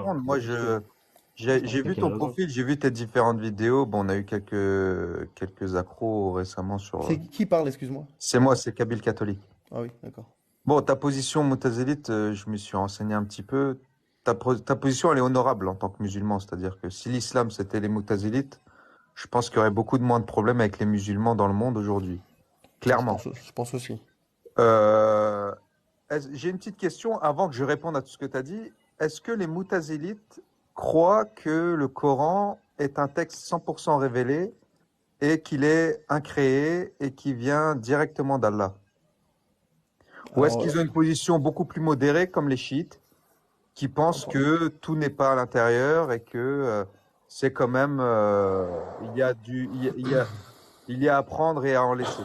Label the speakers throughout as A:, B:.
A: monde. Moi,
B: C'est
A: j'ai
B: un
A: vu ton
B: catalogue.
A: profil, j'ai vu tes différentes vidéos. Bon, on a eu quelques accros récemment sur.
C: C'est qui parle, excuse-moi?
A: C'est moi, c'est Kabyle catholique.
C: Ah oui, d'accord.
A: Bon, ta position Moutazélite, je me suis renseigné un petit peu. Ta position, elle est honorable en tant que musulman. C'est-à-dire que si l'islam, c'était les Moutazélites, je pense qu'il y aurait beaucoup de moins de problèmes avec les musulmans dans le monde aujourd'hui. Clairement.
C: Je pense aussi.
A: Euh, j'ai une petite question avant que je réponde à tout ce que tu as dit. Est-ce que les Moutazélites croient que le Coran est un texte 100% révélé et qu'il est incréé et qui vient directement d'Allah? Ou est-ce
C: Alors,
A: qu'ils ont une position beaucoup plus modérée comme les chiites qui pensent que tout n'est pas à l'intérieur et que c'est quand même il y a à prendre et à en laisser.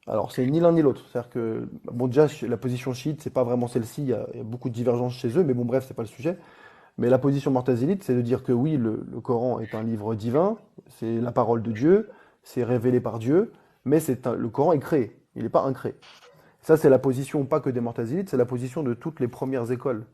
C: alors, c'est ni l'un ni l'autre. C'est-à-dire que, bon, déjà, la position chiite, c'est pas vraiment celle-ci. Il y a beaucoup de divergences chez eux, mais bon, bref, c'est pas le sujet. Mais la position mu'tazilite, c'est de dire que oui, le Coran est un livre divin, c'est la parole de Dieu, c'est révélé par Dieu, mais le Coran est créé, il n'est pas incréé. Ça, c'est la position pas que des mu'tazilites, c'est la position de toutes les premières écoles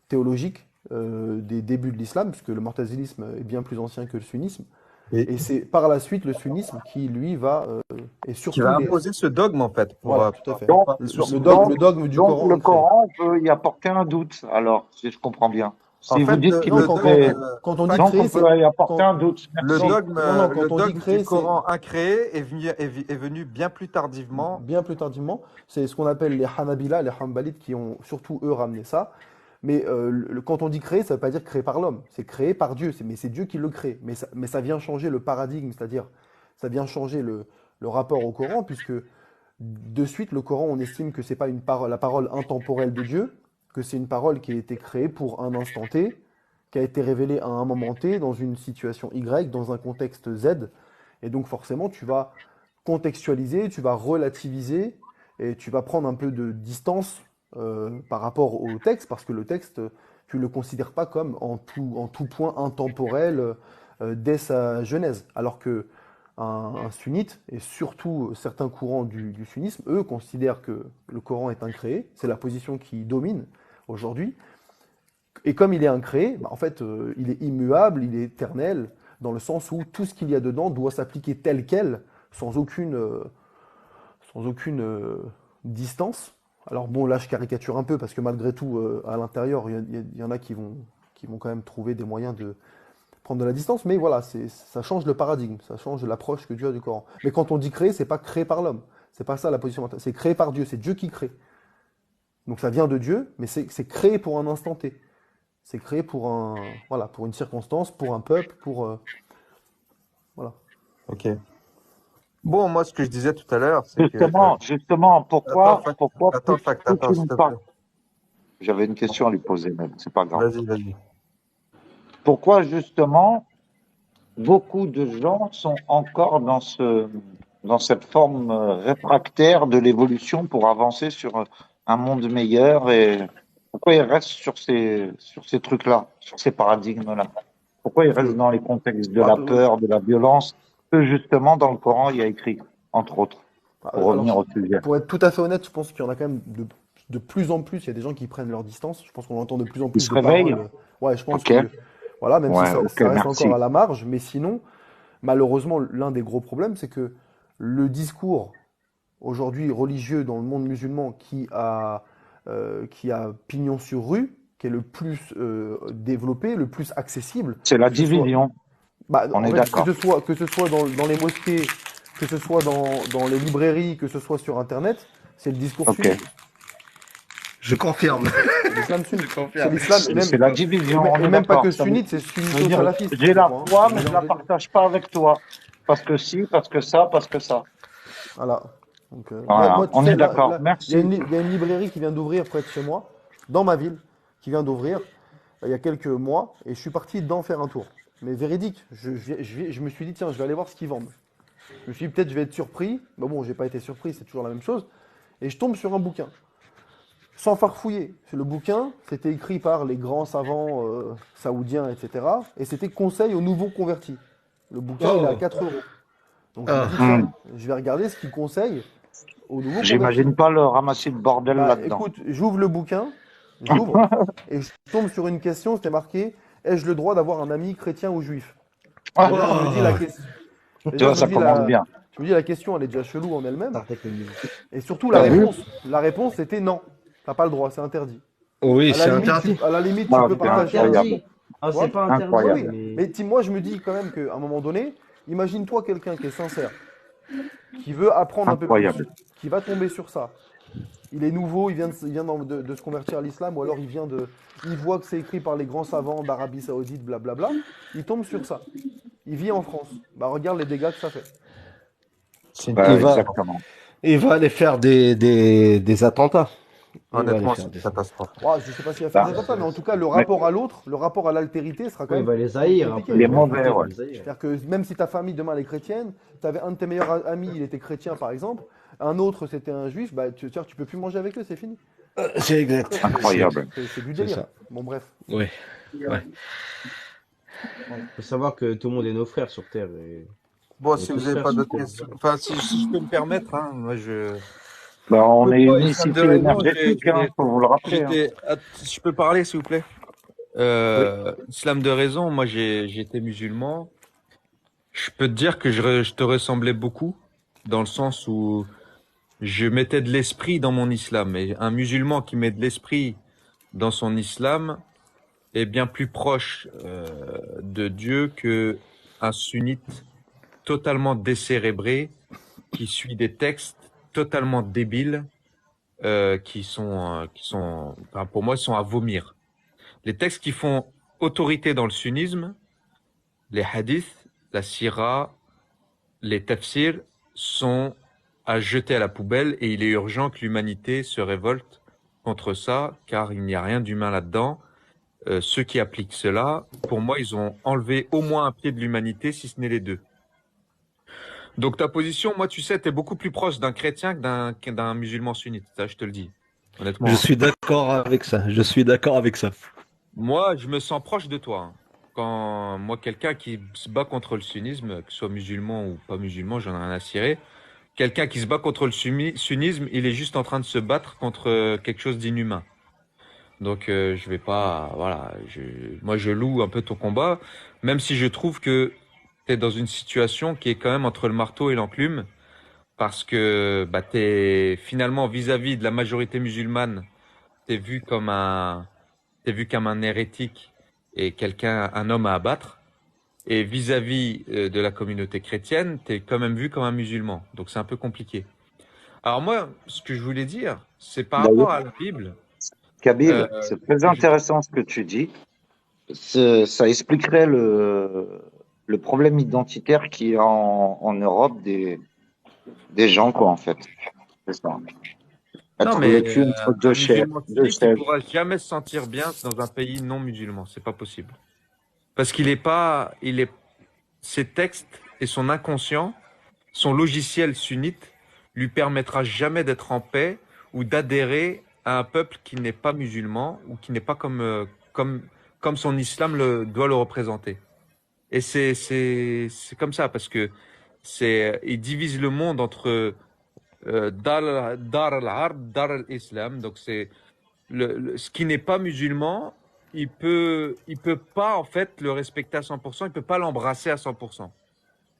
C: théologiques des débuts de l'islam, puisque le mu'tazilisme est bien plus ancien que le sunnisme.
A: Et
C: Et c'est par la suite le sunnisme qui, lui, et
A: qui
C: surtout
A: va
C: les...
A: imposer ce dogme en fait pour,
C: Voilà, tout à fait.
D: Donc,
C: Le dogme du
D: donc
C: Coran
D: le
C: incréé.
D: Coran peut y apporter un doute, alors, si je comprends bien.
A: en
D: Si vous
A: fait
D: dites qu'il
C: Non,
D: est créé,
C: quand on dit
D: donc
C: créé,
D: on
C: c'est...
D: peut y apporter
C: Quand,
D: un doute.
A: le
D: Merci.
A: dogme,
C: non, non,
A: le
C: quand on dit
A: dogme
C: créé,
A: du
C: c'est...
A: Coran incréé est venu bien plus tardivement.
C: Bien plus tardivement, c'est ce qu'on appelle les Hanabila, les Hanbalites qui ont surtout eux ramené ça. Mais quand on dit créer, ça ne veut pas dire créé par l'homme, c'est créé par Dieu, mais c'est Dieu qui le crée. Mais ça vient changer le paradigme, c'est-à-dire ça vient changer le rapport au Coran, puisque de suite, le Coran, on estime que c'est pas la parole intemporelle de Dieu, que c'est une parole qui a été créée pour un instant T, qui a été révélée à un moment T, dans une situation Y, dans un contexte Z. Et donc forcément, tu vas contextualiser, tu vas relativiser et tu vas prendre un peu de distance par rapport au texte, parce que le texte, tu ne le considères pas comme en tout point intemporel dès sa genèse. Alors que un sunnite, et surtout certains courants du sunnisme, eux considèrent que le Coran est incréé, c'est la position qui domine aujourd'hui, et comme il est incréé, bah, en fait, il est immuable, il est éternel, dans le sens où tout ce qu'il y a dedans doit s'appliquer tel quel, sans aucune, sans aucune distance. Alors bon, là je caricature un peu parce que malgré tout, à l'intérieur, il y en a qui vont quand même trouver des moyens de prendre de la distance, mais voilà, ça change le paradigme, ça change l'approche que Dieu a du Coran. Mais quand on dit créer, c'est pas créé par l'homme, c'est pas ça la position mentale, c'est créé par Dieu, c'est Dieu qui crée. Donc ça vient de Dieu, mais c'est créé pour un instant T. C'est créé voilà, pour une circonstance, pour un peuple, voilà.
A: Ok. Bon, moi, ce que je disais tout à l'heure, c'est que.
D: Justement, pourquoi,
A: Attends, Fact,
D: plus
A: attends,
D: tu
A: s'il
D: me
A: te plaît.
D: parles, j'avais une question à lui poser même, c'est pas grave.
A: Vas-y.
D: Pourquoi justement beaucoup de gens sont encore dans cette forme réfractaire de l'évolution pour avancer sur un monde meilleur, et pourquoi ils restent sur ces trucs-là, sur ces paradigmes-là? Pourquoi ils restent dans les contextes de la peur, de la violence, que justement dans le Coran il y a écrit, entre autres, pour revenir au sujet.
C: Pour être tout à fait honnête, je pense qu'il y en a quand même de plus en plus, il y a des gens qui prennent leur distance. Je pense qu'on entend de plus en plus
D: se
C: de
D: réveillent.
C: paroles. Ouais, je pense
D: Ok.
C: que, voilà, même si
D: Ouais,
C: ça
D: ok,
C: reste
D: merci.
C: encore à la marge, mais sinon, malheureusement, l'un des gros problèmes, c'est que le discours aujourd'hui religieux dans le monde musulman qui a pignon sur rue, qui est le plus développé, le plus accessible,
D: C'est la
C: que ce soit,
D: division,
C: bah,
D: on
C: en
D: est
C: fait,
D: d'accord.
C: que ce soit dans les mosquées, que ce soit dans les librairies, que ce soit sur Internet, c'est le discours
D: Ok.
C: sunnite.
B: Je confirme.
C: C'est l'islam sunnite.
B: Je confirme.
C: C'est l'islam,
D: C'est la division, on
C: et
D: est
C: même pas
D: d'accord.
C: que
D: Ça veut
C: sunnite, c'est
D: ça veut dire,
C: sunnito-salafiste.
D: j'ai la
C: je crois, hein.
D: foi,
C: C'est
D: mais je
C: mélange
D: la
C: des deux.
D: partage pas avec toi. Parce que si, parce que ça, parce que ça.
C: Voilà. Donc,
D: Voilà,
C: moi, tu
D: on
C: sais,
D: est d'accord.
C: il y a
D: Merci.
C: il y a une librairie qui vient d'ouvrir près de chez moi, dans ma ville, qui vient d'ouvrir il y a quelques mois, et je suis parti dedans faire un tour. Mais véridique, je me suis dit, tiens, je vais aller voir ce qu'ils vendent. Je me suis dit, peut-être je vais être surpris. Mais bon, j'ai pas été surpris, c'est toujours la même chose. Et je tombe sur un bouquin. Sans farfouiller. Le bouquin, c'était écrit par les grands savants saoudiens, etc. Et c'était conseil aux nouveaux convertis. Le bouquin, il est à 4 euros. Donc je me dis, tiens, je vais regarder ce qu'il conseille aux nouveaux convertis.
D: J'imagine pas le ramassis de bordel
C: Bah
D: là-dedans.
C: écoute, j'ouvre le bouquin, J'ouvre et je tombe sur une question, c'était marqué, ai-je le droit d'avoir un ami chrétien ou juif?
D: Ah,
C: Déjà, je me dis la question.
D: tu
C: Déjà,
D: vois,
C: je me
D: ça
C: dis
D: commence
C: la...
D: bien.
C: je me dis la question, elle est déjà chelou en elle-même.
B: Start avec le niveau.
C: Et surtout,
D: T'as vu?
C: la réponse c'était non. T'as pas le droit, c'est interdit.
B: Oui,
C: À la
B: c'est
C: limite,
B: interdit.
C: à la limite, tu
D: Ah,
C: peux
D: c'est
B: Pas
C: partager avec.
D: incroyable.
B: interdit. Ah,
C: Tu vois?
B: c'est pas interdit,
C: Oui,
D: Incroyable.
C: oui.
B: mais.
C: Mais moi, je me dis quand même qu'à un moment donné, imagine-toi quelqu'un qui est sincère, qui veut apprendre un peu plus,
D: Incroyable.
C: qui va tomber sur ça. Il est nouveau, il vient de se convertir à l'islam, ou alors il voit que c'est écrit par les grands savants d'Arabie Saoudite, blablabla. Il tombe sur ça. Il vit en France. Bah regarde les dégâts que ça fait.
A: C'est une
B: Il
D: Bah,
B: va,
A: catastrophe.
D: exactement.
B: il va aller faire des attentats. Il va aller
A: Honnêtement, c'est
B: faire
A: une
B: des.
A: catastrophe.
C: Ouais, je sais pas s'il va faire
D: Bah,
C: des attentats, mais en tout cas, le
D: mais
C: rapport à l'autre, le rapport à l'altérité sera quand
B: Oui, il
C: même
B: va les haïr
C: compliqué.
B: après.
D: il est
B: Il va
D: mauvais,
B: il va
D: ouais.
B: les haïr.
C: C'est-à-dire que même si ta famille demain elle est chrétienne, tu avais un de tes meilleurs amis, il était chrétien par exemple, un autre c'était un juif, bah tu peux plus manger avec eux, c'est fini.
B: C'est exact.
D: Incroyable.
C: C'est du
B: C'est
C: délire.
B: ça.
C: Bon bref.
B: Oui. Ouais.
C: Voilà.
E: Faut savoir que tout le monde est nos frères sur Terre. Et
A: Bon,
E: on est
A: si vous
E: tous
A: n'avez
E: frères
A: pas
E: sur
A: d'autres
E: Terre.
A: questions, enfin, si je peux me permettre, hein, moi je.
D: Bah, on est
A: Moi,
D: une
A: islam de
D: unicité
A: raison,
D: énergétique, hein, faut vous le rappeler. Hein.
A: Je peux parler, s'il vous plaît?
B: Oui.
A: Islam de raison, moi j'ai été musulman. Je peux te dire que je te ressemblais beaucoup, dans le sens où je mettais de l'esprit dans mon islam. Et un musulman qui met de l'esprit dans son islam est bien plus proche de Dieu que un sunnite totalement décérébré qui suit des textes totalement débiles enfin, pour moi, sont à vomir. Les textes qui font autorité dans le sunnisme, les hadiths, la sira, les tafsirs, sont à jeter à la poubelle et il est urgent que l'humanité se révolte contre ça, car il n'y a rien d'humain là-dedans. Ceux qui appliquent cela, pour moi, ils ont enlevé au moins un pied de l'humanité, si ce n'est les deux. Donc ta position, moi, tu sais, t'es beaucoup plus proche d'un chrétien que d'un musulman sunnite. Ça, je te le dis, honnêtement.
B: Je
A: Hein.
B: suis d'accord avec ça. Je suis d'accord avec ça.
A: Moi, je me sens proche de toi. Hein. Quand moi, quelqu'un qui se bat contre le sunnisme, que ce soit musulman ou pas musulman, j'en ai rien à cirer. Quelqu'un qui se bat contre le sunnisme, il est juste en train de se battre contre quelque chose d'inhumain. Donc, je vais pas, voilà, moi, je loue un peu ton combat, même si je trouve que tu es dans une situation qui est quand même entre le marteau et l'enclume, parce que bah, t'es finalement vis-à-vis de la majorité musulmane, t'es vu comme t'es vu comme un hérétique et un homme à abattre. Et vis-à-vis de la communauté chrétienne, t'es quand même vu comme un musulman. Donc c'est un peu compliqué. Alors moi, ce que je voulais dire, c'est par rapport à la Bible.
D: Kabil, c'est très
A: je-
D: intéressant ce que tu dis. Ça expliquerait le problème identitaire qui est en Europe des gens, quoi, en fait. C'est ça.
A: Non,
D: Être
A: mais
D: le cul entre deux
A: un musulman
D: deux
A: sunnite, il
D: chaises.
A: pourra jamais se sentir bien dans un pays non musulman. C'est pas possible. Parce qu'il est pas, ses textes et son inconscient, son logiciel sunnite, lui permettra jamais d'être en paix ou d'adhérer à un peuple qui n'est pas musulman ou qui n'est pas comme son islam doit le représenter. Et c'est comme ça parce que il divise le monde entre Dar al-Ard, Dar al-Islam. Donc c'est ce qui n'est pas musulman, il peut pas en fait le respecter à 100%, il peut pas l'embrasser à 100%.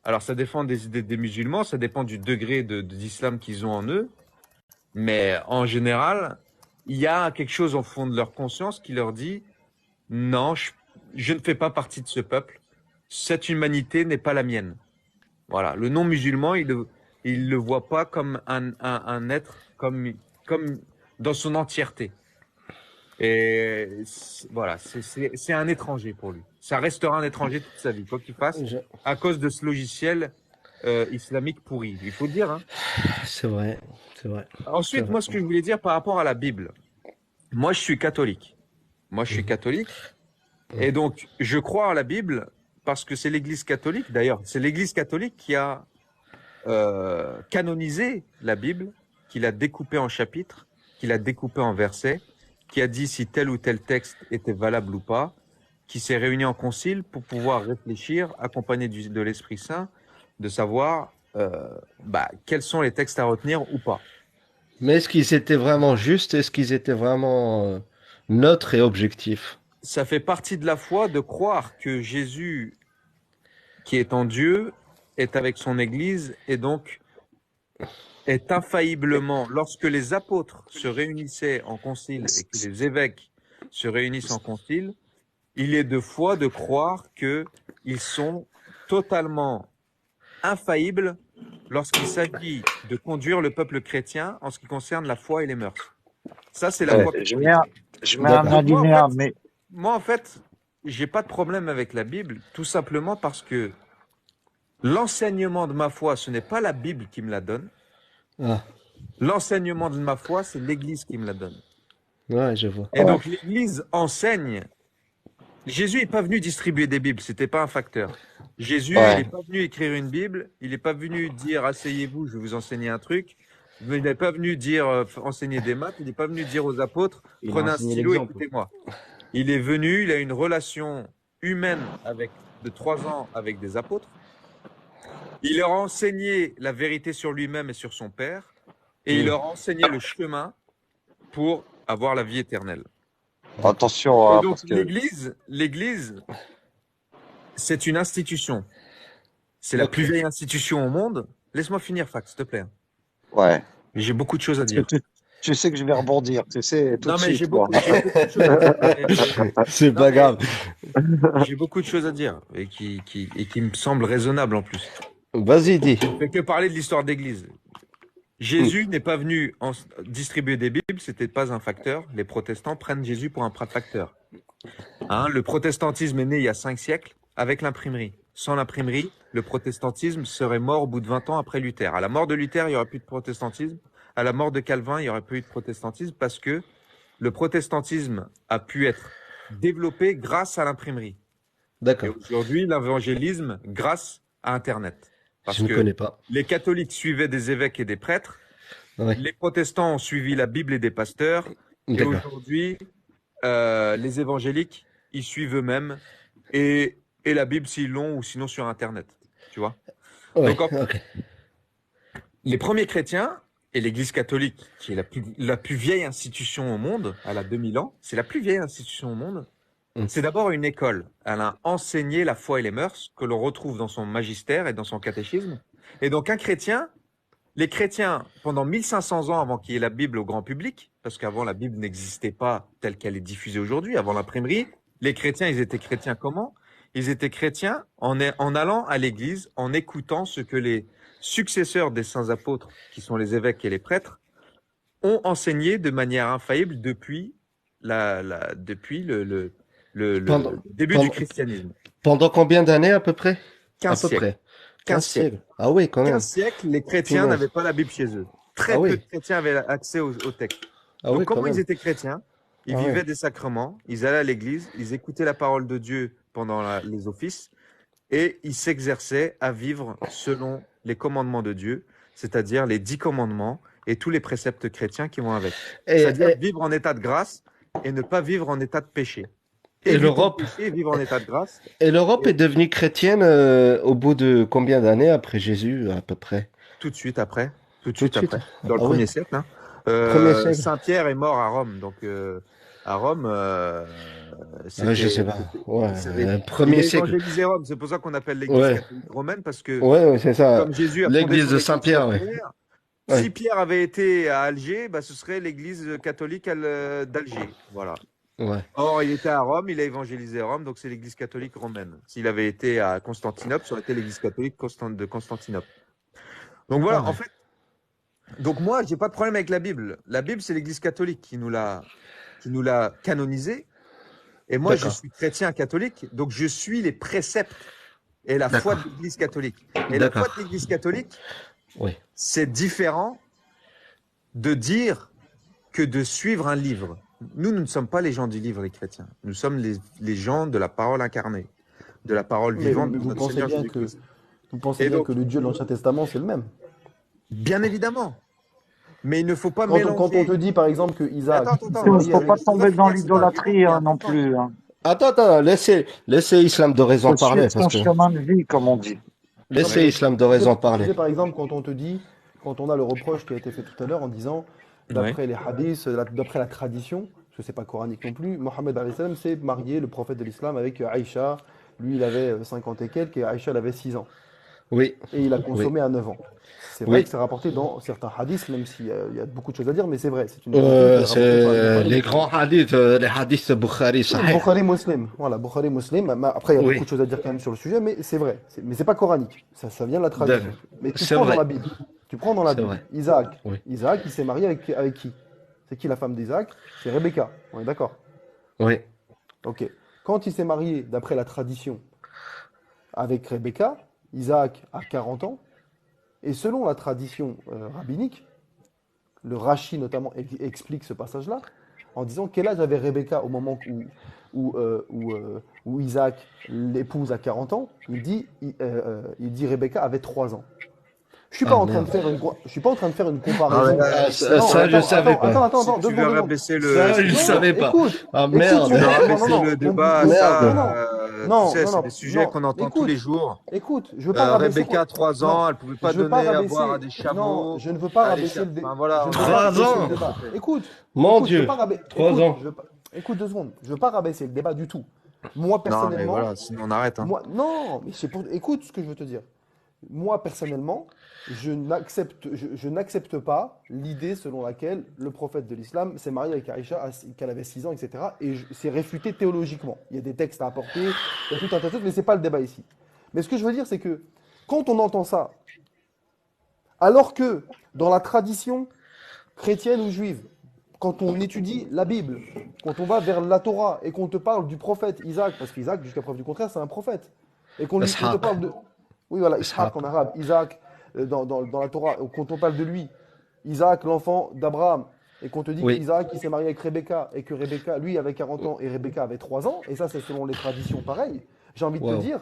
A: Alors ça dépend des idées des musulmans, ça dépend du degré d'islam qu'ils ont en eux, mais en général, il y a quelque chose au fond de leur conscience qui leur dit non, je ne fais pas partie de ce peuple, cette humanité n'est pas la mienne. Voilà, le non-musulman, il le voit pas comme un être comme dans son entièreté. Et voilà, c'est un étranger pour lui. Ça restera un étranger toute sa vie, quoi qu'il fasse,
B: Je-
A: à cause de ce logiciel islamique pourri. Il faut le dire. Hein.
B: C'est vrai. C'est vrai. C'est
A: Ensuite,
B: vrai.
A: moi, ce que je voulais dire par rapport à la Bible. Moi, je suis catholique. Moi, je suis catholique. Et donc, je crois à la Bible parce que c'est l'Église catholique, d'ailleurs, c'est l'Église catholique qui a canonisé la Bible, qui l'a découpée en chapitres, qui l'a découpée en versets, qui a dit si tel ou tel texte était valable ou pas, qui s'est réuni en concile pour pouvoir réfléchir, accompagné de l'Esprit Saint, de savoir quels sont les textes à retenir ou pas.
B: Mais est-ce qu'ils étaient vraiment justes? Est-ce qu'ils étaient vraiment neutre et objectif.
A: Ça fait partie de la foi de croire que Jésus, qui est en Dieu, est avec son Église et donc est infailliblement, lorsque les apôtres se réunissaient en concile et que les évêques se réunissent en concile, il est de foi de croire qu'ils sont totalement infaillibles lorsqu'il s'agit de conduire le peuple chrétien en ce qui concerne la foi et les mœurs. Ça, c'est la foi
D: Je
A: catholique.
D: mets un
B: D'accord.
D: alinéa, mais
A: Moi, en fait, j'ai pas de problème avec la Bible, tout simplement parce que l'enseignement de ma foi, ce n'est pas la Bible qui me la donne.
B: Ah,
A: L'enseignement de ma foi, c'est l'Église qui me la donne.
B: ouais, je vois.
A: Et donc, l'Église enseigne. Jésus n'est pas venu distribuer des Bibles, c'était pas un facteur. Jésus,
D: Ouais.
A: il n'est pas venu écrire une Bible, il n'est pas venu dire asseyez-vous, je vais vous enseigner un truc. Il n'est pas venu dire enseigner des maths, il n'est pas venu dire aux apôtres
E: Il a
A: prenez un
E: enseigné
A: stylo,
E: l'exemple.
A: écoutez-moi. Il est venu, il a une relation humaine de 3 ans avec des apôtres. Il leur a enseigné la vérité sur lui-même et sur son Père, et il leur a enseigné le chemin pour avoir la vie éternelle.
D: attention,
A: Et
D: hein,
A: donc
D: parce que
A: l'Église, c'est une institution. C'est la
B: Ok.
A: plus vieille institution au monde. Laisse-moi finir, Fac, s'il te plaît.
D: ouais.
A: J'ai beaucoup de choses à
D: Parce que
A: dire.
D: tu sais que je vais rebondir, tu sais, tout
A: Non,
D: de
A: mais
D: suite, quoi.
A: j'ai beaucoup de choses à dire.
B: C'est
A: Non,
B: pas
A: mais-
B: grave.
A: J'ai beaucoup de choses à dire et qui me semblent raisonnables en plus.
B: Vas-y, dis.
A: Je ne fais que parler de l'histoire d'Église. Jésus n'est pas venu distribuer des Bibles, c'était pas un facteur. Les protestants prennent Jésus pour un facteur. Hein, le protestantisme est né il y a 5 siècles avec l'imprimerie. Sans l'imprimerie, le protestantisme serait mort au bout de 20 ans après Luther. À la mort de Luther, il n'y aurait plus de protestantisme. À la mort de Calvin, il n'y aurait plus eu de protestantisme parce que le protestantisme a pu être développé grâce à l'imprimerie. Et
B: D'accord.
A: aujourd'hui, l'évangélisme grâce à Internet. Parce
B: Je ne
A: que
B: connais pas.
A: les catholiques suivaient des évêques et des prêtres,
B: Ouais.
A: les protestants ont suivi la Bible et des pasteurs, et
B: D'accord.
A: aujourd'hui, les évangéliques, ils suivent eux-mêmes, et la Bible s'ils l'ont, ou sinon sur Internet. Tu vois?
B: Ouais,
A: Donc,
B: ok.
A: les premiers chrétiens, et l'Église catholique, qui est la plus vieille institution au monde, elle a 2000 ans, c'est la plus vieille institution au monde, c'est d'abord une école. Elle a enseigné la foi et les mœurs, que l'on retrouve dans son magistère et dans son catéchisme. Et donc un chrétien, les chrétiens, pendant 1500 ans avant qu'il y ait la Bible au grand public, parce qu'avant la Bible n'existait pas telle qu'elle est diffusée aujourd'hui, avant l'imprimerie, les chrétiens, ils étaient chrétiens comment? Ils étaient chrétiens en allant à l'église, en écoutant ce que les successeurs des saints apôtres, qui sont les évêques et les prêtres, ont enseigné de manière infaillible depuis le
B: Pendant-
A: début
B: pendant-
A: du christianisme.
B: Pendant combien d'années à peu près?
A: 15
B: À peu
A: siècles.
B: près.
A: 15 siècles.
B: Ah oui, quand même.
A: 15 siècles, les chrétiens
B: Punaise.
A: n'avaient pas la Bible chez eux. Très
B: Ah
A: peu
B: oui.
A: de chrétiens avaient accès au texte.
B: Ah
A: Donc
B: oui, quand
A: comment ils
B: même.
A: étaient chrétiens? Ils
B: Ah
A: vivaient
B: ouais.
A: des sacrements, ils allaient à l'église, ils écoutaient la parole de Dieu pendant les offices et ils s'exerçaient à vivre selon les commandements de Dieu, c'est-à-dire les 10 commandements et tous les préceptes chrétiens qui vont avec.
B: Et,
A: C'est-à dire
B: et-
A: vivre en état de grâce et ne pas vivre en état de péché.
B: Et
A: Éviter
B: l'Europe
A: le péché et vivre en état de grâce.
B: et l'Europe est devenue chrétienne au bout de combien d'années après Jésus, à peu près?
A: Tout de suite après. Tout de
B: Tout de
A: suite
B: suite.
A: après. Dans le
B: Ah oui.
A: 1er siècle. Hein.
B: Premier siècle.
A: Saint-Pierre est mort à Rome. Donc, à Rome,
B: Ah, je sais pas. Ouais,
A: il
B: premier
A: a
B: siècle.
A: évangélisé Rome. C'est pour ça qu'on appelle l'église
B: Ouais.
A: catholique romaine, parce que
B: Ouais, c'est ça.
A: comme Jésus a
B: l'église
A: fondé son
B: de
A: église
B: Saint-Pierre,
A: sur
B: ouais.
A: Pierre,
B: Ouais.
A: si Pierre avait été à Alger, bah, ce serait l'église catholique d'Alger. Voilà.
B: Ouais.
A: Or, il était à Rome, il a évangélisé Rome, donc c'est l'église catholique romaine. S'il avait été à Constantinople, ça aurait été l'église catholique de Constantinople. Donc voilà,
B: Ah ouais.
A: en fait, donc moi, j'ai pas de problème avec la Bible. La Bible, c'est l'église catholique qui nous l'a canonisée. Et moi, je
B: D'accord.
A: suis chrétien catholique, donc je suis les préceptes et la foi de
B: D'accord.
A: l'église catholique. Et la foi
B: D'accord.
A: de l'église catholique,
B: Oui.
A: c'est différent de dire que de suivre un livre. Nous ne sommes pas les gens du livre, les chrétiens. Nous sommes les gens de la parole incarnée, de la parole
C: Mais
A: vivante de
C: vous
A: notre
C: pensez
A: Seigneur
C: bien
A: Jésus-Christ.
C: Vous pensez
A: Et
C: bien
A: donc-
C: que le Dieu de l'Ancien Testament, c'est le même.
A: Bien évidemment. Mais il ne faut pas
C: Quand
A: mélanger.
C: on te dit, par exemple, que Isaac,
A: Attends,
C: il s'est
A: attends,
D: Il ne
C: marié
D: faut
C: avec...
D: pas tomber dans l'idolâtrie non
A: Attends.
D: plus. Hein.
B: Attends, laissez Islam de raison
D: Faut
B: parler,
D: suivre son
B: parce que
D: chemin de vie, comme on dit.
B: laissez Islam de raison
C: Tu
B: parler.
C: sais, par exemple, quand on te dit, quand on a le reproche qui a été fait tout à l'heure en disant, d'après les hadiths, d'après la tradition, parce que c'est pas coranique non plus. Mohammed alayhi salam s'est marié, le prophète de l'islam, avec Aïcha. Lui, il avait 50 et quelques, et Aïcha, elle avait 6 ans.
B: Oui,
C: Et il a
B: oui,
C: consommé à 9 ans. C'est vrai
B: oui.
C: que c'est rapporté dans certains hadiths, même s'il y a beaucoup de choses à dire, mais c'est vrai. C'est une vérité qui est rapportée par le
B: C'est
C: Bukhari.
B: les grands hadiths, les hadiths Bukhari Sahih.
C: Bukhari Muslim. Voilà, Bukhari Muslim. Après, il y a beaucoup
B: Oui,
C: de choses à dire quand même sur le sujet, mais c'est vrai. Mais c'est pas coranique. Ça vient de la tradition.
B: d'accord.
C: Mais tu
B: C'est
C: prends dans la
B: vrai,
C: Bible. Tu prends dans la
B: c'est
C: Bible.
B: vrai.
C: Isaac.
B: Oui,
C: Isaac, il s'est marié avec qui? C'est qui la femme d'Isaac? C'est Rebecca. On est d'accord?
B: oui.
C: Ok. Quand il s'est marié, d'après la tradition, avec Rebecca, Isaac a 40 ans. Et selon la tradition rabbinique, le Rashi notamment explique ce passage-là, en disant quel âge avait Rebecca au moment où Isaac l'épouse à 40 ans. Il dit Rebecca avait 3 ans. Je suis pas
B: Ah
C: en train de
B: merde.
C: faire je suis pas en train de faire une
A: Ah ouais,
C: comparaison.
B: Ah, ça,
C: Non,
B: ça, je
C: attends,
B: savais
C: attends, attends,
B: pas.
C: attends,
A: si
C: attends,
A: tu veux
C: 2 secondes.
A: rabaisser
B: Ça, je
C: Non,
B: savais pas.
C: écoute,
B: Ah
C: écoute,
B: merde.
A: tu veux
C: non,
A: rabaisser
C: non,
A: le débat à
C: non,
B: Merde.
C: non,
A: ça, tu
C: non,
A: sais,
C: non,
A: c'est
C: non,
A: des sujets
C: non,
A: qu'on entend tous les
C: écoute,
A: jours.
C: écoute, je veux pas rabaisser
A: Rebecca a 3
C: non,
A: ans, elle pouvait pas
C: je veux pas
A: donner à boire à
C: rabaisser,
A: des
C: non,
A: chameaux,
C: je ne veux pas
A: à des
C: rabaisser
A: enfin voilà,
C: je ne veux pas
B: 3
C: rabaisser le
B: ans.
C: débat. Écoute,
B: Mon
C: écoute, je veux
B: Dieu.
C: pas rabaisser,
B: 3 ans.
C: écoute 2 secondes, je veux pas rabaisser le débat du tout. Moi,
A: non mais
C: personnellement,
A: voilà, sinon on arrête hein.
C: non, mais écoute ce que je veux te dire. Moi, personnellement, je n'accepte pas l'idée selon laquelle le prophète de l'islam s'est marié avec Aïcha qu'elle avait 6 ans, etc. Et c'est réfuté théologiquement. Il y a des textes à apporter, il y a tout un tas de choses, mais ce n'est pas le débat ici. Mais ce que je veux dire, c'est que quand on entend ça, alors que dans la tradition chrétienne ou juive, quand on étudie la Bible, quand on va vers la Torah et qu'on te parle du prophète Isaac, parce qu'Isaac, jusqu'à preuve du contraire, c'est un prophète, et qu'on te
B: Ishaq.
C: parle de... Oui, voilà, Ishaq
B: Ishaq.
C: en arabe, Isaac dans la Torah, quand on parle de lui, Isaac, l'enfant d'Abraham, et qu'on te dit
B: Oui.
C: qu'Isaac, il s'est marié avec Rebecca, et que Rebecca, lui, avait 40 ans, et Rebecca avait 3 ans, et ça, c'est selon les traditions pareilles, j'ai envie de te
B: Wow.
C: dire,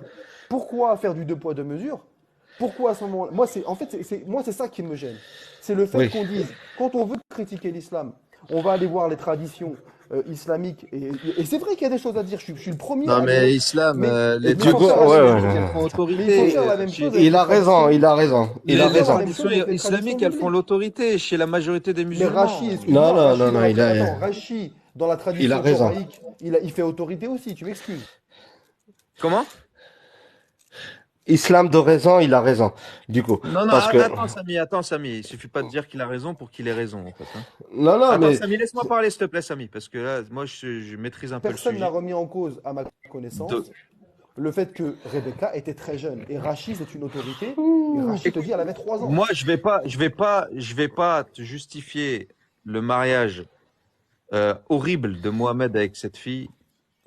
C: pourquoi faire du deux poids, deux mesures? Pourquoi à ce moment-là? Moi, c'est ça qui me gêne. C'est le fait
B: Oui.
C: qu'on dise, quand on veut critiquer l'islam, on va aller voir les traditions islamiques. Et c'est vrai qu'il y a des choses à dire. Je suis le premier
A: Non
C: à
A: mais
C: dire.
A: islam,
C: Mais,
A: les
C: mais il faut
B: coup,
C: faire la
B: ouais,
C: même
B: ouais,
C: chose.
B: ouais.
A: elles font
C: Mais il faut
A: autorité.
C: faire la même chose avec
B: Il
C: les
B: a raison,
C: traditions.
B: il a raison. Il
C: Mais
B: a
C: il faut faire
B: raison.
C: la même chose avec les traditions
A: Islamiques, elles font
C: bibliques.
A: l'autorité chez la majorité des
C: Mais
A: musulmans.
C: Rachi, excuse-moi,
B: Non, non,
C: Rachi,
B: non,
C: dans
B: non,
C: la,
B: il a,
C: attends, Rachi, dans la
B: il a
C: tradition
B: raison.
C: toraïque, il fait autorité aussi, tu m'excuses.
A: Comment?
B: Islam de raison, il a raison. Du coup,
A: Non, non,
B: parce que
A: attends, Samy. Il suffit pas de dire qu'il a raison pour qu'il ait raison, en fait, hein.
B: non, non,
A: Attends,
B: mais
A: Samy, laisse-moi parler, s'il te plaît, Samy, parce que là, moi, je maîtrise un peu le
C: Personne n'a
A: sujet.
C: remis en cause, à ma connaissance,
A: De-
C: le fait que Rebecca était très jeune. Et Rachi, c'est une autorité. Et Rachi te dit, elle avait 3 ans.
A: Moi, je vais pas te justifier le mariage horrible de Mohamed avec cette fille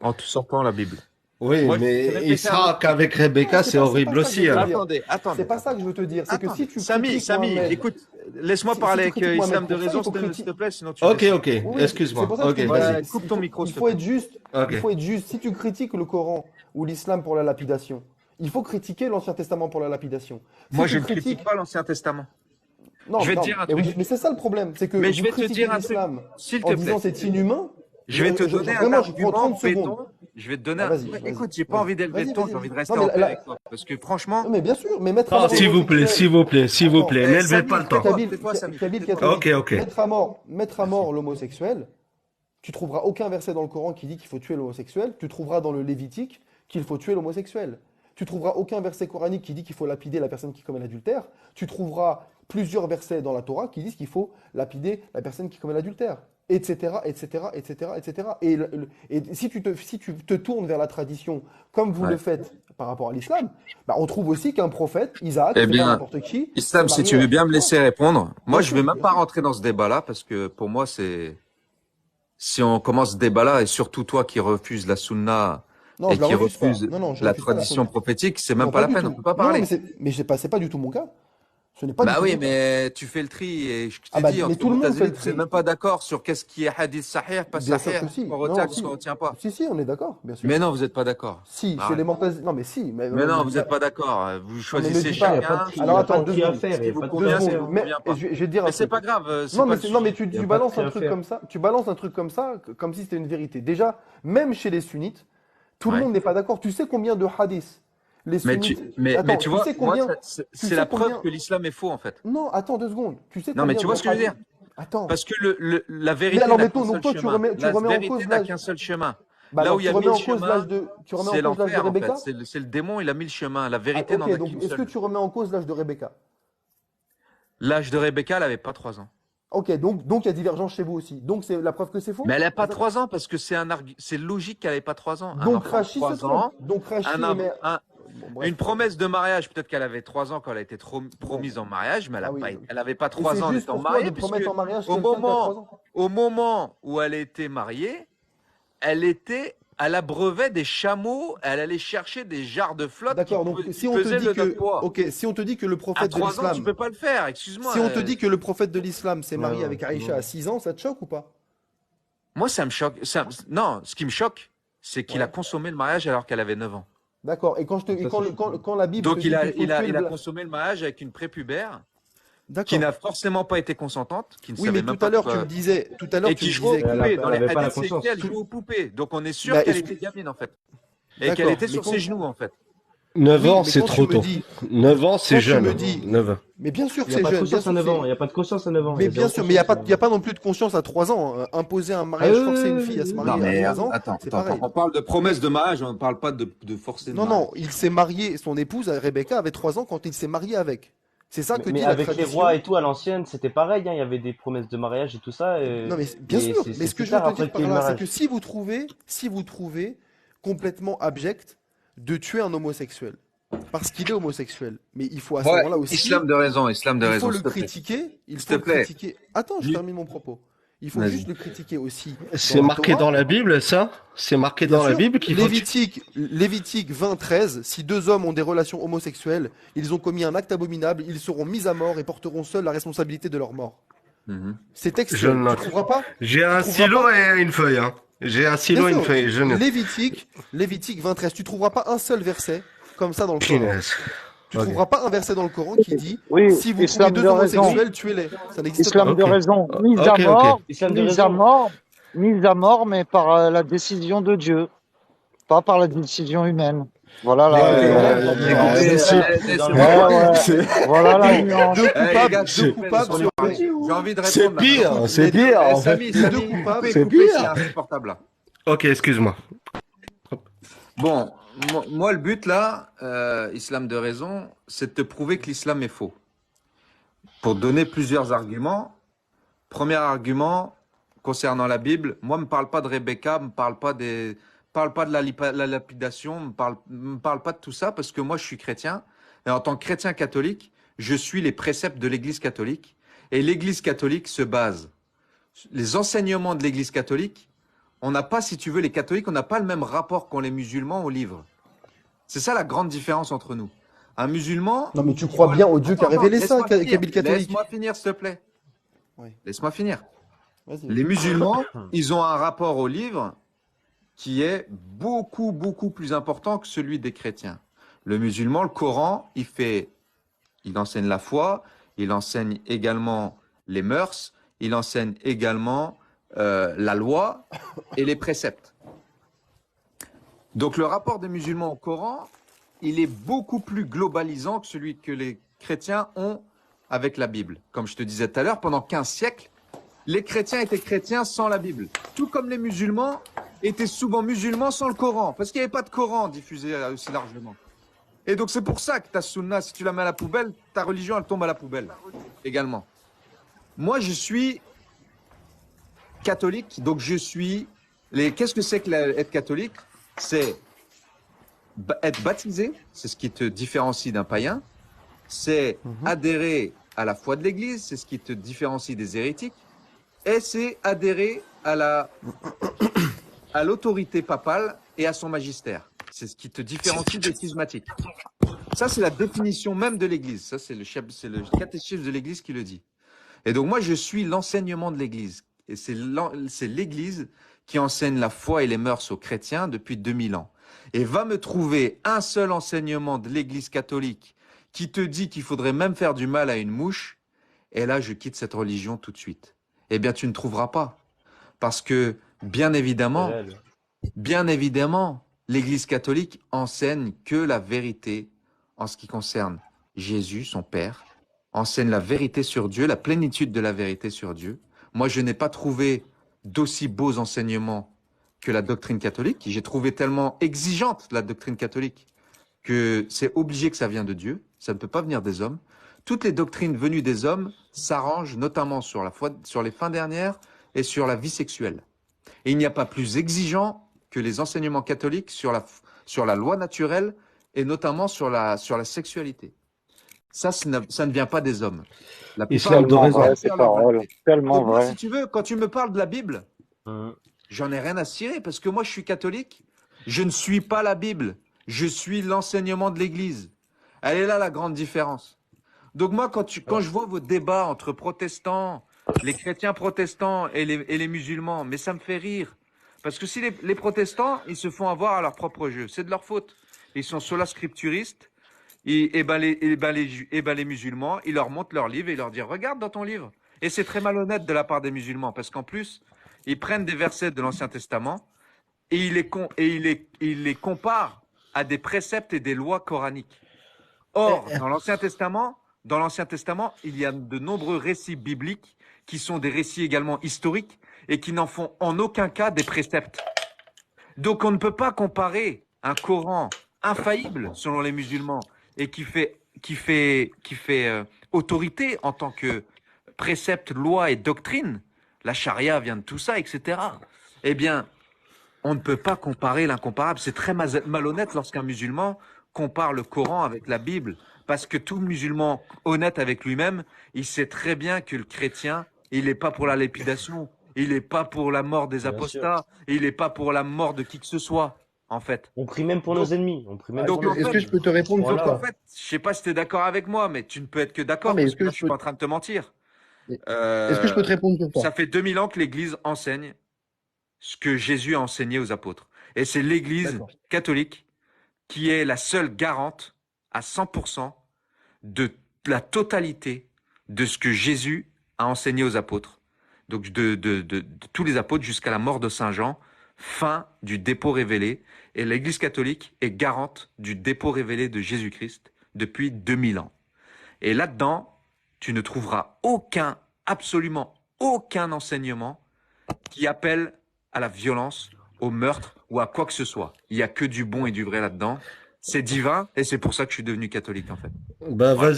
A: en te sortant la Bible.
B: oui,
A: Moi, je vais
B: mais
A: répéter un
B: Ishaq avec Rebecca,
C: Non,
B: c'est
C: c'est pas
B: horrible
C: ça que je
B: aussi.
C: veux
B: Hein.
C: dire.
A: Attendez.
C: C'est pas ça que je veux te dire. C'est que
A: Attends,
C: si tu
A: Samy,
C: critiques
A: Samy,
C: Mohamed,
A: écoute, laisse-moi
C: si
A: parler
C: tu
A: avec
C: critiques Mohamed
A: Islam de
C: pour ça,
A: raison,
C: il faut
A: s'il
C: critiquer.
A: te plaît, sinon tu
B: Ok,
A: descends.
B: ok.
C: Oui, c'est
B: Excuse-moi.
C: pour ça que
B: Ok,
C: je te
A: Voilà,
C: dis,
B: vas-y.
A: coupe ton micro,
C: il
A: s'il te
C: faut
A: plaît.
C: être juste.
B: Ok.
C: Il faut être juste. Si tu critiques le Coran ou l'islam pour la lapidation, il faut critiquer l'Ancien Testament pour la lapidation. Si
A: Moi,
C: tu
A: je ne
C: critiques,
A: critique pas l'Ancien Testament.
C: non,
A: Je vais te
C: non,
A: dire un
C: mais,
A: truc.
C: mais c'est ça le problème, c'est que
A: Mais
C: vous
A: je vais te
C: critiquez
A: dire un truc,
C: l'islam
A: s'il
C: en
A: te
C: disant
A: plaît.
C: c'est inhumain.
A: Je vais te donner un
C: Vraiment, je prends
A: argument
C: 30 secondes.
A: béton. Je vais te donner
C: Ah,
A: un...
C: vas-y,
A: Ouais,
C: vas-y,
A: écoute, j'ai pas
C: vas-y,
A: envie d'élever le
C: vas-y,
A: ton,
C: vas-y.
A: j'ai envie de
C: Non,
A: rester
C: mais
A: en paix
C: là,
A: avec toi. Parce que franchement,
C: non, mais bien sûr, mais mettre à
B: Non,
C: mort
B: s'il vous plaît,
C: l'homosexuel.
B: s'il vous plaît, s'il vous
C: Attends,
B: plaît,
A: eh,
B: n'élevez
A: Samy,
B: pas le temps.
A: tais-toi, Samy,
C: Kabil,
A: tais-toi.
B: Ok, ok.
C: mettre à mort l'homosexuel, tu trouveras aucun verset dans le Coran qui dit qu'il faut tuer l'homosexuel. Tu trouveras dans le Lévitique qu'il faut tuer l'homosexuel. Tu trouveras aucun verset coranique qui dit qu'il faut lapider la personne qui commet l'adultère. Tu trouveras plusieurs versets dans la Torah qui disent qu'il faut lapider la personne qui commet l'adultère, etc., etc., etc., etc. Et si tu te tournes vers la tradition comme vous
A: Ouais.
C: le faites par rapport à l'islam, bah, on trouve aussi qu'un prophète, Isaac,
A: Eh
C: c'est pas
A: bien,
C: n'importe qui,
A: Islam,
C: s'est
A: si
C: marié
A: tu veux
C: à-
A: bien me laisser répondre, moi,
C: Bien
A: je
C: sûr,
A: vais même
C: bien
A: pas
C: sûr.
A: rentrer dans ce débat-là parce que pour moi, c'est... Si on commence ce débat-là, et surtout toi qui refuses la sunna
C: Non,
A: et
C: je la
A: qui
C: refuse pas.
A: refuse
C: Non, non, je
A: la
C: refuse pas la
A: tradition
C: sunna.
A: prophétique, c'est même
C: Non,
A: pas
C: pas
A: la
C: du
A: peine, on
C: tout.
A: peut pas
C: Non, non,
A: parler.
C: mais c'est pas du tout mon cas. Ce n'est pas
A: Bah
C: du tout
A: oui,
C: mon cas.
A: mais tu fais le tri et je
C: Ah
A: te
C: bah,
A: dis,
C: mais
A: entre
C: tout le monde fait
A: Moutazili,
C: le
A: vous n'êtes
C: tri.
A: même pas d'accord sur qu'est-ce qui est hadith sahih, pas
C: Bien sûr
A: sahih,
C: que si.
A: qu'on retient,
C: Non,
A: qu'est-ce
C: si.
A: qu'on retient pas.
C: Si, on est d'accord, bien sûr.
A: Mais non, vous n'êtes pas d'accord.
C: Si, chez
A: Arrête.
C: les Mu'tazili. Non, mais si.
A: Mais non,
C: me
A: vous
C: dis
A: n'êtes
C: pas.
A: pas d'accord. Vous
C: Non, mais me
A: choisissez
C: dis
E: Il n'y a
C: pas.
E: pas de
A: chacun
E: tri, il
C: Alors
E: n'y a
C: attends,
E: pas de
C: deux
E: tri à
C: secondes.
E: faire,
A: ce
E: il
A: qui
E: n'y a
A: vous
E: pas de
C: Deux
E: tri à
A: convient, ce qui
E: faire.
C: secondes.
A: vous
C: Mais
A: convient pas.
C: je vais te dire un
A: Mais c'est
C: truc.
A: pas grave, c'est
C: Non,
A: pas
C: mais,
A: le
C: non, mais
A: sujet.
E: Il n'y
C: tu
E: a pas de
C: balances
E: tri
C: un
E: à
C: truc
E: faire.
C: comme ça. Tu balances un truc comme ça, comme si c'était une vérité. Déjà, même chez les sunnites, tout le
A: Ouais.
C: monde n'est pas d'accord. Tu sais combien de hadiths les sunnites.
A: Mais
C: Attends,
A: tu
C: tu
A: vois,
C: sais
A: moi,
C: combien.
A: c'est
C: Tu
A: c'est la
C: sais
A: preuve
C: combien.
A: que l'islam est faux, en fait.
C: Non, attends 2 secondes. Tu sais
A: Non, mais
C: combien
A: tu
C: de
A: vois ce que je veux dire?
C: hadiths. Attends.
A: Parce que la
C: Mais
A: vérité
C: alors,
A: n'a
C: mettons,
A: qu'un
C: donc
A: seul
C: toi, tu
A: chemin.
C: remets, tu
A: La
C: remets en
A: vérité
C: cause
A: n'a
C: l'âge.
A: qu'un seul chemin.
C: Bah
A: Là
C: alors,
A: où il y
C: tu
A: a
C: remets
A: 1000
C: en cause
A: chemins,
C: l'âge de, tu remets
A: c'est
C: en cause l'âge de
A: l'enfer en fait.
C: Rebecca?
A: C'est le démon, il a 1000 chemins. La
C: Ah,
A: vérité n'en
C: ok,
A: a
C: donc
A: qu'une
C: est-ce que
A: seule.
C: tu remets en cause l'âge de Rebecca?
A: L'âge de Rebecca, elle n'avait pas 3 ans.
C: Ok, donc il y a divergence chez vous aussi. Donc c'est la preuve que c'est
A: Mais
C: faux?
A: elle n'a pas
C: C'est ça?
A: 3 ans parce que c'est logique qu'elle n'avait pas 3 ans. Un
C: Donc
A: enfant de
C: Rachi se
A: 3
C: trompe.
A: ans,
C: Donc
A: un,
C: Rachi
A: inv-
C: émet.
A: un-
C: Bon,
A: une
C: bref.
A: promesse de mariage, peut-être qu'elle avait 3 ans quand elle a été
C: Bon.
A: promise en mariage, mais
C: Ah oui.
A: elle n'avait pas
C: Et c'est
A: 3 ans en
C: juste
A: étant
C: pour toi de
A: mariée, puisque
C: promettre en mariage
A: au
C: quelqu'un qui a 3
A: moment,
C: ans?
A: au moment où elle était mariée, elle était à l'abreuvet des chameaux, elle allait chercher des jarres de flotte
C: D'accord, donc
A: qui
C: si on te
A: pesaient
C: dit
A: notre
C: que,
A: poids.
C: ok, si on te dit que le
A: À
C: prophète de
A: 3 ans, tu
C: l'islam,
A: peux pas le faire, excuse-moi.
C: si on te dit que le prophète de l'islam s'est
E: Ouais,
C: marié
E: ouais,
C: avec
E: c'est
C: Aïcha à
E: bon.
C: 6 ans, ça te choque ou pas?
A: Moi, ça me choque. Non, ce qui me choque, c'est qu'il a
C: Ouais.
A: consommé le mariage alors qu'elle avait 9 ans.
C: D'accord. Et quand,
E: Ça, c'est chaud.
C: quand la Bible te
A: Donc, il
C: dit
A: a,
C: qu'il faut
A: il a,
C: tuer le
A: il a
C: bla...
A: consommé le mariage avec une prépubère qui
C: D'accord.
A: n'a forcément pas été consentante, qui ne
C: Oui,
A: savait
C: mais
A: même
C: tout à
A: pas
C: l'heure tu
A: quoi.
C: me disais, tout à l'heure
A: Et
C: tu
A: qui
C: me
A: jouait aux
C: disais
E: Mais
C: que,
A: poupées. Dans
E: elle
A: les
E: avait pas la
A: hadiths, c'est
E: conscience.
A: qu'elle jouait aux poupées. Donc, on est sûr
C: bah,
A: qu'elle
C: est-ce-
A: était gamine, en fait. Et qu'elle
C: d'accord.
A: était
C: Mais
A: sur
C: quand,
A: ses genoux, en fait.
B: 9
C: oui,
B: ans,
C: mais
B: c'est
C: quand tu
B: trop
C: me
B: tôt.
C: dis,
B: 9 ans, c'est
C: quand tu me
B: jeune.
C: dis,
B: 9 ans.
C: mais bien sûr
E: Il
C: que
E: n'y a
C: c'est
E: pas de
C: jeune, bien
E: conscience à
C: sûr que
E: 9 ans. Il
C: c'est,
E: n'y a pas de conscience à 9 ans. Il y
C: mais
E: a
C: bien
E: zéro
C: sûr, mais il y a
E: conscience à
C: pas,
E: 9
C: il y a
E: ans.
C: pas non plus de conscience à 3 ans. Imposer un
E: Ah
C: mariage, forcer une fille à se
A: Non,
C: marier à
A: mais
C: 13 ans,
A: attends,
C: c'est
A: attends,
C: pareil.
A: on parle de promesse de mariage, on ne parle pas de forcer le
C: Non,
A: mariage.
C: non, il s'est marié, son épouse, Rebecca, avait 3 ans quand il s'est marié avec. C'est ça que
F: Mais
C: dit la
F: avec les rois
C: tradition.
F: et tout à l'ancienne, c'était pareil, hein, il y avait des promesses de mariage et tout ça,
C: Non, mais bien
F: et
C: sûr, mais
F: c'est
C: ce que
F: plus
C: je veux
F: tard
C: te
F: après
C: dire
F: qu'il y
C: par
F: ait eu le
C: là, c'est que
F: mariage.
C: si vous trouvez complètement abject de tuer un homosexuel, parce qu'il est homosexuel, mais il faut à ce
A: Ouais,
C: moment-là aussi,
A: islam de raison,
C: il faut
A: s'il
C: le
A: te plaît.
C: critiquer, il
A: S'il
C: faut
A: te
C: le
A: plaît.
C: critiquer. Attends, je
A: Lui-
C: termine mon propos. Il faut
A: Vas-y.
C: juste le critiquer aussi
B: C'est
C: dans la
B: marqué
C: Torah.
B: dans la Bible, ça? C'est marqué
C: Bien
B: dans la
C: sûr,
B: Bible qu'il faut tuer.
C: Lévitique 20:13, si deux hommes ont des relations homosexuelles, ils ont commis un acte abominable, ils seront mis à mort et porteront seuls la responsabilité de leur mort.
A: Mhm.
C: C'est
B: Je
C: textuel, tu
B: note.
C: trouveras pas?
B: J'ai un
C: Tu trouveras
B: stylo
C: pas?
B: et une feuille, hein. J'ai un
C: Bien
B: stylo et une
C: sûr,
B: feuille, je note.
C: Lévitique 20:13, tu trouveras pas un seul verset comme ça dans le Coran.
B: Punaise.
C: Tu
B: Ok.
C: trouveras pas un verset dans le Coran qui dit
D: Oui,
C: si vous trouvez
D: islam
C: deux
D: de raison.
C: homosexuels, tuez-les. Ça n'existe pas.
D: Islam de
B: Ok.
D: raison. Mise à
B: Ok,
D: mort,
B: ok.
F: Islam de
D: mise à
F: raison.
D: mort, mise à mort, mais par la décision de Dieu, pas par la décision humaine. Voilà
C: Ouais,
D: la
C: ouais,
D: nuance.
A: Écoutez,
F: c'est
A: c'est
F: dans
A: bon.
F: le-
D: Ouais, ouais.
C: c'est-
D: Voilà la
C: Non,
D: nuance.
C: deux
A: Eh, les
C: coupables,
A: gars,
C: deux
A: s'il vous plaît,
C: coupables
A: laissons-les
C: sur
A: parler. J'ai envie de
B: C'est
A: répondre là.
B: pire, c'est
C: les deux,
B: pire,
A: Eh,
B: en fait.
A: Samy,
C: les deux
A: Samy,
C: coupables.
B: C'est
A: coupez,
B: pire.
A: c'est insupportable là.
B: Ok, excuse-moi.
A: Bon, moi, le but là, islam de raison, c'est de te prouver que l'islam est faux. Pour donner plusieurs arguments. Premier argument concernant la Bible, moi, me parle pas de Rebecca, me parle pas de la lapidation, me parle pas de tout ça parce que moi, je suis chrétien et en tant que chrétien catholique, je suis les préceptes de l'Église catholique et l'Église catholique se base. Les enseignements de l'Église catholique, on n'a pas, si tu veux, les catholiques, on n'a pas le même rapport qu'ont les musulmans au livre. C'est ça la grande différence entre nous. Un musulman.
C: Non, mais tu crois bien au Dieu qui a
A: Attends,
C: révélé ça,
A: laisse-moi finir.
C: Kabyle catholique.
A: Laisse-moi finir, s'il te plaît.
C: Ouais.
A: Laisse-moi finir.
C: Vas-y.
A: Les musulmans, ils ont un rapport au livre qui est beaucoup, beaucoup plus important que celui des chrétiens. Le musulman, le Coran, il enseigne la foi, il enseigne également les mœurs, il enseigne également la loi et les préceptes. Donc le rapport des musulmans au Coran, il est beaucoup plus globalisant que celui que les chrétiens ont avec la Bible. Comme je te disais tout à l'heure, pendant 15 siècles, les chrétiens étaient chrétiens sans la Bible. Tout comme les musulmans étaient souvent musulmans sans le Coran, parce qu'il n'y avait pas de Coran diffusé aussi largement. Et donc c'est pour ça que ta sunna, si tu la mets à la poubelle, ta religion, elle tombe à la poubelle également. Moi, je suis catholique, donc je suis... Qu'est-ce que c'est que être catholique? C'est être baptisé, c'est ce qui te différencie d'un païen. C'est adhérer à la foi de l'Église, c'est ce qui te différencie des hérétiques. Et c'est adhérer à l'autorité papale et à son magistère. C'est ce qui te différencie des schismatiques. Ça, c'est la définition même de l'Église. Ça, c'est le catéchisme de l'Église qui le dit. Et donc, moi, je suis l'enseignement de l'Église. Et c'est l'Église qui enseigne la foi et les mœurs aux chrétiens depuis 2000 ans. Et va me trouver un seul enseignement de l'Église catholique qui te dit qu'il faudrait même faire du mal à une mouche, et là, je quitte cette religion tout de suite. Eh bien, tu ne trouveras pas. Parce que, bien évidemment, l'Église catholique enseigne que la vérité en ce qui concerne Jésus, son Père, enseigne la vérité sur Dieu, la plénitude de la vérité sur Dieu, moi, je n'ai pas trouvé d'aussi beaux enseignements que la doctrine catholique. J'ai trouvé tellement exigeante la doctrine catholique que c'est obligé que ça vient de Dieu. Ça ne peut pas venir des hommes. Toutes les doctrines venues des hommes s'arrangent notamment sur la foi, sur les fins dernières et sur la vie sexuelle. Et il n'y a pas plus exigeant que les enseignements catholiques sur la loi naturelle et notamment sur la sexualité. Ça ne vient pas des hommes. La plupart
B: Islam de
A: des gens
B: raison.
A: veulent
D: Ouais, ces
A: faire leur
D: paroles,
A: volonté.
D: tellement
A: Donc moi,
D: vrai.
A: si tu veux, quand tu me parles de la Bible,
F: Mhm.
A: j'en ai rien à cirer parce que moi, je suis catholique. Je ne suis pas la Bible. Je suis l'enseignement de l'Église. Elle est là la grande différence. Donc moi, quand je vois vos débats entre protestants, les chrétiens protestants et les musulmans, mais ça me fait rire. Parce que si les protestants, ils se font avoir à leur propre jeu, c'est de leur faute. Ils sont sola scripturistes, les musulmans, ils leur montrent leur livre et ils leur disent, regarde dans ton livre. Et c'est très malhonnête de la part des musulmans, parce qu'en plus, ils prennent des versets de l'Ancien Testament et ils les comparent à des préceptes et des lois coraniques. Or, dans l'Ancien Testament, il y a de nombreux récits bibliques qui sont des récits également historiques et qui n'en font en aucun cas des préceptes. Donc, on ne peut pas comparer un Coran infaillible selon les musulmans et qui fait autorité en tant que précepte, loi et doctrine. La charia vient de tout ça, etc. Eh bien, on ne peut pas comparer l'incomparable. C'est très malhonnête lorsqu'un musulman compare le Coran avec la Bible. Parce que tout musulman honnête avec lui-même, il sait très bien que le chrétien, il n'est pas pour la lépidation, il n'est pas pour la mort des
F: Bien sûr.
A: apostats, il n'est pas pour la mort de qui que ce soit, en fait.
F: On prie même pour
A: Donc-
F: nos ennemis. On prie même
A: donc,
F: pour
A: en
F: nos
C: Est-ce que
A: fait-
C: je peux te répondre sur
F: Voilà.
A: Donc en
C: ça?
A: fait, je sais pas si tu es d'accord avec moi, mais tu ne peux être que d'accord
C: Non, mais
A: parce
C: est-ce
A: que
C: que
A: là,
C: je
A: je suis
C: peux-
A: pas en train de te mentir.
C: Est-ce que je peux te répondre sur ça?
A: Ça fait 2000 ans que l'Église enseigne ce que Jésus a enseigné aux apôtres. Et c'est l'Église
C: D'accord.
A: catholique qui est la seule garante à 100% de la totalité de ce que Jésus a enseigné aux apôtres. Donc de tous les apôtres jusqu'à la mort de Saint Jean, fin du dépôt révélé. Et l'Église catholique est garante du dépôt révélé de Jésus-Christ depuis 2000 ans. Et là-dedans, tu ne trouveras absolument aucun enseignement qui appelle à la violence, au meurtre ou à quoi que ce soit. Il n'y a que du bon et du vrai là-dedans. C'est divin et c'est pour ça que je suis devenu catholique en fait.
B: Bah,
A: Voilà.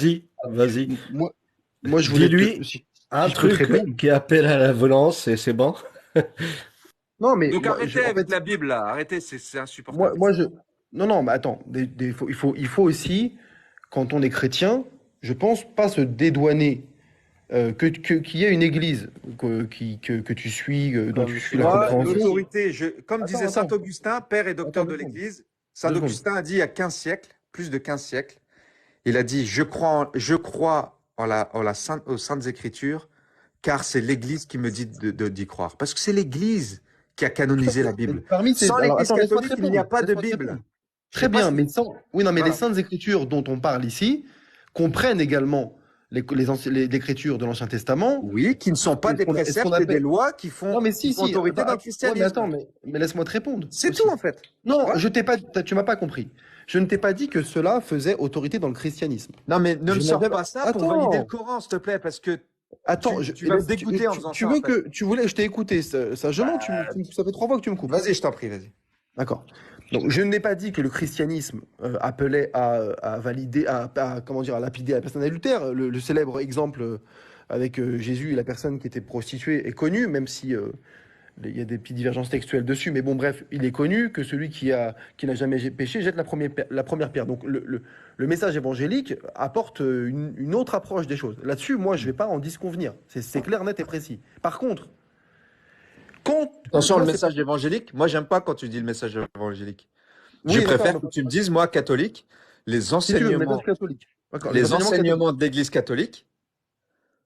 B: vas-y.
C: Moi, je voulais
B: Dis-lui
C: si
B: un
C: je peux te
B: truc
C: répondre.
B: qui appelle à la violence et c'est bon.
C: Non, mais
A: Donc
C: moi,
A: arrêtez
C: en
A: avec
C: fait,
A: la Bible là, arrêtez, c'est insupportable.
C: non, mais attends, il faut aussi, quand on est chrétien, je pense pas se dédouaner qu'il y ait une église que tu suis, dont
F: Comme
C: tu suis
F: c'est
C: la
A: Moi,
C: compréhension.
A: l'autorité, comme
C: Attends,
A: disait
C: attends.
A: Saint Augustin, père et docteur
C: Attends
A: de
C: 2 secondes.
A: l'Église,
C: 2
A: Saint
C: secondes.
A: Augustin a dit il y a 15 siècles, plus de 15 siècles, il a dit je crois aux Saintes Écritures, car c'est l'Église qui me dit d'y croire. Parce que c'est l'Église qui a canonisé la Bible.
C: Parmi ces...
A: Sans
C: Alors,
A: l'Église
C: attends, laisse-moi te
A: catholique, il n'y a
C: répondre.
A: pas de
C: Laisse-moi te
A: Bible.
C: répondre.
A: Je
C: Très
A: sais pas
C: bien,
A: si-
C: mais oui, non, mais les
A: Voilà.
C: saintes écritures dont on parle ici comprennent également les écritures de l'Ancien Testament.
A: Oui, qui ne sont pas
C: Et
A: des
C: ce qu'on
A: préceptes et
C: appelle-
A: des lois qui font,
C: Non, mais
A: qui
C: si,
A: font
C: si.
A: autorité dans le
C: Ouais,
A: christianisme.
C: mais attends, mais laisse-moi te répondre.
A: C'est
C: aussi.
A: tout en fait.
C: Non,
A: Ouais.
C: tu m'as pas compris. Je ne t'ai pas dit que cela faisait autorité dans le christianisme.
A: Non, mais ne me
C: Je
A: sors
C: n'avais
A: pas
C: pas-
A: ça pour
C: Attends.
A: valider le Coran, s'il te plaît, parce que
C: Attends,
A: tu vas me dégoûter en faisant
C: tu
A: ça,
C: veux
A: en fait.
C: que tu voulais, je t'ai écouté, ça gênant, ça fait 3 fois que tu me coupes.
A: Vas-y, je t'en prie, vas-y.
C: D'accord. Donc, je n'ai pas dit que le christianisme appelait à valider, comment dire, à lapider la personne adultère. Le célèbre exemple avec Jésus et la personne qui était prostituée est connu, même si il y a des petites divergences textuelles dessus. Mais bon, bref, il est connu que celui qui n'a jamais péché jette la première pierre. Donc, le message évangélique apporte une autre approche des choses. Là-dessus, moi, je ne vais pas en disconvenir. C'est clair, net et précis. Par contre,
A: Attention,
C: moi,
A: le
C: c'est
A: message évangélique, moi, j'aime pas quand tu dis le message évangélique.
C: Oui,
A: Je
C: d'accord,
A: préfère
C: donc,
A: que tu me dises, moi, catholique, les
C: si tu veux, le
A: enseignements,
C: message catholique. D'accord,
A: les
C: enseignements catholiques.
A: enseignements de l'Église catholique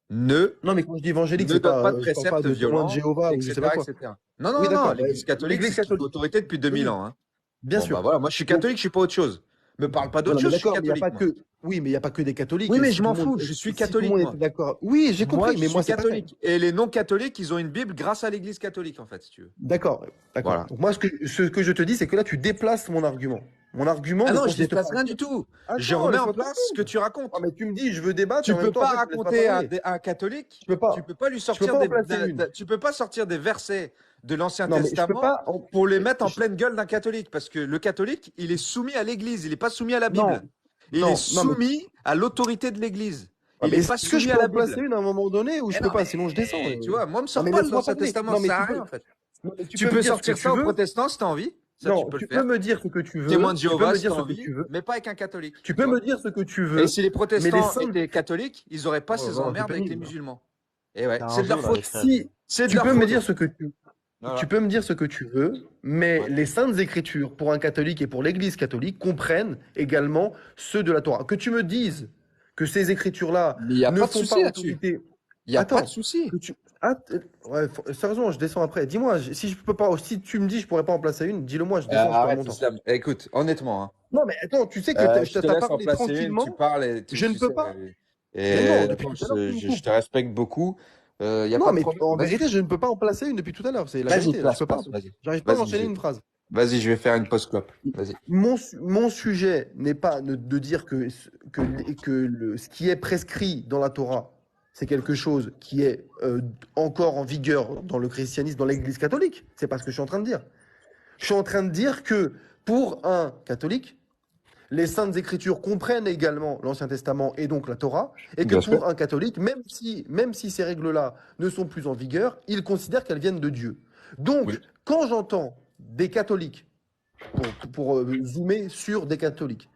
A: ne
C: Non, mais quand je dis évangélique,
A: ne
C: c'est
A: donnent pas de
C: je parle pas
A: préceptes
C: de témoins de
A: violents,
C: Jéhovah ou je sais
A: etc.,
C: pas quoi.
A: etc. Non, non,
C: Oui,
A: non, non,
C: d'accord.
A: l'Église catholique,
C: L'Église
A: c'est
C: catholique.
A: l'autorité depuis 2000
C: Oui,
A: ans. Hein.
C: bien
A: Bon,
C: sûr.
A: bah voilà, moi, je suis catholique, je suis pas autre chose. Me parle pas d'autre
C: Voilà, mais
A: chose, je suis
C: d'accord, mais il n'y a
A: catholique,
C: pas
A: moi.
C: que. Oui, mais il n'y a pas que des catholiques.
A: Oui,
C: Et
A: mais
C: si
A: je
C: tout
A: m'en
C: le monde-
A: fous, je suis
C: si tout le
A: catholique,
C: monde
A: moi.
C: était d'accord. Oui, j'ai compris,
A: Moi,
C: mais
A: je
C: moi,
A: suis
C: c'est pas pareil.
A: catholique. Et les non-catholiques, ils ont une Bible grâce à l'Église catholique, en fait, si tu veux.
C: D'accord, d'accord.
A: Voilà.
C: Donc moi, ce que je te dis, c'est que là, tu déplaces mon argument. Mon argument
A: Ah
C: ne
A: non, je
C: consiste pas
A: déplace
C: à
A: rien
C: dire.
A: du tout. Je
C: Attends,
A: remets en
C: laisse-moi
A: place ce que
C: parler.
A: tu racontes.
C: Ah, mais tu me dis, je veux débattre, et
A: Tu
C: en même
A: peux
C: temps, en
A: pas
C: fait, tu me laisses pas
A: raconter
C: parler.
A: à un catholique,
C: Je peux
A: tu
C: pas.
A: peux pas lui
C: Je peux
A: sortir
C: pas en placer une.
A: tu peux pas sortir des versets de l'Ancien
C: Non, mais je peux
A: Testament
C: pas.
A: pour les mettre en
C: je-
A: pleine gueule d'un catholique, parce que le catholique, il est soumis à l'Église, il n'est pas soumis à la
C: Non,
A: Bible. Il est
C: non, mais,
A: soumis à l'autorité de l'Église.
C: ouais,
A: Il
C: mais
A: n'est
C: est-ce
A: pas
C: que je
A: soumis à
C: peux
A: la
C: en placer
A: Bible.
C: une à un moment donné ou je
A: Eh
C: peux
A: non,
C: pas? Sinon, je descends.
A: mais tu vois, moi, me
C: Non,
A: sors
C: mais
A: pas de
C: laisse-moi
A: l'Ancien
C: parler.
A: Testament,
C: Non,
A: ça
C: mais
A: sert
C: tu
A: à
C: peux.
A: rien en fait.
C: Non, mais tu
A: Tu
C: peux me
A: peux
C: dire ce que
A: sortir
C: tu
A: ça aux
C: veux.
A: protestants si t'as envie. Ça, tu
C: Non,
A: peux le
C: tu peux
A: faire.
C: me dire ce que tu
A: Témoin
C: veux.
A: de
C: Tu peux
A: Jéhovah
C: me
A: si
C: dire
A: t'as
C: ce que
A: envie,
C: tu veux.
A: mais pas avec un catholique.
C: Tu
A: Tu
C: peux me
A: vois.
C: dire ce que tu
A: Et
C: veux.
A: si les
C: Mais les
A: protestants
C: saints.
A: étaient catholiques, ils n'auraient pas
C: Oh
A: ces
C: là là, c'est
A: emmerdes avec les
C: pénible.
A: musulmans. Et ouais,
F: C'est
A: c'est
F: un
A: de leur
F: jeu, là, les
A: faute.
F: frères.
C: Si
A: C'est de
C: tu
A: leur
C: peux me
A: faute.
C: dire ce que tu
A: Voilà.
C: peux me dire ce que tu veux, mais
A: Ouais.
C: les saintes écritures pour un catholique et pour l'Église catholique comprennent également ceux de la Torah. Que tu me dises que ces écritures-là
A: Mais il n'y a
C: ne
A: pas de
C: font
A: souci
C: pas
A: là-dessus.
C: autorité.
A: Il n'y a pas de
C: Attends,
A: souci.
C: que tu. Ouais, sérieusement, je descends après. Dis-moi, si je peux pas, si tu me dis je pourrais pas en placer une, dis-le moi, je descends, je perds
A: Arrête,
C: mon temps.
A: Islam. Écoute, honnêtement, hein,
C: Non, mais attends, tu sais que
A: je te
C: t'as
A: laisse en
C: parlé
A: placer une, tu
C: tranquillement.
A: parles et
C: Je ne
A: tu
C: peux
A: sais.
C: pas.
A: Et
C: Mais non, depuis
A: attends,
C: tout à l'heure, tu me
A: je
C: coupes.
A: te respecte beaucoup. Il n'y a
C: Non,
A: pas de
C: mais
A: problème.
C: en
A: Vas-y,
C: vérité, je ne peux pas en placer une depuis tout à l'heure. C'est la
A: vas-y,
C: vérité, là. Je
A: place,
C: peux pas.
A: place, vas-y.
C: J'arrive pas à
A: Vas-y,
C: enchaîner une phrase.
A: vas-y, je vais faire une pause clope. Vas-y.
C: Mon sujet n'est pas de dire ce qui est prescrit dans la Torah, c'est quelque chose qui est encore en vigueur dans le christianisme, dans l'Église catholique. C'est pas ce que je suis en train de dire. Je suis en train de dire que pour un catholique, les Saintes Écritures comprennent également l'Ancien Testament et donc la Torah, et que
A: Bien sûr.
C: pour un catholique, même si ces règles-là ne sont plus en vigueur, il considère qu'elles viennent de Dieu. Donc,
A: Oui.
C: quand j'entends des catholiques, pour zoomer sur des catholiques,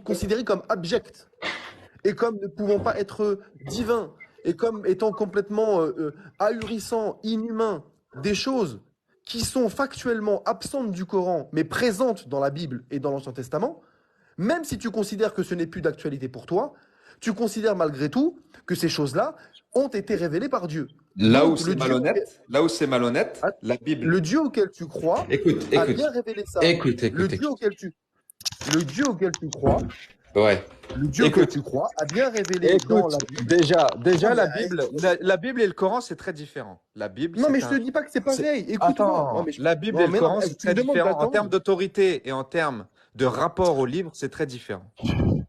C: considérés comme abjects, et comme ne pouvant pas être divins, et comme étant complètement ahurissants, inhumains, des choses qui sont factuellement absentes du Coran, mais présentes dans la Bible et dans l'Ancien Testament, même si tu considères que ce n'est plus d'actualité pour toi, tu considères malgré tout que ces choses-là ont été révélées par Dieu.
A: Là où
C: Donc,
A: c'est malhonnête,
C: Ah,
A: la Bible.
C: le Dieu auquel tu crois
A: Écoute,
C: a
A: écoute,
C: bien révélé ça.
A: écoute,
C: Le
A: écoute,
C: Dieu
A: écoute.
C: le Dieu auquel tu crois,
A: Ouais.
C: le Dieu auquel
A: Écoute.
C: tu crois a bien révélé dans la Bible.
A: Déjà,
C: Non,
A: la
C: mais,
A: Bible, la Bible et le Coran, c'est très différent. La Bible,
C: non, mais
A: c'est
C: je te dis pas que c'est
A: c'est-
C: pareil. Écoute-moi. Non,
A: Attends,
C: mais
A: la Bible
C: non,
A: et le
C: mais non,
A: Coran, c'est
C: tu me
A: très
C: demandes
A: différent. En
C: d'attendre.
A: termes d'autorité et en termes de rapport au livre, c'est très différent.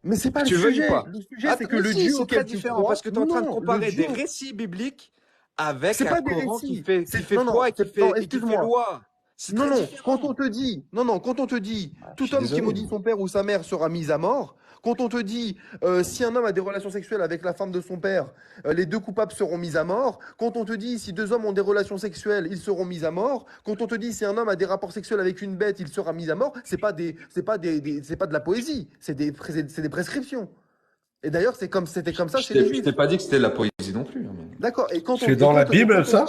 C: Mais c'est pas le
A: Tu veux ou
C: sujet.
A: pas?
C: Le sujet, c'est
A: Attends,
C: que
A: mais
C: le
A: si,
C: Dieu
A: c'est très
C: auquel tu
A: différent
C: crois.
A: parce que tu es en train de
C: Non,
A: comparer
C: le Dieu.
A: des récits bibliques avec
C: C'est
A: un
C: pas des
A: Coran
C: récits.
A: qui fait
C: Non, non,
A: foi et
C: non,
A: et qui fait
C: excuse-moi.
A: loi. C'est
C: Non,
A: très
C: non,
A: différent.
C: quand on te dit, non, non, quand on te dit,
A: Je
C: tout
A: suis
C: homme qui
A: désolé.
C: maudit son père ou sa mère sera mis à mort, quand on te dit, si un homme a des relations sexuelles avec la femme de son père, les deux coupables seront mis à mort, quand on te dit, si deux hommes ont des relations sexuelles, ils seront mis à mort, quand on te dit, si un homme a des rapports sexuels avec une bête, il sera mis à mort, c'est pas de la poésie, c'est des prescriptions. Et d'ailleurs, c'était comme ça chez les
A: Je
C: Juifs.
A: t'ai pas dit que c'était de la poésie non plus, hein, mais-
C: D'accord. Et quand
B: C'est dans la Bible, ça?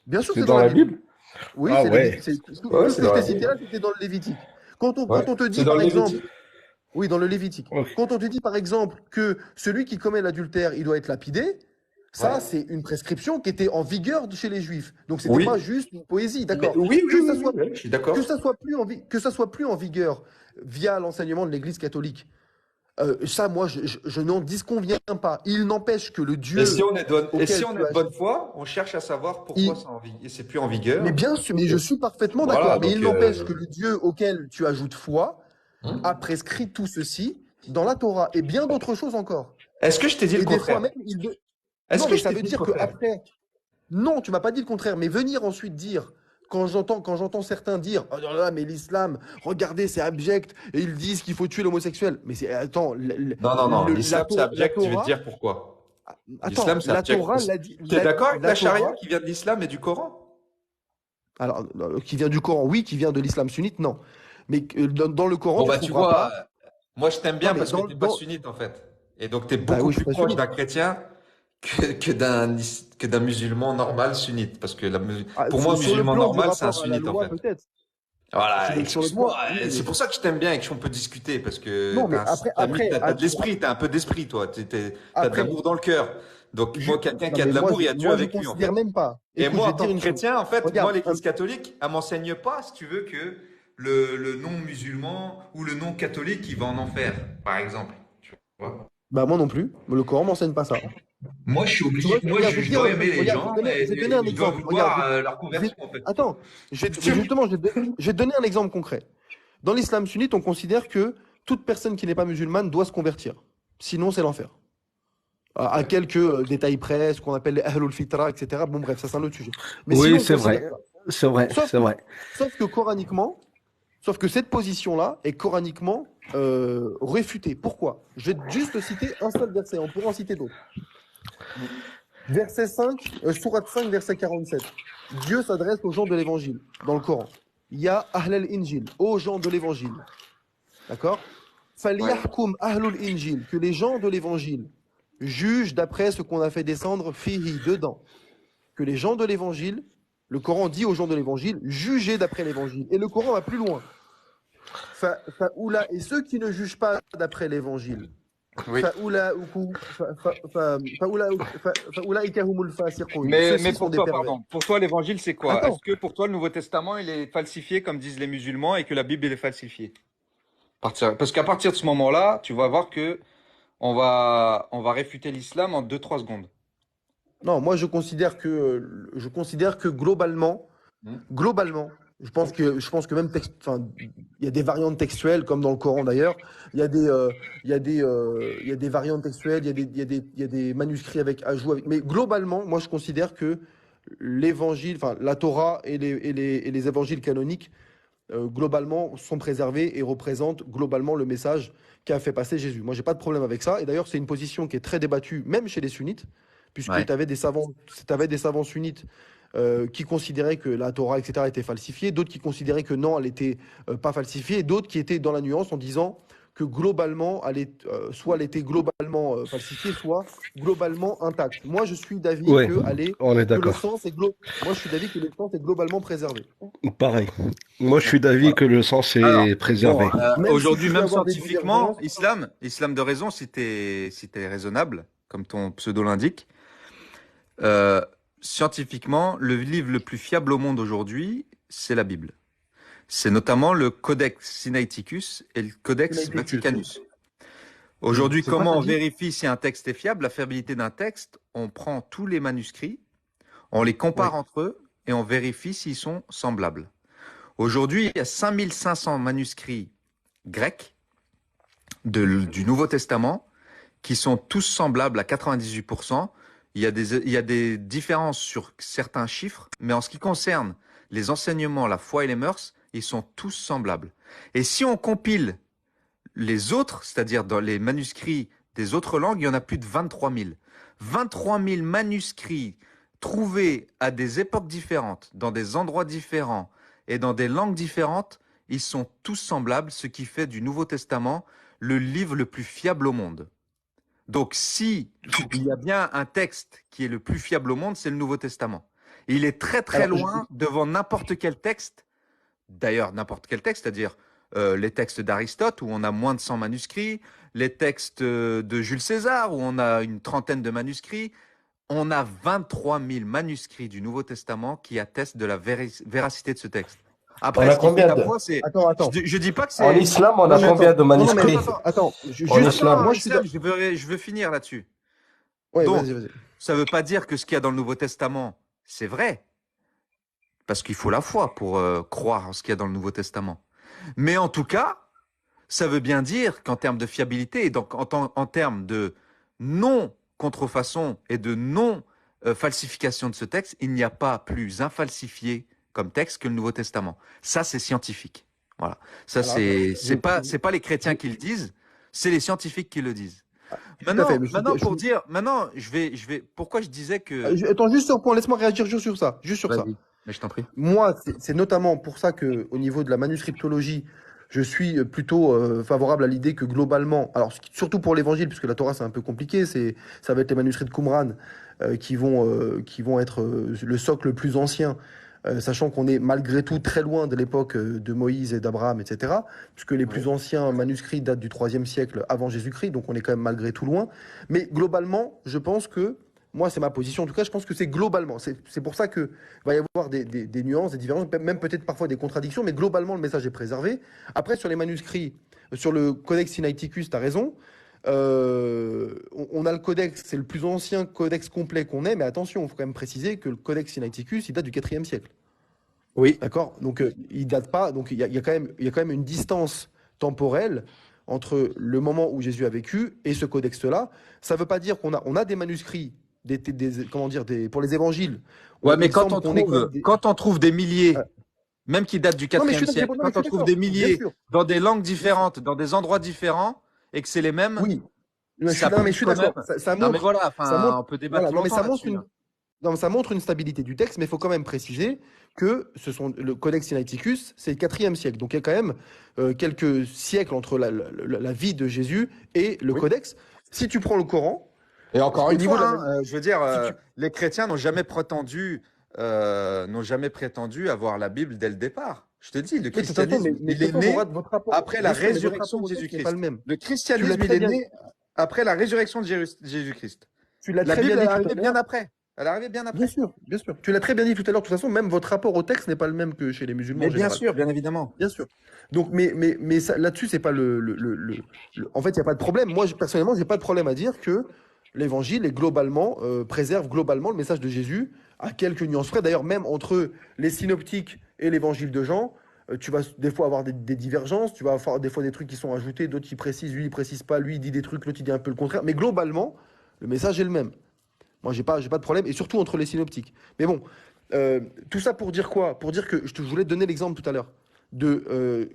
C: Bien sûr,
B: C'est
C: c'est
B: dans la Bible?
C: Oui,
B: Ah
C: c'est
B: ouais.
C: tout
A: Ouais,
C: ce
A: c'est
C: que
A: dans
C: je
A: la
C: t'ai cité
A: Bible.
C: là, c'était dans le Lévitique. Quand
A: Ouais,
C: on te dit
A: c'est dans
C: par
A: le
C: exemple,
A: Lévitique.
C: oui, dans le Lévitique.
B: Ok.
C: Quand on te dit par exemple que celui qui commet l'adultère, il doit être lapidé, ça,
A: Ouais.
C: c'est une prescription qui était en vigueur chez les Juifs. Donc, c'était
A: Oui.
C: pas juste une poésie, d'accord.
A: Oui,
C: Que ça soit,
A: je suis d'accord.
C: que ça soit plus en vigueur via l'enseignement de l'Église catholique. Ça, moi, je n'en disconviens pas. Il n'empêche que le Dieu
A: Et si on est
C: auquel
A: de
C: tu as-
A: bonne foi, on cherche à savoir pourquoi
C: Il-
A: c'est plus en vigueur.
C: Mais bien sûr, mais je suis parfaitement
A: Voilà,
C: d'accord. Mais
A: donc,
C: il n'empêche que le Dieu auquel tu ajoutes foi
A: Hein
C: a prescrit tout ceci dans la Torah et bien d'autres choses encore.
A: Est-ce que je t'ai dit le
C: Et des fois
A: contraire?
C: même,
A: Est-ce
C: non,
A: que
C: mais
A: je
C: ça
A: t'ai
C: veut
A: dit
C: dire
A: le
C: que
A: contraire?
C: après, non, tu m'as pas dit le contraire. Mais venir ensuite dire, quand j'entends certains dire, oh là là, mais l'islam, regardez, c'est abject, et ils disent qu'il faut tuer l'homosexuel. Mais c'est, attends,
A: Non,
C: la
A: l'islam c'est
C: Torah-
A: abject,
C: la
A: je vais te
C: Torah-
A: dire pourquoi.
C: Attends,
A: L'islam, c'est
C: la
A: abject.
C: Torah l'a dit.
A: Tu es d'accord avec la charia
C: Torah-
A: qui vient de l'islam et du Coran?
C: Alors, qui vient du Coran, oui, qui vient de l'islam sunnite, non. Mais dans le Coran,
A: Bon,
C: tu
A: bah, tu
C: trouveras
A: vois,
C: pas.
A: moi je t'aime bien
C: Non, mais
A: parce que
C: dans-
A: t'es pas
C: dans-
A: sunnite en fait. Et donc t'es
C: Bah
A: beaucoup
C: oui, je suis
A: plus
C: pas
A: proche
C: sunnite.
A: d'un chrétien que d'un musulman normal sunnite. Parce que
C: Ah,
A: pour moi, un
C: sur le
A: musulman
C: plan du
A: normal, c'est un
C: rapport à la
A: sunnite en
C: loi,
A: fait.
C: peut-être.
A: Voilà,
C: Sur le
A: excuse-moi,
C: plan, oui,
A: c'est
C: mais-
A: pour ça que je t'aime bien et qu'on peut discuter parce que
C: Non, mais
A: t'as
C: après,
A: de l'esprit, t'as un peu d'esprit, toi. T'as de
C: après,
A: l'amour dans le cœur. Donc, moi, quelqu'un
C: non,
A: qui a de
C: mais
A: l'amour, il y a Dieu
C: moi,
A: avec
C: je
A: lui, en
C: considère
A: fait.
C: même pas.
A: Et
C: Écoute,
A: moi,
C: je
A: en
C: vais te
A: tant
C: dire
A: que
C: une chose.
A: chrétien, en fait,
C: Regarde,
A: moi, l'Église catholique, elle m'enseigne pas, si tu veux, que le non-musulman ou le non-catholique, il va en enfer, par exemple. Tu vois?
C: Bah, moi non plus. Le Coran m'enseigne pas ça.
A: Moi, je suis
C: Tu
A: obligé,
C: vois,
A: moi,
C: regarde,
A: je,
C: je vais te
A: je
C: dire
A: dois
C: un
A: aimer
C: truc.
A: les
C: Regarde,
A: gens
C: je vais te
A: et
C: donner un
A: je dois
C: exemple.
A: vouloir
C: Regarde,
A: leur conversion, en fait.
C: attends, justement, je vais te donner un exemple concret. Dans l'islam sunnite, on considère que toute personne qui n'est pas musulmane doit se convertir. Sinon, c'est l'enfer. À quelques détails près, ce qu'on appelle les ahlul fitra, etc. Bon, bref, ça, c'est un autre sujet. Mais sinon,
B: Oui,
C: on
B: c'est
C: considère
B: vrai.
C: ça.
B: C'est vrai,
C: Sauf
B: c'est vrai.
C: Sauf que coraniquement, sauf que cette position-là est coraniquement réfutée. Pourquoi? Je vais juste citer un seul verset, on pourra en citer d'autres. Verset 5, sourate 5, verset 47. Dieu s'adresse aux gens de l'évangile dans le Coran. Ya ahlal injil, aux gens de l'évangile. D'accord? Falyahkum ahlul injil, que les gens de l'évangile jugent d'après ce qu'on a fait descendre fihi, dedans. Que les gens de l'évangile, le Coran dit aux gens de l'évangile, jugez d'après l'évangile. Et le Coran va plus loin. Et ceux qui ne jugent pas d'après l'évangile,
A: Oui.
C: faulaika humul fasiqun.
A: Mais
C: Ceux-ci sont
A: pour
C: des
A: toi,
C: pervers.
A: pardon, pour toi, l'évangile, c'est quoi?
C: Attends,
A: Est-ce que pour toi, le Nouveau Testament, il est falsifié, comme disent les musulmans, et que la Bible, elle est falsifiée? Parce qu'à partir de ce moment-là, tu vas voir que on va réfuter l'islam en 2-3 secondes.
C: non, moi je considère que globalement,
A: Hmm.
C: globalement, je pense que même enfin, il y a des variantes textuelles, comme dans le Coran d'ailleurs. Il y a il y a des variantes textuelles, il y a des manuscrits avec ajouts. Mais globalement, moi je considère que l'évangile, enfin la Torah et les évangiles canoniques, globalement, sont préservés et représentent globalement le message qu'a fait passer Jésus. Moi, j'ai pas de problème avec ça. Et d'ailleurs, c'est une position qui est très débattue, même chez les sunnites, puisque
A: Ouais.
C: t'avais des savants sunnites qui considéraient que la Torah, etc., était falsifiée, d'autres qui considéraient que non, elle était pas falsifiée, et d'autres qui étaient dans la nuance en disant que globalement, soit elle était globalement falsifiée, soit globalement intacte. Moi, je suis d'avis
B: Ouais,
C: que,
B: on est
C: que le
B: d'accord.
C: sens est moi, je suis d'avis que le sens est globalement préservé.
B: Pareil. Moi, je suis d'avis
C: Voilà.
B: que le sang
A: Alors,
B: est
A: bon,
B: préservé.
C: Même si
A: aujourd'hui,
C: tu peux
A: même
C: avoir des
A: scientifiquement,
C: divergences,
A: islam de raison, si t'es raisonnable, comme ton pseudo l'indique, euh, scientifiquement, le livre le plus fiable au monde aujourd'hui, c'est la Bible. C'est notamment le Codex Sinaiticus et le Codex
C: Sinaiticus,
A: Vaticanus. Aujourd'hui,
C: c'est quoi
A: comment
C: t'as
A: on
C: dit?
A: vérifie si un texte est fiable? La fiabilité d'un texte, on prend tous les manuscrits, on les compare
C: Oui.
A: entre eux et on vérifie s'ils sont semblables. Aujourd'hui, il y a 5500 manuscrits grecs du Nouveau Testament qui sont tous semblables à 98%. Il y a des différences sur certains chiffres, mais en ce qui concerne les enseignements, la foi et les mœurs, ils sont tous semblables. Et si on compile les autres, c'est-à-dire dans les manuscrits des autres langues, il y en a plus de 23 000. 23 000 manuscrits trouvés à des époques différentes, dans des endroits différents et dans des langues différentes, ils sont tous semblables, ce qui fait du Nouveau Testament le livre le plus fiable au monde. Donc, si il y a bien un texte qui est le plus fiable au monde, c'est le Nouveau Testament. Il est très très
C: Alors,
A: loin devant n'importe quel texte, d'ailleurs n'importe quel texte, c'est-à-dire les textes d'Aristote où on a moins de 100 manuscrits, les textes de Jules César où on a une trentaine de manuscrits. On a 23 000 manuscrits du Nouveau Testament qui attestent de la véracité de ce texte.
B: On
A: Après,
B: a
A: ce qui fait
B: combien
A: la
B: de...
A: foi, c'est...
C: attends.
A: Je dis pas que
B: En
A: c'est...
B: islam, on
C: Non,
B: a
C: mais
B: combien
C: attends.
B: de
C: Non, mais
B: manuscrits
C: attends.
B: en
C: Juste,
B: islam?
C: moi, je suis
A: Islam, je veux finir là-dessus.
C: Ouais,
A: Donc,
C: vas-y.
A: ça ne veut pas dire que ce qu'il y a dans le Nouveau Testament, c'est vrai, parce qu'il faut la foi pour croire en ce qu'il y a dans le Nouveau Testament. Mais en tout cas, ça veut bien dire qu'en termes de fiabilité et donc en termes de non-contrefaçon et de non-falsification de ce texte, il n'y a pas plus infalsifié comme texte que le Nouveau Testament. Ça, c'est scientifique. Voilà. Ça,
C: Alors, attends.
A: c'est pas les chrétiens qui le disent, c'est les scientifiques qui le disent.
C: Tout à fait. Mais
A: Pourquoi je disais que...
C: Attends, juste sur le point, laisse-moi réagir juste sur ça. Juste sur ça.
A: Vas-y, mais je t'en prie.
C: Moi, c'est notamment pour ça que, au niveau de la manuscriptologie, je suis plutôt favorable à l'idée que globalement, alors surtout pour l'évangile, puisque la Torah c'est un peu compliqué, ça va être les manuscrits de Qumran qui vont être le socle le plus ancien, sachant qu'on est malgré tout très loin de l'époque de Moïse et d'Abraham, etc., puisque les plus anciens manuscrits datent du IIIe siècle avant Jésus-Christ, donc on est quand même malgré tout loin. Mais globalement, je pense que moi, c'est ma position. En tout cas, je pense que c'est globalement. C'est pour ça que va y avoir des nuances, des différences, même peut-être parfois des contradictions, mais globalement, le message est préservé. Après, sur les manuscrits, sur le Codex Sinaiticus, tu as raison. On a le codex, c'est le plus ancien codex complet qu'on ait, mais attention, il faut quand même préciser que le Codex Sinaiticus, il date du IVe siècle.
A: Oui.
C: D'accord? Donc, il date pas. Donc, il y a quand même une distance temporelle entre le moment où Jésus a vécu et ce codex-là. Ça ne veut pas dire on a des manuscrits, comment dire, pour les évangiles.
A: Ouais, mais
C: Il semble qu'on ait quand même des.
A: quand on trouve des
C: euh,
A: milliers, même qui datent du
C: non, mais je
A: IVe
C: suis d'accord.
A: siècle,
C: Non, mais je
A: quand
C: suis
A: on trouve
C: d'accord.
A: des
C: Bien
A: milliers
C: sûr.
A: dans des langues
C: Bien sûr.
A: différentes, dans des endroits différents, et que c'est les mêmes,
C: Oui.
A: ça
C: Non, mais je
A: prouve
C: suis
A: quand même.
C: d'accord. Ça
A: Non, mais
C: montre.
A: voilà,
C: Ça
A: enfin,
C: montre.
A: on peut
C: Voilà.
A: débattre
C: Non, mais
A: longtemps
C: ça montre
A: là-dessus,
C: une.
A: là.
C: Non, ça montre une stabilité du texte, mais il faut quand même préciser que le Codex Sinaiticus, c'est le IVe siècle. Donc il y a quand même quelques siècles entre la vie de Jésus et le
A: Oui.
C: Codex. Si tu prends le Coran,
A: Et encore
C: au
A: une
C: niveau
A: fois,
C: de la
A: je veux dire,
C: si tu...
A: les chrétiens n'ont jamais prétendu avoir la Bible dès le départ. Je te dis, le
C: Oui, de toute façon,
A: christianisme,
C: mais de
A: il est
C: toute façon,
A: né
C: votre rapport,
A: après la
C: bien sûr, mais votre rapport
A: résurrection de
C: au texte n'est pas le
A: Jésus-Christ.
C: même.
A: Le
C: Tu l'as
A: christianisme, il
C: très
A: est
C: bien,
A: né après la résurrection de Jésus-Christ.
C: tu l'as
A: La
C: très bien
A: Bible, elle
C: dit
A: est
C: tout à
A: arrivée bien
C: l'heure.
A: après. Elle est arrivée bien
C: Bien
A: après.
C: sûr, bien sûr. Tu l'as très bien dit tout à l'heure. De toute façon, même votre rapport au texte n'est pas le même que chez les musulmans en
A: Mais bien
C: général.
A: sûr, bien évidemment.
C: Bien sûr. Donc, là-dessus, c'est pas en fait, il n'y a pas de problème. Moi, personnellement, j'ai pas de problème à dire que l'évangile est globalement, préserve globalement le message de Jésus, à quelques nuances près. D'ailleurs, même entre les synoptiques et l'évangile de Jean, tu vas des fois avoir des divergences, tu vas avoir des fois des trucs qui sont ajoutés, d'autres qui précisent, lui, il précise pas, lui, il dit des trucs, l'autre, il dit un peu le contraire. Mais globalement, le message est le même. Moi, j'ai pas de problème, et surtout entre les synoptiques. Mais bon, tout ça pour dire quoi? Pour dire que je voulais te donner l'exemple tout à l'heure de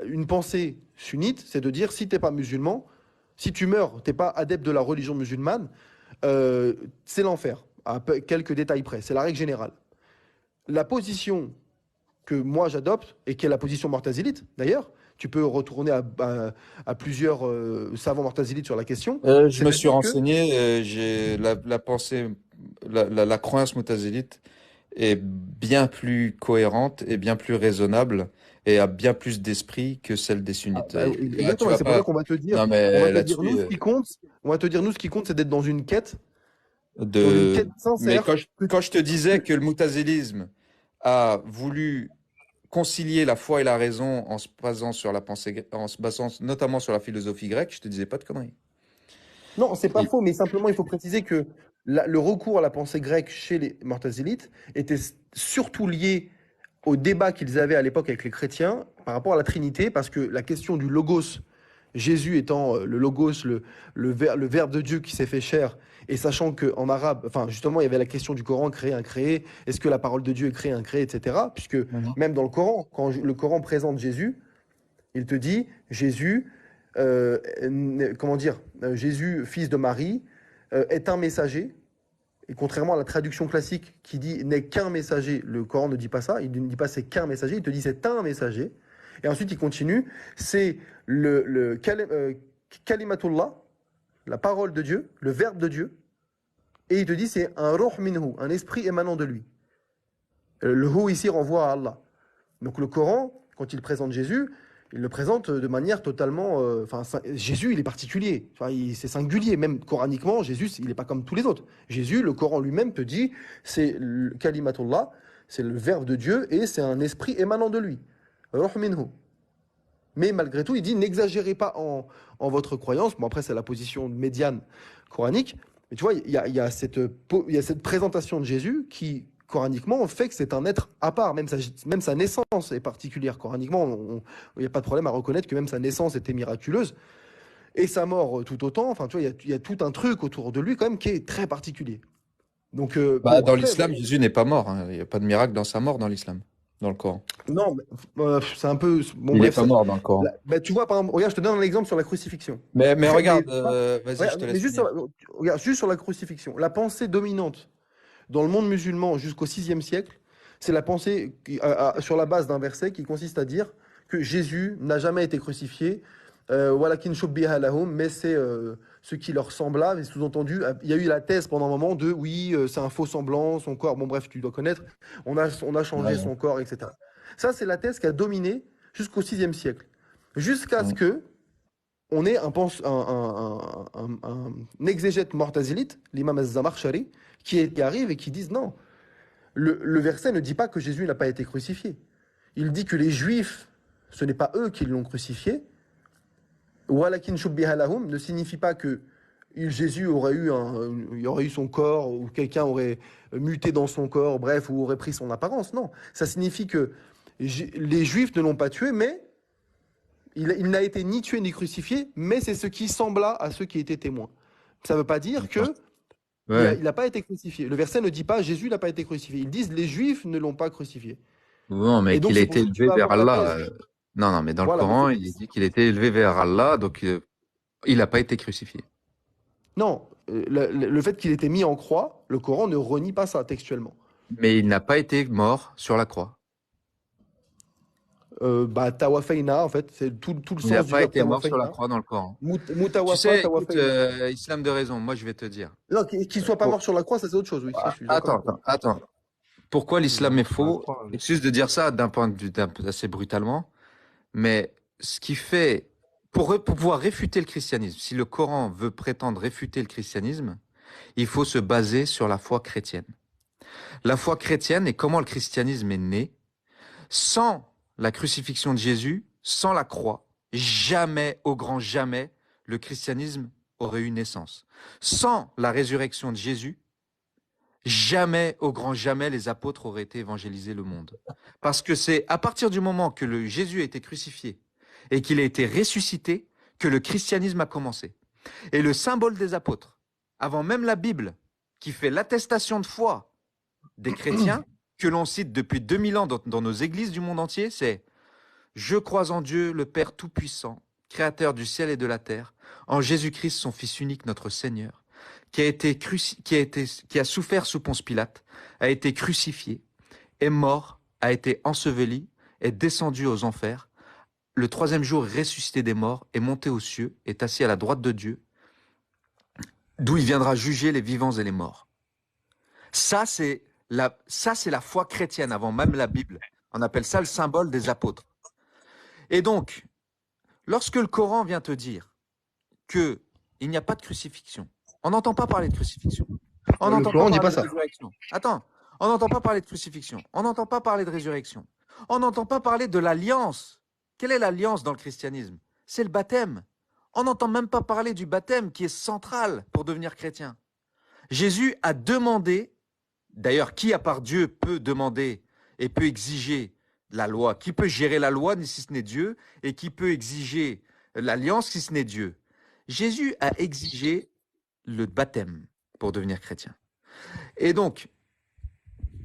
C: une pensée sunnite, c'est de dire si t'es pas musulman, si tu meurs, t'es pas adepte de la religion musulmane, c'est l'enfer. À quelques détails près, c'est la règle générale. La position que moi j'adopte, et qui est la position mortazilite d'ailleurs, tu peux retourner à plusieurs savants mortazilites sur la question,
A: Je
C: c'est
A: me
C: de
A: suis
C: dire que
A: renseigné, j'ai la pensée, la croyance moutazilite est bien plus cohérente et bien plus raisonnable et a bien plus d'esprit que celle des sunnites. Tu
C: exactement, et
A: vas
C: c'est pour ça
A: pas.
C: qu'on va te dire,
A: Non, mais
C: nous
A: là-dessus,
C: ce qui compte, on va te dire nous ce qui compte, c'est d'être dans une
A: de.
C: quête
A: Mais
C: sincère,
A: quand je te disais
C: que-
A: que le moutazilisme a voulu concilier la foi et la raison en se basant sur la pensée, en se basant notamment sur la philosophie grecque, je te disais pas de conneries.
C: non, c'est pas
A: Et-
C: faux, mais simplement il faut préciser que le recours à la pensée grecque chez les mortazilites était surtout lié au débat qu'ils avaient à l'époque avec les chrétiens par rapport à la Trinité, parce que la question du logos, Jésus étant le logos, le verbe de Dieu qui s'est fait chair, et sachant qu'en arabe, enfin justement, il y avait la question du Coran, créé, incréé, est-ce que la parole de Dieu est créée, incréée, etc. Puisque
A: Mhm.
C: même dans le Coran, quand le Coran présente Jésus, il te dit Jésus, comment dire, Jésus, fils de Marie, est un messager. Et contrairement à la traduction classique qui dit n'est qu'un messager, le Coran ne dit pas ça, il ne dit pas c'est qu'un messager, il te dit c'est un messager. Et ensuite il continue, c'est kalimatullah, la parole de Dieu, le verbe de Dieu. Et il te dit c'est un ruh minhu, un esprit émanant de lui. Le hu ici renvoie à Allah. Donc le Coran, quand il présente Jésus, il le présente de manière totalement. Enfin, Jésus, il est particulier. Enfin, c'est singulier. Même coraniquement, Jésus, il n'est pas comme tous les autres. Jésus, le Coran lui-même te dit, c'est le kalimatullah, c'est le verbe de Dieu et c'est un esprit émanant de lui. Ruh minhu. Mais malgré tout, il dit n'exagérez pas en votre croyance. Bon, après, c'est la position médiane coranique. Mais tu vois, il y a cette présentation de Jésus qui, coraniquement, fait que c'est un être à part. Même sa naissance est particulière. Coraniquement, il n'y a pas de problème à reconnaître que même sa naissance était miraculeuse. Et sa mort tout autant. Enfin, tu vois, il y a tout un truc autour de lui, quand même, qui est très particulier. Donc,
A: Bah,
C: bon,
A: dans
C: après,
A: l'islam, Jésus n'est pas mort, hein. Il n'y a pas de miracle dans sa mort dans l'islam, dans le Coran.
C: non, c'est un peu. Bon,
A: Il n'est
C: bref,
A: pas mort dans le Coran.
C: bah, tu vois, par exemple, regarde, je te donne un exemple sur la crucifixion.
A: Mais
C: Mais
A: regarde, vas-y, je te
C: mais
A: laisse
C: juste sur,
A: finir.
C: regarde, juste sur la crucifixion. La pensée dominante dans le monde musulman jusqu'au VIe siècle, c'est la pensée sur la base d'un verset qui consiste à dire que Jésus n'a jamais été crucifié, walakin shubbiha lahum, mais c'est ce qui leur sembla, mais sous-entendu, il y a eu la thèse pendant un moment de oui, c'est un faux semblant, son corps, bon bref, tu dois connaître, on a changé
A: Ouais,
C: son corps, etc. Ça, c'est la thèse qui a dominé jusqu'au VIe siècle. Jusqu'à ce
A: ouais.
C: que on est un exégète mortazilite, l'imam Az-Zamarshari, qui arrive et qui dit non, le verset ne dit pas que Jésus n'a pas été crucifié. Il dit que les Juifs, ce n'est pas eux qui l'ont crucifié. Walakin shubbiha lahum ne signifie pas que Jésus aurait il aurait eu son corps, ou quelqu'un aurait muté dans son corps, bref, ou aurait pris son apparence. Non, ça signifie que les Juifs ne l'ont pas tué, mais il n'a été ni tué ni crucifié, mais c'est ce qui sembla à ceux qui étaient témoins. Ça ne veut pas dire que
G: Ouais.
C: il n'a pas été crucifié. Le verset ne dit pas Jésus n'a pas été crucifié. Ils disent les Juifs ne l'ont pas crucifié.
G: Non, mais
C: Et donc
G: qu'il a
C: c'est pour
G: été
C: ça que tu
G: élevé
C: vas
G: vers
C: avoir la
G: Allah.
C: thèse.
G: Non, non, mais dans le
C: Voilà, mais
G: Coran, il est dit qu'il a été élevé vers Allah, donc il n'a pas été crucifié.
C: non, le fait qu'il ait été mis en croix, le Coran ne renie pas ça textuellement.
G: Mais il n'a pas été mort sur la croix.
C: Tawafeina, en fait, c'est tout le
G: Il n'a
C: sens du
G: pas
C: verbe
G: été mort sur la
C: tawafeina.
G: croix dans le Coran. Tu
C: Mutawafa,
G: sais, écoute,
C: tawafeina.
G: Islam de raison, moi je vais te dire.
C: Non, qu'il soit pas
G: Pour-
C: mort sur la croix, ça c'est autre chose, oui, ça, je suis d'accord avec toi.
G: Attends. Pourquoi l'islam est faux?
F: croix, oui.
G: Excuse de dire ça d'un point de vue assez brutalement, mais ce qui fait, pour pouvoir réfuter le christianisme, si le Coran veut prétendre réfuter le christianisme, il faut se baser sur la foi chrétienne. La foi chrétienne et comment le christianisme est né, sans la crucifixion de Jésus, sans la croix, jamais, au grand jamais, le christianisme aurait eu naissance. Sans la résurrection de Jésus, jamais, au grand jamais, les apôtres auraient été évangéliser le monde. Parce que c'est à partir du moment que Jésus a été crucifié et qu'il a été ressuscité que le christianisme a commencé. Et le symbole des apôtres, avant même la Bible, qui fait l'attestation de foi des chrétiens, que l'on cite depuis 2000 ans dans nos églises du monde entier, c'est « Je crois en Dieu, le Père Tout-Puissant, Créateur du ciel et de la terre, en Jésus-Christ, son Fils unique, notre Seigneur, qui a souffert sous Ponce Pilate, a été crucifié, est mort, a été enseveli, est descendu aux enfers, le troisième jour ressuscité des morts, est monté aux cieux, est assis à la droite de Dieu, d'où il viendra juger les vivants et les morts. » Ça, c'est la foi chrétienne avant même la Bible. On appelle ça le symbole des apôtres. Et donc, lorsque le Coran vient te dire qu'il n'y a pas de crucifixion, on n'entend pas parler de crucifixion. On
C: Le
G: n'entend
C: Coran
G: pas
C: dit
G: parler
C: pas
G: de
C: ça.
G: résurrection. Attends, on n'entend pas parler de crucifixion. On n'entend pas parler de résurrection. On n'entend pas parler de l'alliance. Quelle est l'alliance dans le christianisme? C'est le baptême. On n'entend même pas parler du baptême qui est central pour devenir chrétien. Jésus a demandé, d'ailleurs, qui à part Dieu peut demander et peut exiger la loi? Qui peut gérer la loi si ce n'est Dieu? Et qui peut exiger l'alliance si ce n'est Dieu? Jésus a exigé le baptême pour devenir chrétien. Et donc,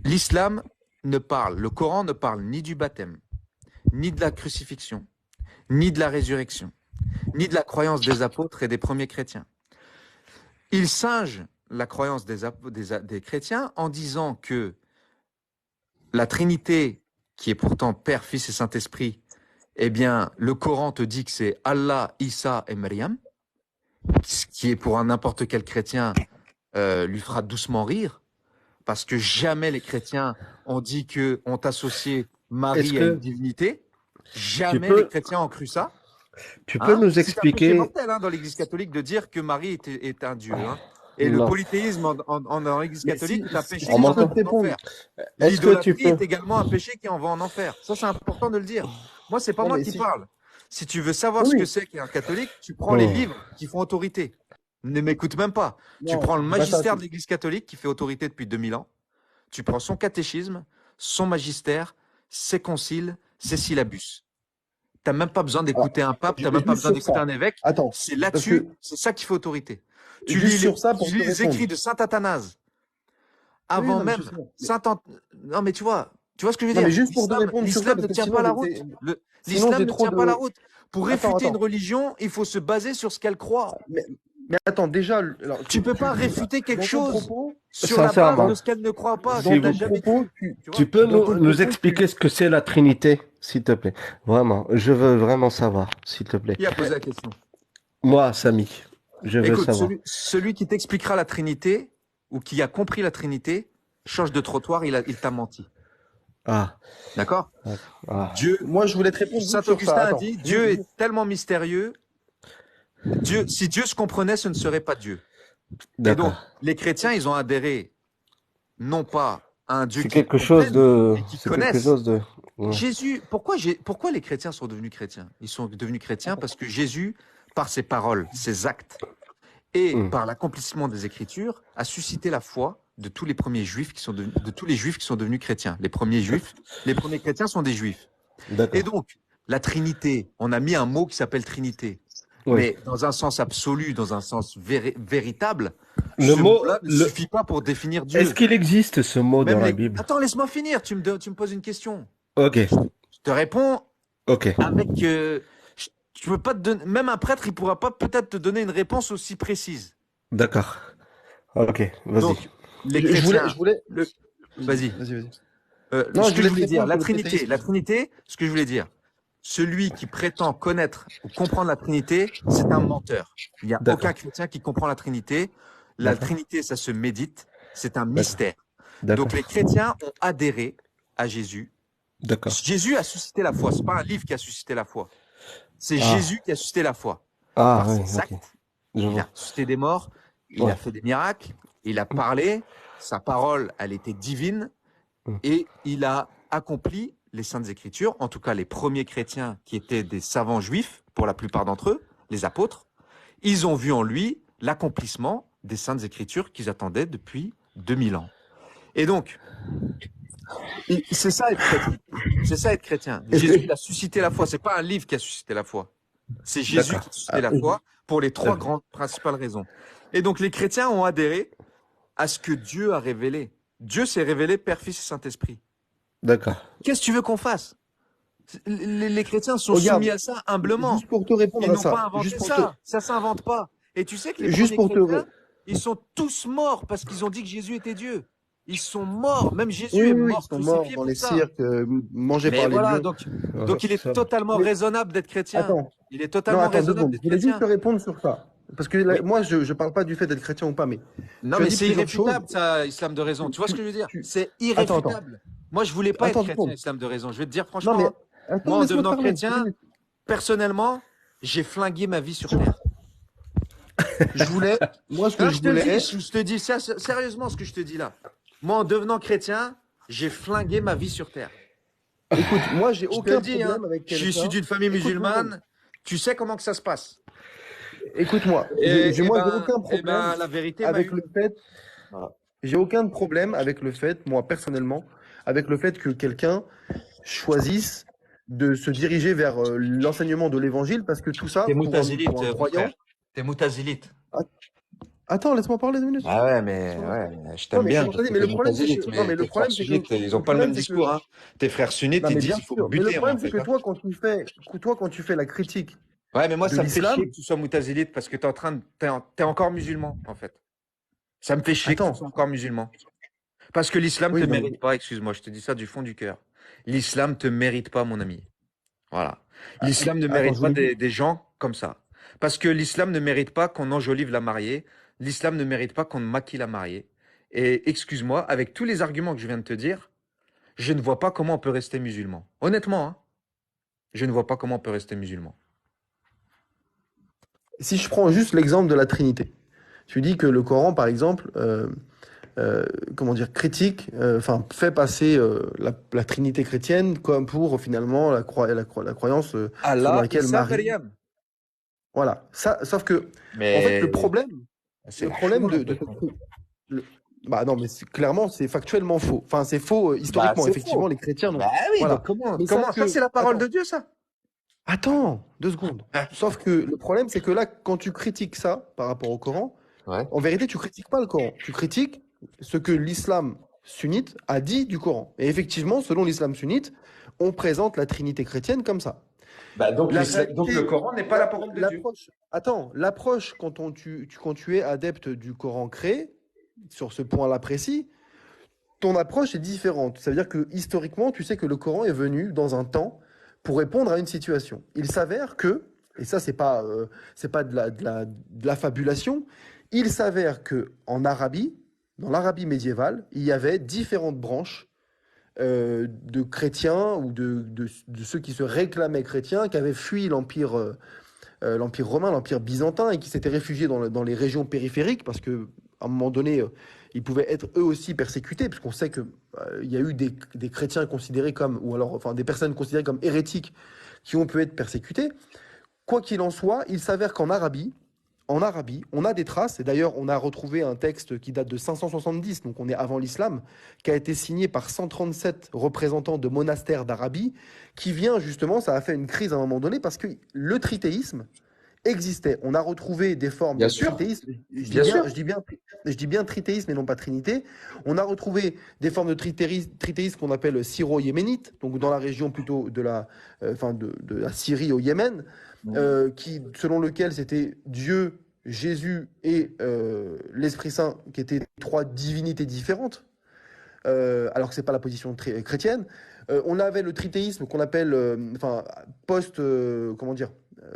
G: le Coran ne parle ni du baptême, ni de la crucifixion, ni de la résurrection, ni de la croyance des apôtres et des premiers chrétiens. Il singe la croyance des chrétiens en disant que la Trinité, qui est pourtant Père, Fils et Saint-Esprit, eh bien, le Coran te dit que c'est Allah, Isa et Maryam, ce qui est pour n'importe quel chrétien lui fera doucement rire, parce que jamais les chrétiens ont dit ont associé
B: Est-ce
G: Marie à
B: que
G: une divinité.
B: tu
G: Jamais les
B: peux,
G: chrétiens ont cru ça.
B: tu peux nous
G: C'est un péché
B: expliquer?
G: mortel dans l'Église catholique de dire que Marie est un dieu. Et le
B: Non.
G: polythéisme dans l'Église
C: Mais
G: catholique est un
C: si
G: péché
C: je
B: On
G: qui
C: peux
B: m'entend?
C: te
G: envoie en
C: répondre.
G: enfer.
B: Est-ce que tu
G: L'idolâtrie
B: peux?
G: est également un péché qui envoie en enfer. Ça, c'est important de le dire. Moi, c'est pas
C: Non,
G: moi
C: mais
G: qui
C: si.
G: parle. Si tu veux savoir
C: Oui,
G: ce que
C: oui.
G: c'est qu'un catholique, tu prends les
B: Oh.
G: livres qui font autorité. Ne m'écoute même pas. Tu
C: Non,
G: prends le
C: c'est pas ça.
G: magistère de l'Église catholique qui fait autorité depuis 2000 ans. Tu prends son catéchisme, son magistère, ses conciles, ses syllabus. T'as même pas besoin
C: Alors,
G: d'écouter un pape, t'as même pas
C: juste
G: besoin
C: sur
G: d'écouter
C: ça.
G: un évêque.
C: Attends,
G: C'est
C: parce
G: là-dessus,
C: que
G: c'est ça qui fait autorité. Tu
C: juste
G: lis
C: sur ça pour
G: tu
C: te
G: lis les
C: répondre.
G: écrits de saint Athanase.
C: Oui,
G: Avant
C: non, mais
G: même
C: je sais.
G: Non, mais tu vois ce que je veux
C: Non, mais
G: dire?
C: juste pour te répondre sur ça,
G: L'islam
C: parce
G: ne
C: que
G: tient
C: sinon,
G: pas la route.
C: sinon
G: L'islam
C: j'ai
G: ne
C: trop
G: tient pas la
C: de.
G: route. Pour
C: Attends,
G: réfuter une
C: attends.
G: religion, il faut se baser sur ce qu'elle croit.
C: Mais attends, déjà, alors,
G: Tu peux pas réfuter quelque
C: dans ton
G: chose
C: propos,
G: sur la base
B: Sincèrement,
G: de ce qu'elle ne croit pas,
C: dans
G: qu'elle
C: ton
G: n'a jamais
C: propos,
G: cru. Tu
B: tu
G: vois?
B: peux
C: dans ton
B: nous
C: propos,
B: expliquer ce que c'est la Trinité, s'il te plaît? Vraiment, je veux vraiment savoir, s'il te plaît.
G: Qui a posé la question?
B: Moi, Samy, je veux
G: Écoute,
B: savoir.
G: celui qui t'expliquera la Trinité ou qui a compris la Trinité change de trottoir, il t'a menti.
B: Ah,
G: D'accord?
B: ah.
G: Dieu,
C: moi, je voulais te répondre juste
G: Saint
C: sur
G: Augustin
C: ça.
G: a
C: Attends,
G: dit, Dieu
C: juste,
G: est tellement mystérieux. Si Dieu se comprenait, ce ne serait pas Dieu. Et donc,
B: D'accord.
G: les chrétiens, ils ont adhéré non pas à un Dieu
B: C'est
G: qu'ils
B: quelque chose
G: comprennent,
B: de,
G: mais qu'ils
B: c'est quelque
G: connaissent.
B: chose de, ouais.
G: Jésus, pourquoi les chrétiens sont devenus chrétiens? Ils sont devenus chrétiens parce que Jésus, par ses paroles, ses actes, et
B: Hmm.
G: par l'accomplissement des Écritures, a suscité la foi de tous les premiers juifs de tous les juifs qui sont devenus chrétiens. Les premiers juifs, les premiers chrétiens sont des juifs. Et
B: D'accord.
G: donc, la Trinité, on a mis un mot qui s'appelle Trinité.
B: Oui.
G: Mais dans un sens absolu, dans un sens véritable,
B: Le
G: ce
B: mot,
G: mot-là ne
B: le...
G: suffit pas pour définir Dieu.
B: Est-ce qu'il existe ce mot dans
G: Même
B: la
G: les...
B: Bible?
G: Attends, laisse-moi finir. Tu me poses une question.
B: Ok,
G: Je te réponds
B: ok.
G: avec. Je peux pas te donner. Même un prêtre, il pourra pas peut-être te donner une réponse aussi précise.
B: D'accord. Ok, vas-y.
G: Donc, les
C: Je
G: chrétiens.
C: voulais...
G: le- Vas-y.
C: Vas-y.
G: Ce
C: Non, je
G: que
C: voulais
G: je
C: te
G: voulais dire,
C: répondre
G: la
C: sur le
G: Trinité.
C: préthéisme.
G: La Trinité, ce que je voulais dire. Celui qui prétend connaître ou comprendre la Trinité, c'est un menteur. Il n'y a
B: D'accord.
G: aucun chrétien qui comprend la Trinité. La
B: D'accord.
G: Trinité, ça se médite. C'est un
B: D'accord.
G: mystère.
B: D'accord.
G: Donc, les chrétiens ont adhéré à Jésus.
B: D'accord.
G: Jésus a suscité la foi. C'est pas un livre qui a suscité la foi. C'est
B: Ah.
G: Jésus qui a suscité la foi.
B: Ah,
G: Par
B: oui,
G: ses
B: ok.
G: actes,
B: Je
G: il
B: vois.
G: a suscité des morts, il
B: Ouais.
G: a fait des miracles, il a parlé, sa parole, elle était divine,
B: Mm.
G: et il a accompli les Saintes Écritures, en tout cas les premiers chrétiens qui étaient des savants juifs, pour la plupart d'entre eux, les apôtres, ils ont vu en lui l'accomplissement des Saintes Écritures qu'ils attendaient depuis 2000 ans. Et donc, c'est ça être chrétien. C'est ça être chrétien. Jésus, il a suscité la foi. C'est pas un livre qui a suscité la foi. C'est Jésus
B: D'accord.
G: qui a suscité la foi pour les trois
B: D'accord.
G: grandes principales raisons. Et donc, les chrétiens ont adhéré à ce que Dieu a révélé. Dieu s'est révélé Père, Fils et Saint-Esprit.
B: D'accord.
G: Qu'est-ce que tu veux qu'on fasse? Les chrétiens sont
C: Regarde,
G: soumis à ça humblement.
C: Juste pour te répondre
G: Ils
C: à
G: n'ont pas
C: ça.
G: inventé
C: Juste pour
G: ça. Ça s'invente pas. Et tu sais que les
C: Juste
G: premiers
C: pour te...
G: chrétiens, ils sont tous morts parce qu'ils ont dit que Jésus était Dieu. Ils sont morts. Même Jésus
C: Oui,
G: est
C: oui,
G: mort
C: ils sont morts
G: crucifié
C: dans
G: pour
C: les
G: ça.
C: cirques, mangés
G: Mais
C: par les
G: voilà,
C: lions.
G: donc il est
B: Ça-
G: totalement
C: Mais-
G: raisonnable d'être chrétien.
C: Attends,
G: Il est
C: non,
G: totalement
C: attends, 2
G: raisonnable
C: secondes.
G: d'être
C: Je voulais juste
G: chrétien.
C: te répondre sur ça. Parce que là,
G: Oui.
C: moi, je parle pas du fait d'être chrétien ou pas, mais
G: Non,
C: tu as
G: mais
C: dit
G: c'est
C: plusieurs choses.
G: irréfutable, ça, Islam de raison. Tu vois ce que je veux dire? C'est
C: Attends.
G: irréfutable. Moi, je voulais pas être
C: Attends,
G: chrétien,
C: seconde.
G: Islam de raison. Je vais te dire
C: Non,
G: franchement,
C: mais
G: hein,
C: attends,
G: moi, en
C: laisse-moi te
G: devenant
C: parler.
G: chrétien, personnellement, j'ai flingué ma vie sur Terre.
C: Je voulais, moi, ce que
G: Non,
C: je
G: je te le
C: voulais,
G: dis, je te dis sérieusement ce que je te dis là. Moi, en devenant chrétien, j'ai flingué ma vie sur Terre.
C: écoute, moi, j'ai
G: Je te le
C: aucun
G: dis, hein,
C: problème avec
G: je suis
C: quelqu'un.
G: issu d'une famille
C: Écoute-moi,
G: musulmane. Tu sais comment que ça se passe.
C: Écoute-moi,
G: Et,
C: moi,
G: et
C: j'ai
G: ben,
C: aucun
G: et
C: problème
G: ben, la vérité m'a
C: avec
G: eu.
C: le fait, j'ai aucun problème avec le fait, moi, personnellement, avec le fait que quelqu'un choisisse de se diriger vers l'enseignement de l'évangile, parce que tout ça,
G: T'es
C: pour
G: moutazilite,
C: un
G: mon
C: croyant.
G: frère. T'es moutazilite.
C: Attends, laisse-moi parler 2 minutes.
G: Ah ouais, mais je t'aime
C: Non, mais
G: bien
C: comment
G: parce
C: ça dit,
G: que
C: mais
G: t'es
C: le problème, c'est
G: moutazilite,
C: que, non,
G: mais
C: mais le
G: tes frères
C: problème, c'est que,
G: sunnites, ils ont
C: le
G: pas le même
C: problème, c'est que,
G: discours, hein. Tes frères sunnites,
C: non,
G: ils
C: mais
G: disent
C: bien
G: qu'il faut
C: sûr, mais le
G: buter,
C: problème,
G: en
C: c'est
G: fait,
C: que
G: hein.
C: toi, quand tu fais la critique
G: Ouais, mais moi,
C: de
G: ça me fait
C: l'islam,
G: chier que tu sois moutazilite parce que t'es encore musulman, en fait. Ça me fait chier que tu
C: attends,
G: sois encore musulman. Parce que l'islam
C: oui,
G: te
C: non,
G: mérite pas, excuse-moi, je te dis ça du fond du cœur. L'islam te mérite pas, mon ami. Voilà. L'islam ne
C: attends,
G: mérite
C: je
G: pas
C: voulais,
G: des gens comme ça. Parce que l'islam ne mérite pas qu'on enjolive la mariée. L'islam ne mérite pas qu'on maquille la mariée. Et excuse-moi, avec tous les arguments que je viens de te dire, je ne vois pas comment on peut rester musulman. Honnêtement, hein, je ne vois pas comment on peut rester musulman.
C: si je prends juste l'exemple de la Trinité, tu dis que le Coran, par exemple, comment dire, critique, enfin, fait passer la Trinité chrétienne comme pour finalement la croyance selon
G: Allah,
C: laquelle
G: Issa,
C: Marie,
G: Maryam.
C: voilà. Ça, sauf que, en fait,
G: Mais
C: le problème
G: c'est
C: Le
G: la
C: problème
G: Shoah,
C: de
G: en fait.
C: cette... le- Bah non, mais clairement, c'est factuellement faux. Enfin, c'est faux historiquement.
G: c'est
C: Effectivement,
G: faux.
C: les chrétiens n'ont...
G: Bah oui,
C: Voilà.
G: donc comment,
C: Mais
G: comment
C: sauf
G: ça,
C: que...
G: c'est la parole
C: Attends,
G: de Dieu, ça?
C: attends, 2 secondes.
G: Ah.
C: Sauf que le problème, c'est que là, quand tu critiques ça par rapport au Coran,
G: Ouais.
C: en vérité, tu critiques pas le Coran. Tu critiques ce que l'islam sunnite a dit du Coran. Et effectivement, selon l'islam sunnite, on présente la Trinité chrétienne comme ça.
G: Bah donc,
C: La
G: donc le
C: réalité,
G: Coran n'est pas la parole de Dieu.
C: l'approche, attends, l'approche quand tu es adepte du Coran créé, sur ce point-là précis, ton approche est différente. Ça veut dire que historiquement, tu sais que le Coran est venu dans un temps pour répondre à une situation. Il s'avère que, et ça c'est pas de la fabulation, il s'avère que en Arabie, dans l'Arabie médiévale, il y avait différentes branches de chrétiens ou de ceux qui se réclamaient chrétiens, qui avaient fui l'Empire romain, l'Empire byzantin, et qui s'étaient réfugiés dans les régions périphériques, parce que à un moment donné, ils pouvaient être eux aussi persécutés, puisqu'on sait que il y a eu des chrétiens considérés comme, ou alors enfin des personnes considérées comme hérétiques, qui ont pu être persécutées. Quoi qu'il en soit, il s'avère qu'en Arabie, en Arabie, on a des traces, et d'ailleurs on a retrouvé un texte qui date de 570, donc on est avant l'islam, qui a été signé par 137 représentants de monastères d'Arabie, qui vient justement, ça a fait une crise à un moment donné, parce que le tritéisme existait. On a retrouvé des formes
G: Bien
C: de
G: sûr,
C: tritéisme,
G: bien sûr.
C: je dis bien tritéisme et non pas trinité. On a retrouvé des formes de tritéisme qu'on appelle syro-yéménite, donc dans la région plutôt de la Syrie au Yémen, selon lequel c'était Dieu, Jésus et l'Esprit Saint qui étaient trois divinités différentes, alors que c'est pas la position chrétienne. On avait le tritéisme qu'on appelle, comment dire,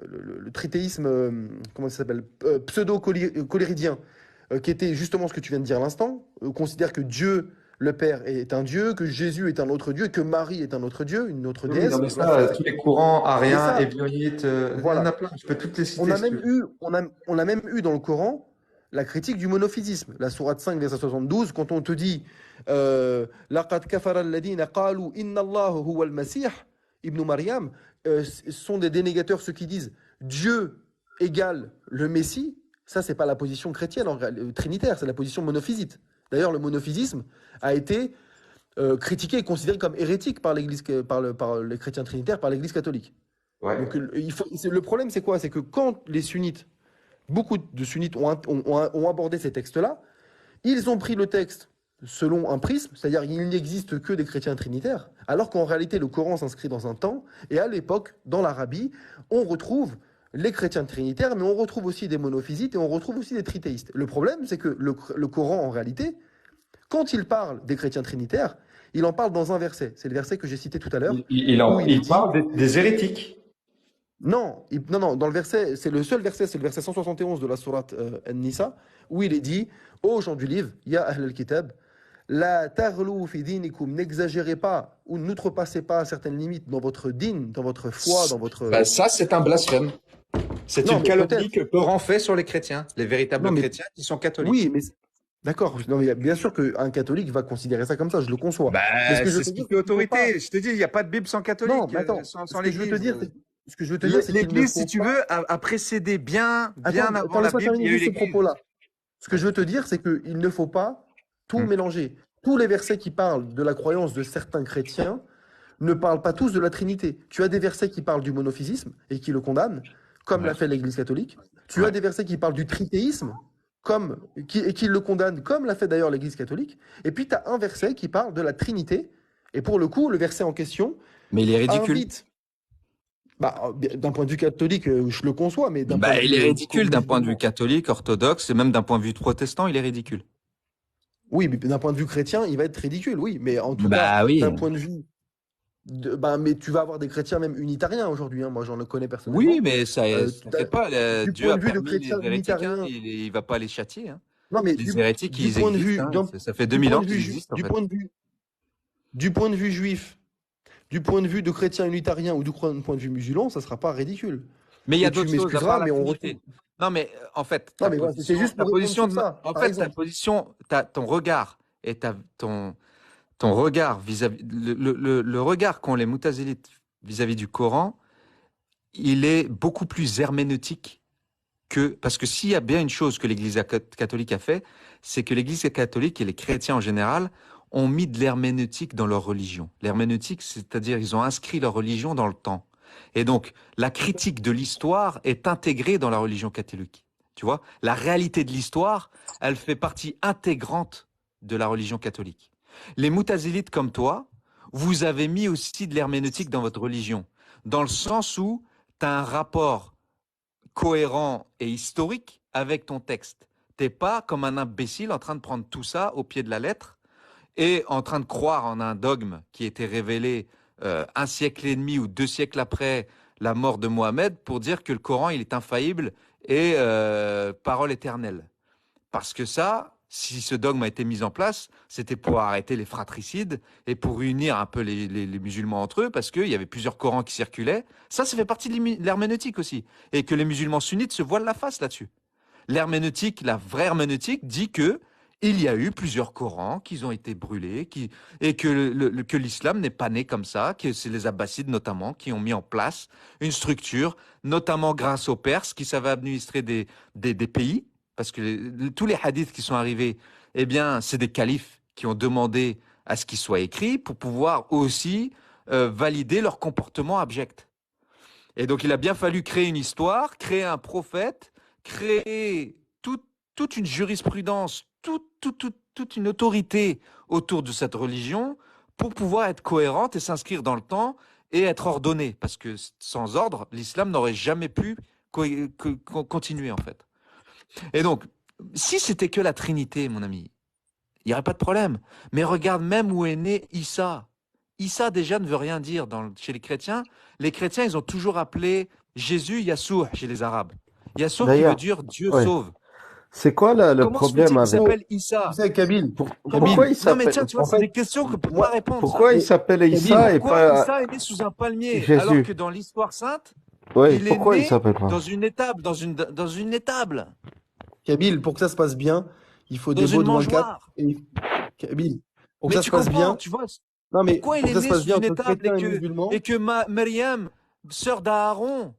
C: le tritéisme, comment ça s'appelle, pseudo-choléridien, qui était justement ce que tu viens de dire à l'instant. Considère que Dieu, le Père, est un Dieu, que Jésus est un autre Dieu, que Marie est un autre Dieu, une autre
G: Oui,
C: déesse.
G: non, mais ça, tous les courants
C: Et
G: ariens,
C: ça,
G: ébionnites, il y en a
C: voilà.
G: plein. Je peux toutes les
C: On
G: citer
C: a
G: si tu
C: même
G: veux.
C: eu dans le Coran la critique du monophysisme. La sourate 5, verset 72, quand on te dit Laqad kafara alladhina qalu inna Allah huwa al-Masih ibn Maryam, ce sont des dénégateurs ceux qui disent Dieu égale le Messie. Ça, c'est pas la position chrétienne trinitaire, c'est la position monophysite. D'ailleurs, le monophysisme a été critiqué et considéré comme hérétique par par les chrétiens trinitaires, par l'Église catholique.
G: Ouais.
C: Donc, le problème, c'est quoi? C'est que quand les sunnites, beaucoup de sunnites ont abordé ces textes-là, ils ont pris le texte selon un prisme, c'est-à-dire il n'existe que des chrétiens trinitaires, alors qu'en réalité, le Coran s'inscrit dans un temps, et à l'époque, dans l'Arabie, on retrouve les chrétiens trinitaires, mais on retrouve aussi des monophysites et on retrouve aussi des trithéistes. Le problème, c'est que le Coran, en réalité, quand il parle des chrétiens trinitaires, il en parle dans un verset. C'est le verset que j'ai cité tout à l'heure.
G: Il parle des hérétiques.
C: Non, dans le verset, c'est le verset 171 de la sourate An-Nisa, où il est dit, ô gens du livre, ya ahl al-kitab, la taghlu fi dinikum, n'exagérez pas ou n'outrepassez pas certaines limites dans votre din, dans votre foi, dans votre...
G: Bah, ça, c'est un blasphème. C'est
C: Non,
G: une
C: mais
G: calomnie
C: peut-être.
G: que le Coran fait sur les chrétiens, les véritables
C: Non, mais
G: chrétiens qui sont catholiques.
C: oui, mais d'accord. Non, mais bien sûr qu'un catholique va considérer ça comme ça, je le conçois. Mais ce
G: Bah,
C: que je
G: c'est
C: veux
G: ce
C: te
G: qui
C: dire,
G: fait
C: c'est qu'il faut pas...
G: autorité. Je te dis, il n'y a pas de Bible sans
C: Non,
G: catholique,
C: mais attends,
G: sans l'Église.
C: ce que je veux te dire, c'est qu'il ne
G: L'Église, si
C: faut
G: tu
C: pas...
G: veux, a précédé bien
C: Attends,
G: avant la
C: laisse-moi
G: Bible, il y
C: terminer
G: a eu
C: juste ce
G: l'Église.
C: propos-là. Ce que je veux te dire, c'est qu'il ne faut pas tout
G: Hmm.
C: mélanger. Tous les versets qui parlent de la croyance de certains chrétiens ne parlent pas tous de la Trinité. Tu as des versets qui parlent du monophysisme et qui le condamnent, comme
G: Ouais.
C: l'a fait l'Église catholique. Tu as
G: Ouais.
C: des versets qui parlent du trithéisme, et qui le condamnent, comme l'a fait d'ailleurs l'Église catholique. Et puis tu as un verset qui parle de la Trinité. Et pour le coup, le verset en question
G: Mais il est ridicule.
C: invite... d'un point de vue catholique, je le conçois, mais d'un point
G: Bah,
C: de
G: il est
C: vue
G: ridicule d'un point de vue
C: musulman...
G: catholique, orthodoxe, et même d'un point de vue protestant, il est ridicule.
C: Oui, mais d'un point de vue chrétien, il va être ridicule, oui. Mais en tout
G: Bah
C: cas,
G: oui.
C: d'un point de vue... mais tu vas avoir des chrétiens même unitariens aujourd'hui, hein. Moi, j'en connais
G: Oui,
C: personnellement.
G: mais ça, t'inquiète pas,
C: Du
G: Dieu
C: point
G: a
C: de vue de
G: permis les
C: chrétiens
G: hérétiques, hein,
C: unitariens...
G: il va pas les châtier, hein.
C: Non, mais
G: Les hérétiques,
C: du
G: ils
C: point de
G: existent,
C: vue...
G: hein. Ça fait
C: du
G: 2000
C: point
G: ans
C: de vue
G: qu'ils
C: ju-
G: existent, en
C: du
G: fait.
C: point de vue... Du point de vue juif, du point de vue de chrétien unitarien ou du point de vue musulman, ça sera pas ridicule.
G: Mais il y a
C: Et tu
G: d'autres choses à
C: m'excuseras,
G: part la
C: mais on
G: Trinité.
C: retrouve...
G: Non, mais en fait,
C: Non, mais voilà, c'est juste pour répondre sur ça,
G: en
C: par
G: fait, ta
C: exemple.
G: position, ton regard et ton regard vis-à-vis, le regard qu'ont les Moutazilites vis-à-vis du Coran, il est beaucoup plus herméneutique parce que s'il y a bien une chose que l'Église catholique a fait, c'est que l'Église catholique et les chrétiens en général ont mis de l'herméneutique dans leur religion. L'herméneutique, c'est-à-dire ils ont inscrit leur religion dans le temps. Et donc, la critique de l'histoire est intégrée dans la religion catholique. Tu vois, la réalité de l'histoire, elle fait partie intégrante de la religion catholique. Les Moutazilites comme toi, vous avez mis aussi de l'herméneutique dans votre religion, dans le sens où tu as un rapport cohérent et historique avec ton texte. T'es pas comme un imbécile en train de prendre tout ça au pied de la lettre et en train de croire en un dogme qui était révélé un siècle et demi ou 2 siècles après la mort de Mohammed pour dire que le Coran il est infaillible et parole éternelle. Parce que ça, si ce dogme a été mis en place, c'était pour arrêter les fratricides et pour unir un peu les musulmans entre eux, parce qu'il y avait plusieurs Corans qui circulaient. Ça fait partie de l'herméneutique aussi. Et que les musulmans sunnites se voilent la face là-dessus. L'herméneutique, la vraie herméneutique, dit que il y a eu plusieurs Corans qui ont été brûlés, et que l'islam n'est pas né comme ça, que c'est les Abbassides notamment qui ont mis en place une structure, notamment grâce aux Perses qui savaient administrer des pays, parce que tous les hadiths qui sont arrivés, eh bien, c'est des califes qui ont demandé à ce qu'ils soient écrits pour pouvoir aussi valider leur comportement abject. Et donc, il a bien fallu créer une histoire, créer un prophète, créer toute une jurisprudence, toute une autorité autour de cette religion pour pouvoir être cohérente et s'inscrire dans le temps et être ordonnée. Parce que sans ordre, l'islam n'aurait jamais pu continuer, en fait. Et donc, si c'était que la Trinité, mon ami, il n'y aurait pas de problème. Mais regarde même où est né Issa. Issa, déjà, ne veut rien dire chez les chrétiens. Les chrétiens, ils ont toujours appelé Jésus Yassou chez les Arabes. Yassou qui veut
B: D'ailleurs,
G: dire Dieu
B: ouais.
G: sauve.
B: C'est quoi le
G: Comment se
B: problème
G: fait-il qu'il
B: avec...
G: s'appelle Issa?
C: Tu sais, Kabil,
B: Pourquoi il
G: Non, mais
B: s'appelle...
G: tiens, tu vois,
C: en
G: c'est
C: fait,
G: des questions qu'on ne peut
C: moi,
G: pas répondre, ça.
B: Pourquoi il s'appelle
C: Kabil,
B: Issa et
G: Pourquoi
B: pas
G: Issa est né sous un palmier alors
B: Jésus?
G: que dans l'histoire sainte,
B: Oui,
G: il est
B: pourquoi il
G: né
B: s'appelle pas?
G: dans une étable, dans une étable,
C: Kabil, pour que ça se passe bien, il faut
G: dans
C: des
G: une
C: beaux de 24.
G: mangeoire.
C: Et Kabil, pour que
G: Mais
C: ça
G: tu
C: se passe
G: comprends,
C: bien,
G: tu vois,
C: non mais
G: pourquoi il
C: pour
G: est
C: que ça se
G: né
C: passe
G: sous
C: bien
G: une
C: entre
G: étable
C: chrétiens et musulmans,
G: et que Myriam, sœur d'Aaron,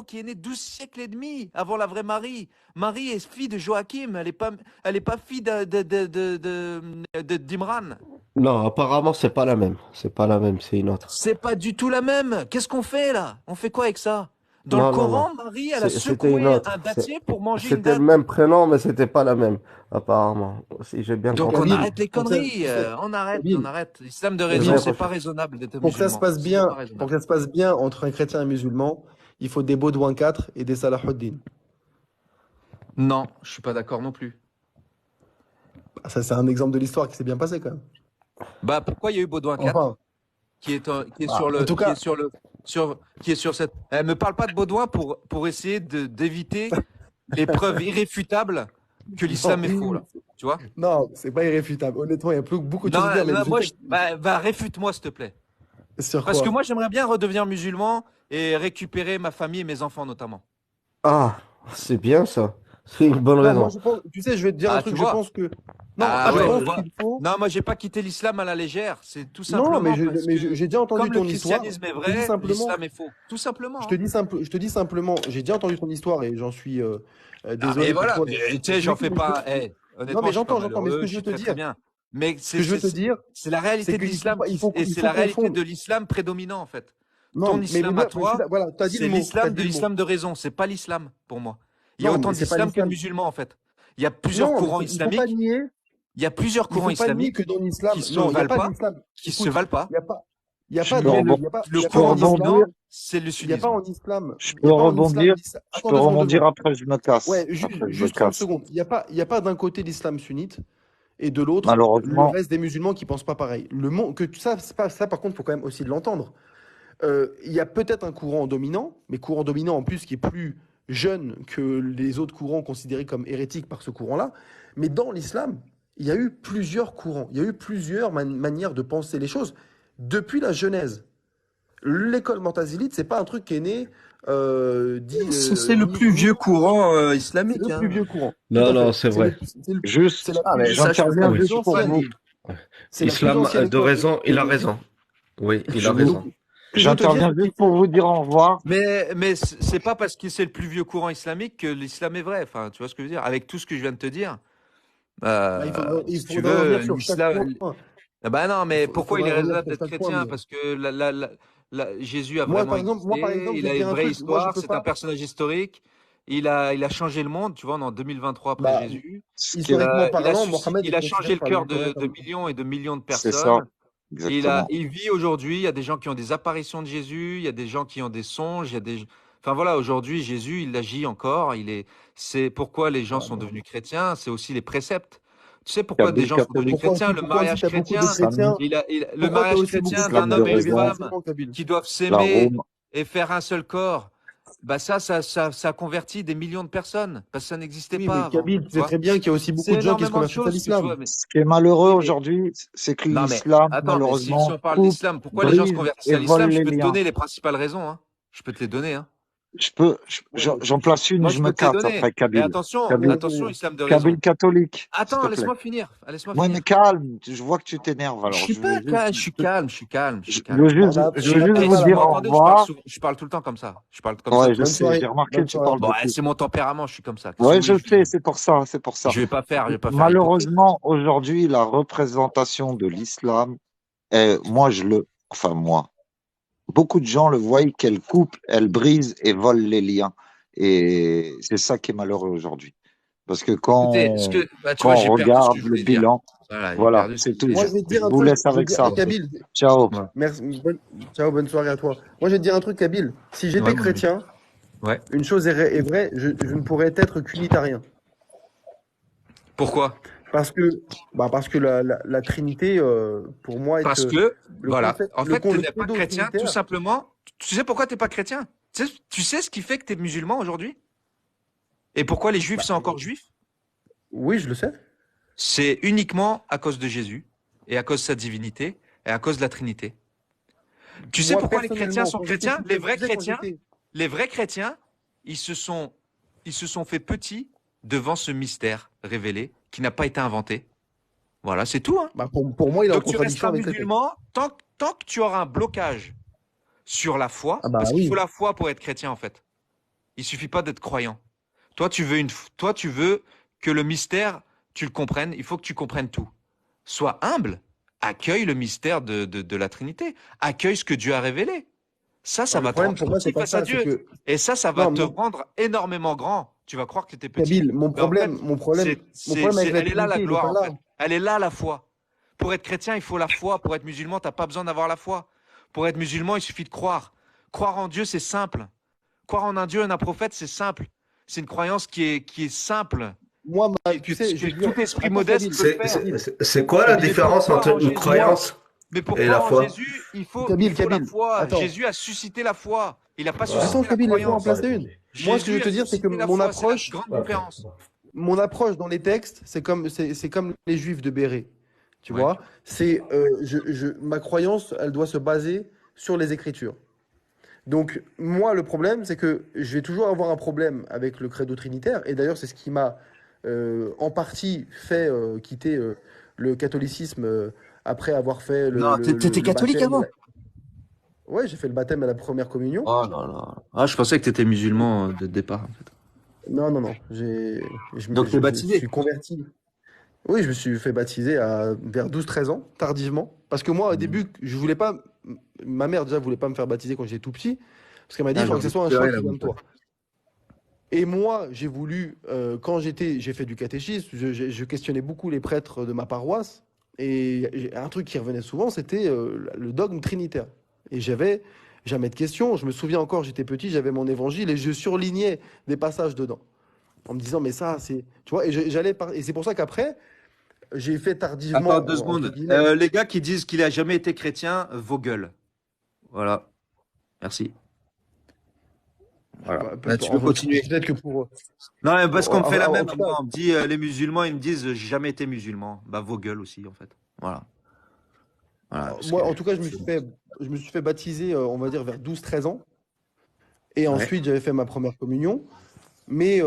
G: qui est née 12 siècles et demi avant la vraie Marie. Marie est fille de Joachim, elle est pas fille d'Imran.
B: Non, apparemment, c'est pas la même. C'est pas la même, c'est une autre.
G: C'est pas du tout la même. Qu'est-ce qu'on fait là? On fait quoi avec ça? Dans le
B: Non, non, non.
G: Coran, Marie, elle a
B: C'était une
G: secoué
B: autre.
G: un dattier pour manger une
B: C'était le
G: date.
B: même prénom, mais c'était pas la même, apparemment. Si j'ai bien
G: Donc on
B: compris.
C: Kabil,
G: arrête les
C: pour que ça,
G: conneries,
C: tu sais,
G: on arrête.
C: Kabil,
G: L'islam de
B: Je
G: raison,
B: vais
G: c'est pas
B: rechercher.
G: raisonnable d'être
C: pour que ça se
G: musulman.
C: passe
G: C'est
C: bien,
G: pas
C: pour
G: raisonnable.
C: que ça se passe bien entre un chrétien et un musulman, il faut des Baudouin 4 et des Salahuddin.
G: Non, je suis pas d'accord non plus.
C: Ah, ça, c'est un exemple de l'histoire qui s'est bien passé quand même.
G: Bah pourquoi il y a eu Baudouin 4
C: Enfin,
G: qui est
C: ah,
G: sur
C: en
G: le
C: tout
G: qui est
C: cas,
G: sur le qui est sur cette. Me parle pas de Baudouin pour essayer d'éviter les preuves irréfutables que l'islam est faux là. Tu vois?
C: non, c'est pas irréfutable. Honnêtement, il y a beaucoup de
G: Non,
C: choses à dire, mais
G: non,
C: je
G: moi,
C: sais
G: réfute-moi s'il te plaît.
C: sur
G: Parce que
C: quoi?
G: moi, j'aimerais bien redevenir musulman et récupérer ma famille et mes enfants notamment.
B: Ah, c'est bien ça. C'est une bonne
C: Non, moi
B: raison.
C: je pense, tu sais, je vais te dire un
G: Ah, tu
C: truc, je
G: vois?
C: pense que non,
G: Ah
C: je
G: ouais,
C: pense
G: ouais.
C: qu'il faut.
G: Non, moi, j'ai pas quitté l'islam à la légère. C'est tout
C: Non, mais
G: simplement parce que
C: j'ai déjà entendu
G: comme le
C: ton histoire.
G: christianisme est
C: Je te dis
G: vrai,
C: simplement,
G: l'islam est faux. Tout simplement.
C: je te dis simplement, j'ai déjà entendu ton histoire et j'en suis
G: Ah,
C: désolé
G: mais
C: pour
G: voilà,
C: toi.
G: mais
C: Mais
G: tu sais, j'en fais
C: mais je
G: pas.
C: peux-
G: Eh,
C: non,
G: honnêtement,
C: mais
G: je suis pas
C: j'entends, mais ce
G: malheureux,
C: que
G: je
C: je veux
G: suis
C: te
G: très
C: dire,
G: bien. Mais
C: ce que je veux te dire,
G: c'est la
C: c'est
G: réalité de
C: qu'il faut
G: l'islam,
C: pas, il
G: c'est
C: faut
G: la réalité
C: confondre.
G: de l'islam prédominant en fait.
C: Non,
G: Ton
C: mais
G: islam
C: moi,
G: à toi,
C: voilà, t'as dit
G: c'est
C: le mot, t'as dit le mot.
G: l'islam de raison, c'est pas l'islam pour moi. Il y a
C: Non,
G: autant
C: mais c'est pas
G: d'islam que de
C: l'islam.
G: musulmans en fait. Il y a plusieurs
C: Non, mais
G: courants
C: il faut pas
G: islamiques.
C: nier.
G: Il y a plusieurs
C: Il
G: courants
C: faut pas nier que
G: islamiques
C: dans l'islam,
G: qui se
C: non, il n'y a
G: valent
C: pas
G: pas,
C: d'islam.
G: qui se
C: Écoute,
G: valent pas.
C: il y a pas
D: Je peux
C: dans,
D: rebondir.
C: il y a pas,
G: Le
C: il y a pas
G: courant
C: en islam,
G: dominant, c'est le
C: il n'y a pas
G: sunnisme.
C: en islam,
D: Je
C: il
D: peux
C: n'y a pas en islam
D: rebondir.
C: l'islam.
D: Je
C: Attends
D: peux
C: 2 secondes, 2
D: rebondir
C: secondes.
D: après je me casse.
C: Ouais,
D: Après je me
C: juste 30
D: casse.
C: secondes. Il y a pas d'un côté l'islam sunnite et de l'autre le
D: Malheureusement,
C: reste des musulmans qui pensent pas pareil. Le monde, que ça, c'est pas, ça par contre, faut quand même aussi de l'entendre. Il y a peut-être un courant dominant, mais courant dominant en plus qui est plus jeune que les autres courants considérés comme hérétiques par ce courant-là. Mais dans l'islam, il y a eu plusieurs courants, il y a eu plusieurs manières de penser les choses depuis la Genèse. L'école Mu'tazilite, c'est pas un truc qui est né
H: C'est le plus vieux courant
C: c'est
H: islamique.
C: le plus
H: Hein.
C: vieux courant. Tout
B: Non,
C: à
B: non,
C: fait.
B: c'est vrai.
C: C'est
D: juste,
C: la
H: Ah,
C: plus,
H: mais ça, je peux
D: j'interviens
C: la
H: pas,
C: plus
D: juste
H: je peux pas
D: pour vous.
C: ancienne.
H: nier.
C: C'est la plus
B: Islam
C: ancienne
B: de
C: école.
B: raison, il a raison. Oui, il a
D: Je-
B: raison.
C: Donc, ce que je veux te dire,
D: J'interviens
C: c'est qu'il
D: juste pour
C: faut.
D: vous dire au revoir.
G: Mais c'est pas parce que c'est le plus vieux courant islamique que l'islam est vrai. Enfin, tu vois ce que je veux dire? Avec tout ce que je viens de te dire,
C: Bah, il
G: si tu
C: faudra revenir
G: veux,
C: sur chaque
G: l'islam.
C: point.
G: Ah bah non, mais pourquoi il est
C: Faudra revenir
G: raisonnable
C: sur
G: d'être
C: chaque point,
G: chrétien?
C: mais
G: Parce que Jésus a
C: moi,
G: vraiment
C: par
G: existé,
C: exemple, je
G: il
C: vais
G: a
C: te dire
G: une
C: un
G: vraie
C: truc. Moi, je
G: histoire,
C: peux
G: c'est un
C: pas.
G: personnage historique. Il a changé le monde, tu vois, en 2023 après
C: Bah,
G: Jésus.
D: Ce qui est-
C: historiquement parlant, Mohammed
G: Il
C: est
G: a changé
C: considéré
G: le
C: par les
G: cœur
C: historiens
G: de
C: comme.
G: millions et de millions de
D: C'est ça,
G: personnes.
D: exactement.
G: Il vit aujourd'hui. Il y a des gens qui ont des apparitions de Jésus. Il y a des gens qui ont des songes. Il y a des. Enfin voilà, aujourd'hui Jésus, il agit encore. C'est pourquoi les gens sont devenus chrétiens. C'est aussi les préceptes. Tu sais pourquoi des
D: Kabil
G: gens sont devenus
D: catholique,
G: chrétiens? Le
C: Pourquoi aussi
G: mariage
C: t'as beaucoup de
G: chrétien,
C: chrétiens?
G: le
C: Pourquoi t'as
G: mariage
C: aussi beaucoup de
G: chrétien d'un
D: l'islam de
C: chrétiens
G: homme et
C: qui
G: une
C: suivent
D: raison,
G: femme
C: l'enseignement Kabyle?
G: qui doivent
D: la
G: s'aimer
D: Rome.
G: et faire un seul corps. Bah ça convertit des millions de personnes parce que ça n'existait
C: Oui,
G: pas
C: mais
G: avant.
C: Kabyle, tu
G: Tu
C: sais
G: vois?
C: très bien qu'il y a aussi beaucoup
G: C'est
C: de gens qui se
G: énormément de
C: convertissent à
G: choses que tu
C: l'islam.
G: vois. Mais
D: Ce qui est malheureux
G: oui, mais
D: aujourd'hui, c'est que
G: non, mais
D: l'islam,
G: attends, mais si on
D: malheureusement,
G: parle
D: coupe,
G: d'islam, pourquoi les gens se
D: brise
G: convertissent
D: et
G: à
D: vole
G: l'islam? Je
D: les
G: peux te
D: liens.
G: donner les principales raisons, hein. Je peux te les donner, hein.
D: J'en place une,
G: Moi,
D: je
G: je
D: me
G: peux te les
D: casse
G: donner.
D: après
G: Et
D: Kabil.
G: attention,
D: Kabil,
G: attention, islam de
D: Kabil
G: raison.
D: catholique, s'il
G: Attends,
D: te plaît.
G: laisse-moi finir. Laisse-moi
D: Ouais, mais
G: finir.
D: calme, je vois que tu t'énerves,
G: Je
D: alors
G: suis pas calme, je suis calme, je suis calme, je suis
D: je veux
G: calme.
D: juste,
C: On a,
D: je
C: on
D: veux
C: a
D: juste
C: pas
G: Et
D: vous
C: mal
G: si
C: à
G: vous
D: dire
C: faire.
D: au
G: m'entendez, je parle
D: revoir.
G: souvent, je parle tout le temps comme ça. Je parle comme ça
D: Ouais,
G: tout
D: je
G: le
C: Bonne
G: temps.
D: sais,
C: soirée.
D: j'ai remarqué
C: Bonne
D: que tu
C: soirée.
D: parles
G: Bon,
D: beaucoup.
G: c'est mon tempérament, je suis comme ça. Qu'est-ce que
D: Ouais,
G: vous
D: je
G: voulez que je
D: sais,
G: dise?
D: c'est pour ça.
G: Je vais pas faire hypocrite.
D: Malheureusement, aujourd'hui, la représentation de l'islam, moi, beaucoup de gens le voient qu'elle coupe, elle brise et vole les liens. Et c'est ça qui est malheureux aujourd'hui. Parce que
G: Écoutez, tu vois,
D: quand on
G: j'ai perdu ce que
D: regarde
G: je
D: le
G: voulais dire.
D: bilan,
G: Voilà, j'ai
D: voilà,
G: perdu ce que
D: c'est
G: je
D: tout.
G: voulais
C: Moi,
G: dire.
C: je vais te
D: Je
C: dire un
D: vous
C: truc.
D: laisse
C: Je vais
D: avec
C: te dire,
D: ça.
C: Kabyle,
D: Ciao.
G: Ouais.
C: merci. Ciao, bonne soirée à toi. Moi, je vais te dire un truc, Kabyle. Si
G: Ouais,
C: j'étais
G: mon ami.
C: chrétien,
G: Ouais.
C: une chose est vraie, je ne pourrais être qu'unitarien.
G: Pourquoi?
C: Parce que la Trinité, pour moi,
G: Parce que,
C: le
G: voilà.
C: concept,
G: En fait, tu
C: le
G: n'es pas
C: credo
G: chrétien, tout
C: trinitaire.
G: simplement. Tu sais pourquoi tu n'es pas chrétien? Tu sais ce qui fait que tu es musulman aujourd'hui? Et pourquoi les juifs
C: Bah,
G: sont encore juifs?
C: oui, je le sais.
G: C'est uniquement à cause de Jésus et à cause de sa divinité et à cause de la Trinité. Tu sais
C: Moi,
G: pourquoi les chrétiens
C: personnellement,
G: sont
C: quand j'étais,
G: chrétiens?
C: je te disais quand j'étais,
G: Les vrais chrétiens, ils se sont, ils se sont fait petits devant ce mystère révélé qui n'a pas été inventé. Voilà, c'est tout, hein.
C: bah, pour moi, il est en
G: Donc tu
C: contradiction
G: resteras
C: avec les textes.
G: musulman tant que tu auras un blocage sur la foi,
C: Ah bah
G: parce qu'il faut
C: oui.
G: la foi pour être chrétien en fait. Il suffit pas d'être croyant. Toi tu veux que le mystère, tu le comprennes. Il faut que tu comprennes tout. Sois humble, accueille le mystère de la Trinité, accueille ce que Dieu a révélé. Ça
C: Non, le
G: va te
C: problème
G: rendre
C: pour moi, c'est
G: attentif
C: pas
G: face à
C: ça. C'est
G: Dieu.
C: que,
G: Et ça va
C: non,
G: te rendre énormément grand. Tu vas croire que tu étais petit.
C: Kabyle,
G: Mais en fait,
C: mon problème avec la
G: elle est là la
C: Trinité, il n'est
G: gloire
C: pas
G: en
C: là.
G: fait. Elle est là la foi. Pour être chrétien, il faut la foi. Pour être musulman, t'as pas besoin d'avoir la foi. Pour être musulman, il suffit de croire. Croire en Dieu, c'est simple. Croire en un Dieu et un prophète, c'est simple. C'est une croyance qui est simple.
C: Moi, tu sais, je
G: Que
C: vais te dire,
G: tout esprit
C: attends,
G: modeste
C: Kabyle,
G: peut le
B: C'est
G: faire.
C: Kabyle,
B: c'est quoi la
G: Mais pour
B: différence
G: croire
B: entre
G: en
B: une
G: Jésus,
B: croyance
G: mais pour
B: et la
G: croire en
B: foi?
G: Jésus, il
C: Kabyle,
G: faut la
C: Kabyle,
G: foi.
C: attends.
G: Jésus a suscité la foi. Il n'a pas
C: Attends,
G: suscité la
C: Kabyle, laisse-moi en
G: croyance.
C: placer une. Moi, ce que je
G: Jésus
C: veux
G: a
C: te dire, c'est que
G: suscité la foi. C'est la grande différence.
C: mon approche dans les textes, c'est comme les Juifs de Béret. Tu
G: Ouais.
C: vois? Ma croyance, elle doit se baser sur les Écritures. Donc, moi, le problème, c'est que je vais toujours avoir un problème avec le credo trinitaire. Et d'ailleurs, c'est ce qui m'a en partie fait quitter le catholicisme après avoir fait
G: Non, t'étais
C: le
G: catholique
C: baptême.
G: avant?
C: Ouais, j'ai fait le baptême à la première communion.
G: Oh là là. Ah, je pensais que tu étais musulman de départ, en fait.
C: Non, non, non.
G: Donc, t'es
C: Je
G: baptisé?
C: suis converti. Oui, je me suis fait baptiser vers 12 13 ans, tardivement. Parce que moi, au début, je voulais pas. Ma mère, déjà, voulait pas me faire baptiser quand j'étais tout petit. Parce qu'elle m'a dit, il
G: Ah, j'ai
C: faudrait que
G: envie
C: ce soit
G: de
C: un
G: pleurer,
C: choix
G: là,
C: qui
G: mon
C: vient de
G: pote.
C: toi. Et moi, j'ai voulu, j'ai fait du catéchisme, je questionnais beaucoup les prêtres de ma paroisse. Et un truc qui revenait souvent, c'était le dogme trinitaire. Et j'avais jamais de questions. Je me souviens encore, j'étais petit, j'avais mon évangile et je surlignais des passages dedans. En me disant, mais ça, c'est. Tu vois, et c'est pour ça qu'après, j'ai fait
G: Attends
C: tardivement,
G: 2 secondes.
C: entre guillemets.
G: Les gars qui disent qu'il a jamais été chrétien, vos gueules. Voilà. Merci. Voilà. Là, tu peux continuer.
C: Peut-être que pour.
G: Non, mais parce qu'on me fait la
C: En
G: même.
C: tout
G: Moi,
C: cas,
G: on me dit, les musulmans, ils me disent, j'ai jamais été musulman. Bah, vos gueules aussi, en fait. Voilà. Voilà. Parce
C: moi,
G: que...
C: en tout cas, je me suis fait baptiser, on va dire, vers 12 13 ans. Et
G: Ouais.
C: ensuite, j'avais fait ma première communion. Mais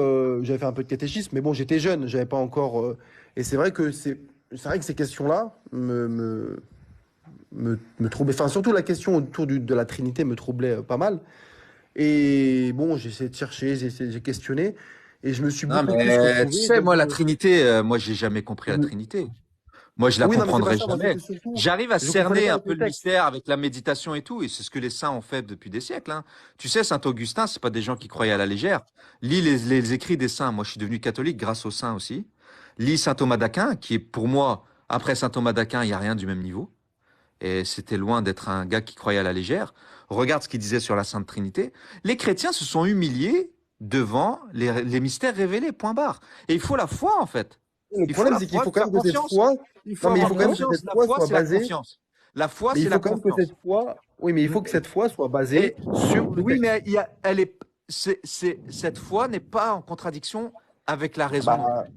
C: j'avais fait un peu de catéchisme. Mais bon, j'étais jeune, j'avais pas encore. Et c'est vrai que ces questions-là me troublaient. Enfin, surtout la question autour de la Trinité me troublait pas mal. Et bon, j'ai essayé de chercher, j'ai questionné. Et je me suis
G: Non,
C: beaucoup plus
G: mais tu
C: retrouvé
G: sais,
C: dans
G: moi, la
C: une.
G: Trinité, moi, j'ai jamais compris la Trinité. Moi, je la
C: Oui, non, mais c'est pas
G: comprendrai
C: ça. Moi,
G: jamais.
C: c'était surtout.
G: J'arrive à
C: Je comprenais
G: cerner
C: pas
G: un
C: avec
G: peu
C: le
G: le
C: texte.
G: mystère avec la méditation et tout, et c'est ce que les saints ont fait depuis des siècles, hein. Tu sais, Saint Augustin, c'est pas des gens qui croyaient à la légère. Lis les écrits des saints. Moi, je suis devenu catholique grâce aux saints aussi. Lis Saint Thomas d'Aquin, qui est pour moi, après Saint Thomas d'Aquin, il n'y a rien du même niveau. Et c'était loin d'être un gars qui croyait à la légère. Regarde ce qu'il disait sur la Sainte Trinité. Les chrétiens se sont humiliés devant les mystères révélés, point barre. Et il faut la foi, en fait.
C: Le
G: Il faut
C: problème,
G: la
C: c'est qu'il
G: foi,
C: faut
G: il faut
C: quand
G: faire
C: même que cette
G: confiance.
C: foi.
G: Il faut
C: Non, mais il
G: avoir
C: faut quand même que
G: confiance.
C: cette
G: La
C: foi
G: foi,
C: soit
G: c'est la
C: basée.
G: confiance. La foi,
C: Mais il
G: c'est
C: faut
G: la
C: quand même que
G: confiance.
C: cette foi. Oui, mais il faut que cette foi soit basée sur le
G: Oui,
C: texte.
G: mais cette foi n'est pas en contradiction avec la raison non
C: Bah,
G: plus.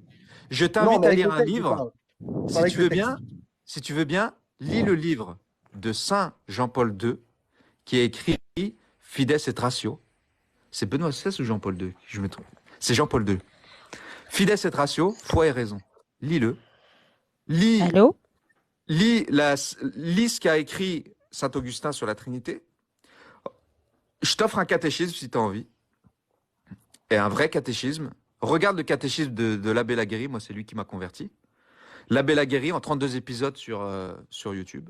G: Je
C: non,
G: t'invite
C: mais
G: à
C: avec
G: lire
C: le
G: un
C: texte, je
G: livre.
C: parle. Je
G: Si
C: parle avec
G: tu
C: le
G: veux
C: texte.
G: bien, si tu veux bien, lis le livre de Saint Jean-Paul II qui a écrit Fides et Ratio. C'est Benoît XVI ou Jean-Paul II? Je me trompe. C'est Jean-Paul II. Fides et ratio, foi et raison. Lis-le. Lis,
I: Allô?
G: lis, lis ce qu'a écrit saint Augustin sur la Trinité. Je t'offre un catéchisme si tu as envie. Et un vrai catéchisme. Regarde le catéchisme de l'abbé Laguérie. Moi, c'est lui qui m'a converti. L'abbé Laguérie en 32 épisodes sur YouTube.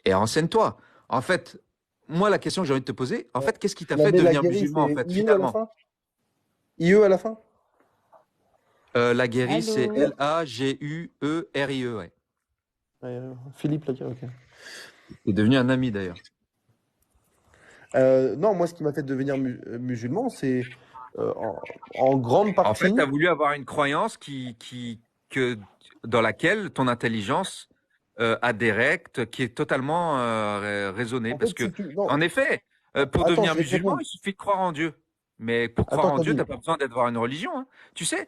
G: Et renseigne-toi. En fait, moi, la question que j'ai envie de te poser, en fait, qu'est-ce qui t'a fait
C: L'abbé
G: devenir
C: Laguérie,
G: musulman, en
C: c'est
G: fait,
C: IE à la
G: finalement?
C: fin? IE à la fin?
G: Laguérie, c'est
I: Allô?
G: Laguerie, ouais.
C: Ouais, Philippe Laguérie, ok.
G: Il est devenu un ami, d'ailleurs.
C: Non, moi, ce qui m'a fait devenir musulman, c'est en grande
G: En fait,
C: partie.
G: tu as voulu avoir une croyance dans laquelle ton intelligence adhérait, qui est totalement raisonnée.
C: En
G: Parce
C: fait,
G: que,
C: si tu. Non,
G: en effet, pour
C: attends,
G: devenir
C: je vais te
G: musulman,
C: répondre.
G: il suffit de croire en Dieu. Mais pour croire
C: Attends,
G: en Dieu, tu
C: Kabil.
G: n'as pas besoin d'avoir une religion. Hein. Tu sais,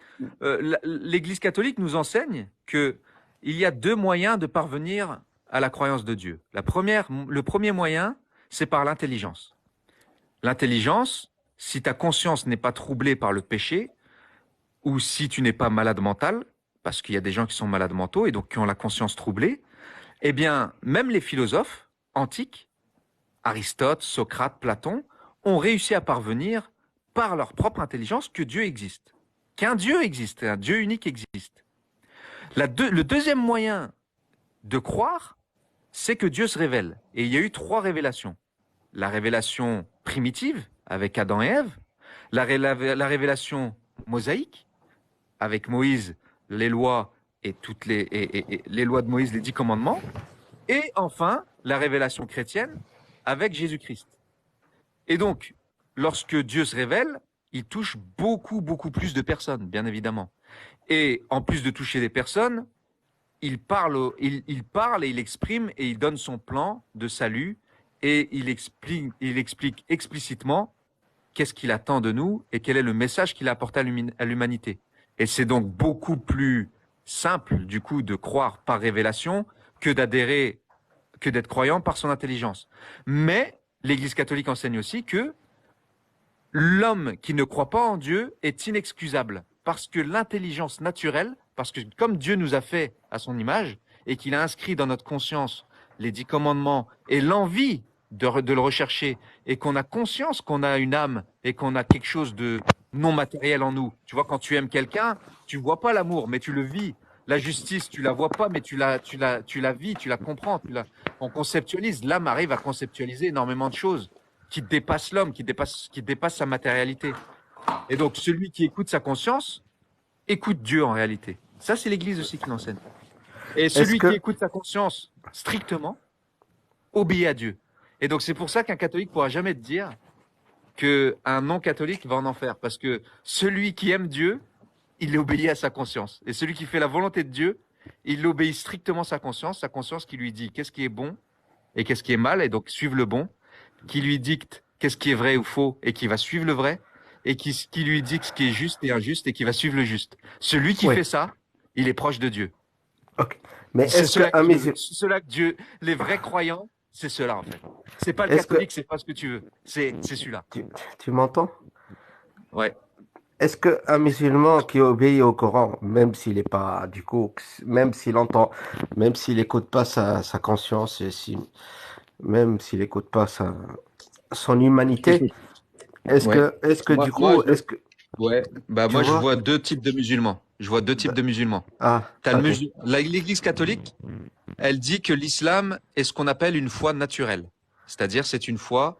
G: l'Église catholique nous enseigne qu'il y a deux moyens de parvenir à la croyance de Dieu. Le premier moyen, c'est par l'intelligence. L'intelligence, si ta conscience n'est pas troublée par le péché, ou si tu n'es pas malade mental, parce qu'il y a des gens qui sont malades mentaux et donc qui ont la conscience troublée, eh bien, même les philosophes antiques, Aristote, Socrate, Platon, ont réussi à parvenir par leur propre intelligence que Dieu existe, qu'un Dieu existe, un Dieu unique existe. Le deuxième moyen de croire, c'est que Dieu se révèle. Et il y a eu 3 révélations. La révélation primitive, avec Adam et Ève, la révélation mosaïque, avec Moïse, les lois et les lois de Moïse, les 10 commandements, et enfin la révélation chrétienne avec Jésus-Christ. Et donc, lorsque Dieu se révèle, il touche beaucoup plus de personnes, bien évidemment. Et en plus de toucher des personnes, il parle et il exprime et il donne son plan de salut et il explique explicitement qu'est-ce qu'il attend de nous et quel est le message qu'il apporte à l'humanité. Et c'est donc beaucoup plus simple, du coup, de croire par révélation que d'être croyant par son intelligence. Mais l'Église catholique enseigne aussi que l'homme qui ne croit pas en Dieu est inexcusable parce que l'intelligence naturelle, parce que comme Dieu nous a fait à son image et qu'il a inscrit dans notre conscience les 10 commandements et l'envie de le rechercher et qu'on a conscience qu'on a une âme et qu'on a quelque chose de non matériel en nous. Tu vois, quand tu aimes quelqu'un, tu vois pas l'amour, mais tu le vis. La justice, tu la vois pas, mais tu la vis, tu la comprends. On conceptualise. L'âme arrive à conceptualiser énormément de choses qui dépassent l'homme, qui dépassent sa matérialité. Et donc, celui qui écoute sa conscience, écoute Dieu en réalité. Ça, c'est l'Église aussi qui l'enseigne. Et celui qui écoute sa conscience strictement, obéit à Dieu. Et donc, c'est pour ça qu'un catholique ne pourra jamais te dire qu'un non-catholique va en enfer. Parce que celui qui aime Dieu, il obéit à sa conscience. Et celui qui fait la volonté de Dieu, il obéit strictement à sa conscience qui lui dit qu'est-ce qui est bon et qu'est-ce qui est mal, et donc suivre le bon, qui lui dicte qu'est-ce qui est vrai ou faux et qui va suivre le vrai, et qui lui dicte ce qui est juste et injuste et qui va suivre le juste. Celui qui fait ça, il est proche de Dieu.
B: Ok. Mais
G: C'est
B: est-ce qu'un musulman...
G: cela que Dieu, les vrais croyants, c'est cela en fait. C'est pas le catholique, c'est pas ce que tu veux. C'est celui-là.
B: Tu m'entends?
G: Ouais.
B: Est-ce qu'un musulman qui obéit au Coran, même s'il est pas, du coup, même s'il entend, même s'il écoute pas sa conscience, même s'il écoute pas son humanité, est-ce que du coup, est-ce que...
G: Ouais, bah moi je
B: vois
G: vois 2 types de musulmans. Je vois 2 types de musulmans.
B: Ah,
G: L'Église catholique, elle dit que l'islam est ce qu'on appelle une foi naturelle. C'est-à-dire c'est une foi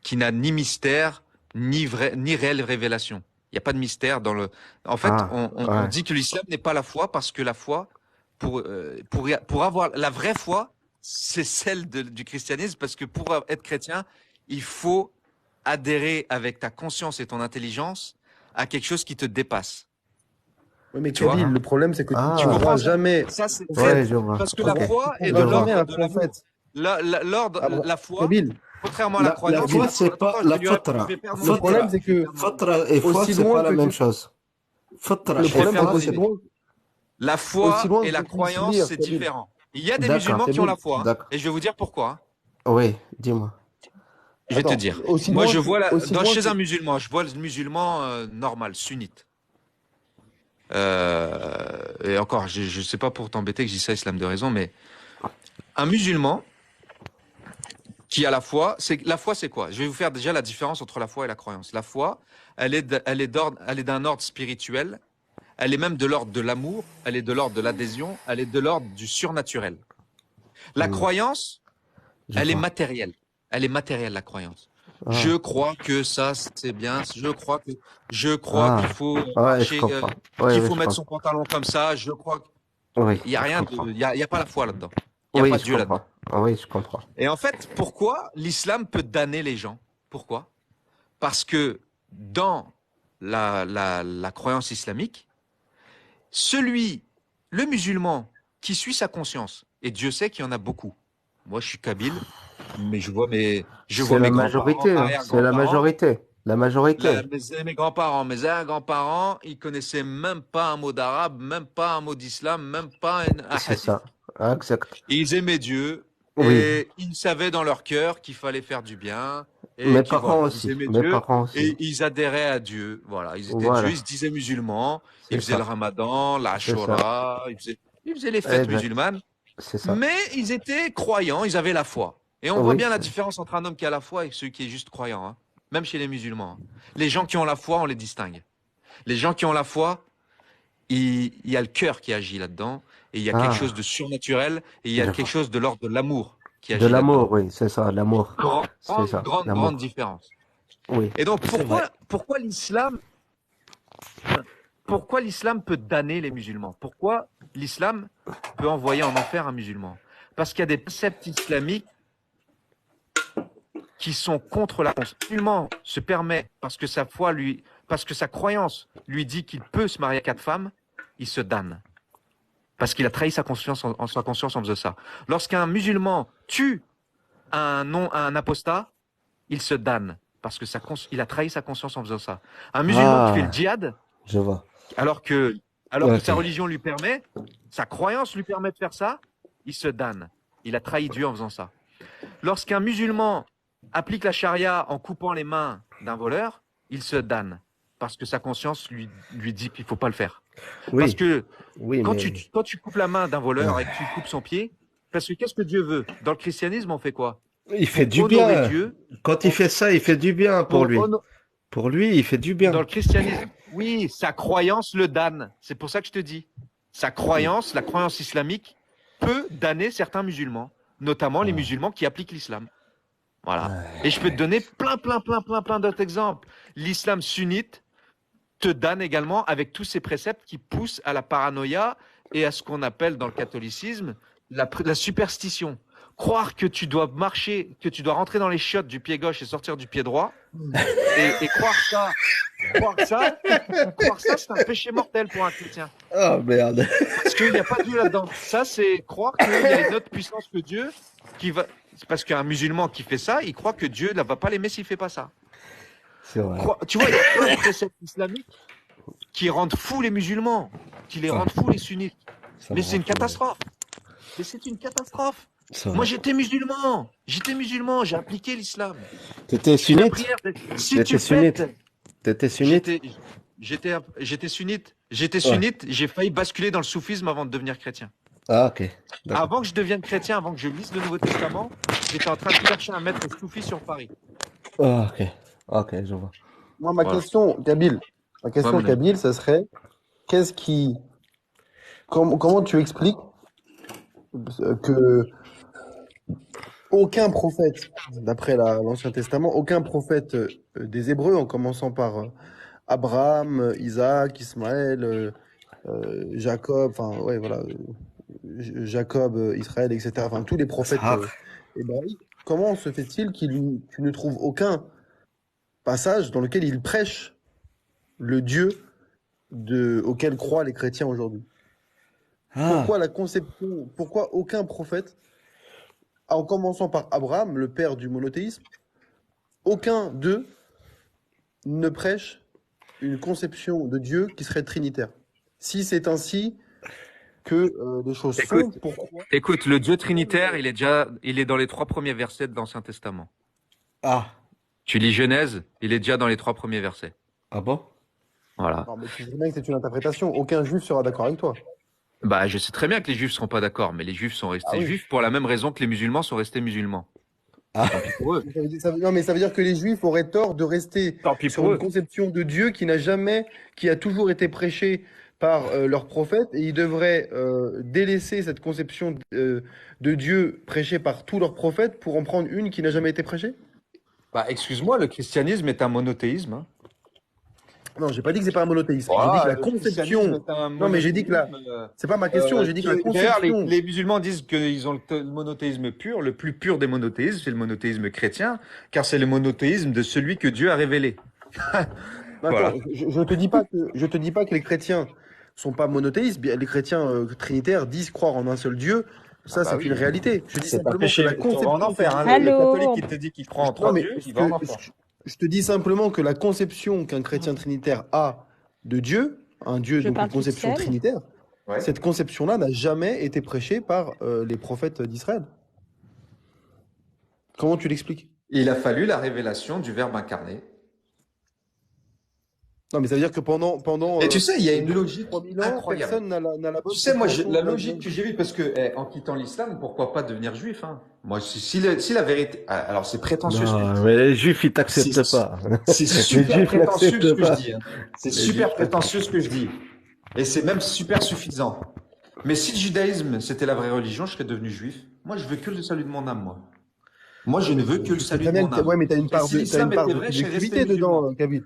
G: qui n'a ni mystère, ni réelle révélation. Il n'y a pas de mystère dans le... En fait, on dit que l'islam n'est pas la foi parce que la foi, pour avoir la vraie foi, c'est celle du christianisme, parce que pour être chrétien, il faut adhérer avec ta conscience et ton intelligence à quelque chose qui te dépasse.
C: Oui, mais Kabil, le problème, c'est que tu ne
G: comprends
C: jamais.
G: Ça, c'est
B: Ouais, je vois.
G: parce que la foi est de l'ordre de l'amour. La foi, contrairement à la croyance,
H: la foi, c'est pas la fatra.
C: Le problème, c'est que
H: Fatra et foi, c'est pas la même chose. Fatra
C: le problème,
H: et foi,
C: c'est loin.
G: La foi et la croyance, c'est différent. Il y a des musulmans qui ont la foi, et je vais vous dire pourquoi.
B: Oui, dis-moi.
G: Je vais te
C: Attends,
G: dire.
C: aussi
G: Moi,
C: loin
G: je
C: que,
G: vois
C: aussi loin
G: chez
C: que,
G: un musulman, je vois le musulman normal, sunnite. Et encore, je sais pas pour t'embêter que je dis ça, islam de raison, mais un musulman qui a la foi, c'est quoi? Je vais vous faire déjà la différence entre la foi et la croyance. La foi, elle est d'un ordre spirituel, elle est même de l'ordre de l'amour, elle est de l'ordre de l'adhésion, elle est de l'ordre du surnaturel. La
B: Hmm,
G: croyance,
B: je
G: elle est
B: vois.
G: matérielle. Elle est matérielle, la croyance. Je
B: Ah,
G: crois que ça, c'est bien. Je crois qu'il
B: ah,
G: faut
B: ouais, je
G: marcher,
B: comprends. Oui,
G: qu'il
B: oui,
G: faut
B: je
G: mettre son
B: comprends.
G: pantalon comme ça. Je crois.
B: Oui,
G: Il y a
B: je
G: rien de,
B: comprends.
G: il y a pas la foi là-dedans. Il y a
B: Oui,
G: pas
B: je
G: Dieu
B: comprends.
G: là-dedans.
B: Ah oui, je comprends.
G: Et en fait, pourquoi l'islam peut damner les gens? Pourquoi? Parce que dans la croyance islamique, celui, le musulman qui suit sa conscience, et Dieu sait qu'il y en a beaucoup. Moi, je suis kabyle, mais je vois
B: C'est la
G: mes grands-parents,
B: majorité, hein. C'est la
G: arrière-grands-parents,
B: majorité. La majorité.
G: mes grands-parents, mes arrière-grands-parents, ils connaissaient même pas un mot d'arabe, même pas un mot d'islam, même pas un
B: C'est
G: hadith.
B: ça. Ah, exact.
G: Et ils aimaient Dieu
B: Oui.
G: et ils savaient dans leur cœur qu'il fallait faire du bien et
B: Mes
G: qu'ils
B: parents
G: voilà, ils
B: aussi.
G: aimaient
B: Mes
G: Dieu
B: parents aussi.
G: et ils adhéraient à Dieu. Voilà, ils étaient Dieu, ils se
B: Voilà.
G: disaient musulmans, ils
B: C'est
G: faisaient le
B: ça.
G: Ramadan,
B: C'est ça.
G: l'Ashura, ils faisaient les fêtes
B: Exact.
G: musulmanes,
B: C'est ça.
G: mais ils étaient croyants, ils avaient la foi. Et on voit
B: Oui.
G: bien la différence entre un homme qui a la foi et celui qui est juste croyant, hein. Même chez les musulmans, hein. Les gens qui ont la foi, on les distingue. Les gens qui ont la foi, il y a le cœur qui agit là-dedans, et il y a quelque chose
B: Ah,
G: de surnaturel, et il y a
B: je
G: quelque
B: vois.
G: chose de l'ordre de l'amour qui
B: De
G: agit
B: l'amour,
G: là-dedans.
B: oui, c'est ça, l'amour. C'est ça,
G: Grande
B: l'amour.
G: différence.
B: Oui,
G: Et donc,
B: c'est vrai.
G: pourquoi l'islam peut damner les musulmans? Pourquoi l'islam peut envoyer en enfer un musulman? Parce qu'il y a des préceptes islamiques qui sont contre la conscience. Le musulman se permet, parce que sa croyance lui dit qu'il peut se marier à 4 femmes, il se damne. Parce qu'il a trahi sa conscience sa conscience en faisant ça. Lorsqu'un musulman tue un apostat, il se damne. Parce que il a trahi sa conscience en faisant ça. Un musulman qui fait le
B: Ah,
G: djihad,
B: je vois.
G: alors que,
B: Ok.
G: sa religion lui permet, sa croyance lui permet de faire ça, il se damne. Il a trahi Dieu en faisant ça. Lorsqu'un musulman applique la charia en coupant les mains d'un voleur, il se damne. Parce que sa conscience lui dit qu'il ne faut pas le faire. Parce
B: Oui,
G: que
B: oui,
G: quand
B: mais
G: tu coupes la main d'un voleur et que tu coupes son pied, parce que qu'est-ce que Dieu veut? Dans le christianisme, on fait quoi?
B: il fait
G: Pour
B: du
G: honorer
B: bien.
G: Dieu,
B: Quand il fait ça, il fait du bien pour
G: pour
B: lui.
G: hono-
B: Pour lui, il fait du
G: dans
B: bien.
G: le christianisme, oui, sa croyance le damne. C'est pour ça que je te dis. Sa croyance, la croyance islamique, peut damner certains musulmans, notamment les musulmans qui appliquent l'islam. Voilà. Et je peux te donner plein d'autres exemples. L'islam sunnite te damne également avec tous ces préceptes qui poussent à la paranoïa et à ce qu'on appelle dans le catholicisme la superstition. Croire que tu dois marcher, que tu dois rentrer dans les chiottes du pied gauche et sortir du pied droit, et croire ça, c'est un péché mortel pour un chrétien.
B: Oh merde.
G: Parce qu'il n'y a pas Dieu là-dedans. Ça, c'est croire qu'il y a une autre puissance que Dieu qui va. C'est parce qu'un musulman qui fait ça, il croit que Dieu ne va pas l'aimer s'il ne fait pas ça.
B: C'est vrai.
G: Tu vois, il y a plein de préceptes islamiques qui rendent fous les musulmans, qui les rendent fous les sunnites.
B: Ça
G: Mais
B: me
G: c'est une
B: rend fou.
G: catastrophe. Mais c'est une catastrophe.
B: C'est
G: Moi,
B: vrai.
G: j'étais musulman, j'ai appliqué l'islam.
B: T'étais
G: Je fais la
B: sunnite?
G: prière. Si
B: T'étais
G: tu
B: sunnite?
G: pètes,
B: T'étais sunnite?
G: j'étais sunnite. J'étais
B: Ouais.
G: sunnite, j'ai failli basculer dans le soufisme avant de devenir chrétien.
B: Ah, ok. D'accord.
G: Avant que je devienne chrétien, avant que je lise le Nouveau Testament, j'étais en train de chercher un maître soufi sur Paris.
B: Ah, ok. Ok, je vois.
C: Moi, ma
G: Voilà.
C: question, Kabil,
G: mon ami.
C: ça serait, qu'est-ce qui, comment tu expliques que aucun prophète, d'après l'Ancien Testament, aucun prophète des Hébreux, en commençant par Abraham, Isaac, Ismaël, Jacob, enfin, ouais, voilà, Jacob, Israël, etc., enfin, tous les prophètes hébraïques, comment se fait-il tu ne trouves aucun passage dans lequel il prêche le Dieu auquel croient les chrétiens aujourd'hui?
B: Ah,
C: Pourquoi aucun prophète, en commençant par Abraham, le père du monothéisme, aucun d'eux ne prêche une conception de Dieu qui serait trinitaire? Si c'est ainsi que les choses sont, pourquoi?
G: Écoute, le Dieu trinitaire, il est dans les 3 premiers versets de l'Ancien Testament.
B: ah,
G: Tu lis Genèse, il est déjà dans les 3 premiers versets.
B: Ah bon?
G: Voilà.
C: Non, mais tu sais bien que c'est une interprétation. Aucun juif sera d'accord avec toi.
G: Bah, je sais très bien que les juifs seront pas d'accord, mais les juifs sont
C: Ah
G: restés
C: oui.
G: juifs pour la même raison que les musulmans sont restés musulmans.
B: Ah,
G: Tant pis pour eux.
C: Non, mais ça veut dire que les juifs auraient tort de rester
G: Tant pis
C: sur
G: pour
C: une
G: eux.
C: conception de Dieu qui a toujours été prêchée par leurs prophètes, et ils devraient délaisser cette conception de Dieu prêchée par tous leurs prophètes pour en prendre une qui n'a jamais été prêchée?
G: Bah, excuse-moi, le christianisme est un monothéisme. Hein.
C: Non, j'ai pas dit que c'est pas un monothéisme. J'ai dit que
G: Voilà,
C: la
G: le christianisme
C: conception.
G: est un
C: Non, mais j'ai dit que
G: monothéisme.
C: c'est pas ma question. J'ai dit que la
G: D'ailleurs,
C: conception.
G: les musulmans disent qu'ils ont le monothéisme pur. Le plus pur des monothéismes, c'est le monothéisme chrétien, car c'est le monothéisme de celui que Dieu a révélé. Voilà.
C: Attends, je te dis pas que les chrétiens sont pas monothéistes. Bien, les chrétiens trinitaires disent croire en un seul Dieu. Ça,
G: bah
C: c'est
G: oui.
C: une réalité. Je dis
G: C'est pas
C: simplement que
G: péché.
C: la
G: Tu vas en
C: conception.
G: enfer. Hein. Le catholique qui te dit qu'il croit en
C: Non,
G: 3
C: mais
G: dieux, il va en enfer.
C: je te dis simplement que la conception qu'un chrétien trinitaire a de Dieu, un Dieu,
I: Je
C: donc
I: parle
C: une
I: toute
C: conception
I: seule.
C: trinitaire,
G: Ouais.
C: cette conception-là n'a jamais été prêchée par les prophètes d'Israël. Comment tu l'expliques?
G: Il a fallu la révélation du Verbe incarné.
C: Non, mais ça veut dire que pendant
G: Et tu sais, il y a une logique
C: 3000 ans,
G: incroyable.
C: personne n'a la bonne
G: Tu sais, moi,
C: compréhension
G: la
C: de la
G: logique que j'ai vue, parce que en quittant l'islam, pourquoi pas devenir juif, hein? Moi, si la vérité, alors c'est prétentieux ce que je
B: non,
G: dis.
B: mais les juifs, ils t'acceptent
G: C'est
B: pas.
G: c'est
B: Les
G: super
B: juifs
G: prétentieux ce
B: n'acceptent
G: que je
B: pas.
G: dis. Hein. C'est
B: Les
G: super
B: juifs
G: prétentieux ce que je dis. Et c'est même super suffisant. Mais si le judaïsme c'était la vraie religion, je serais devenu juif. Moi, je veux que le salut de mon âme, moi. Moi, je ne veux que le
C: Je sais
G: salut
C: très
G: de
C: bien
G: mon
C: que
G: âme.
C: ouais, mais t'as une
G: Et
C: part
G: si
C: de, t'as
G: l'islam
C: une part
G: était
C: de
G: vrai, je serais resté
C: subjectivité
G: musulman.
C: dedans, Kavit.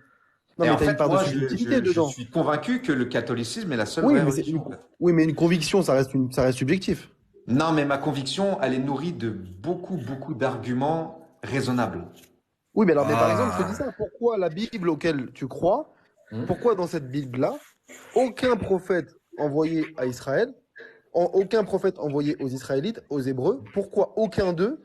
C: Non,
G: Et
C: mais
G: en
C: t'as une
G: fait,
C: part de
G: moi,
C: subjectivité
G: je
C: dedans.
G: suis convaincu que le catholicisme est la seule
C: Oui,
G: vraie
C: mais
G: religion, en fait.
C: oui, mais une conviction, ça reste subjectif.
G: Non, mais ma conviction, elle est nourrie de beaucoup, beaucoup d'arguments raisonnables.
C: Oui, mais alors, mais par exemple, je te dis
G: Ah.
C: ça. Pourquoi la Bible auquel tu crois,
G: Hmm.
C: pourquoi dans cette Bible-là, aucun prophète envoyé à Israël, aucun prophète envoyé aux Israélites, aux Hébreux, pourquoi aucun d'eux,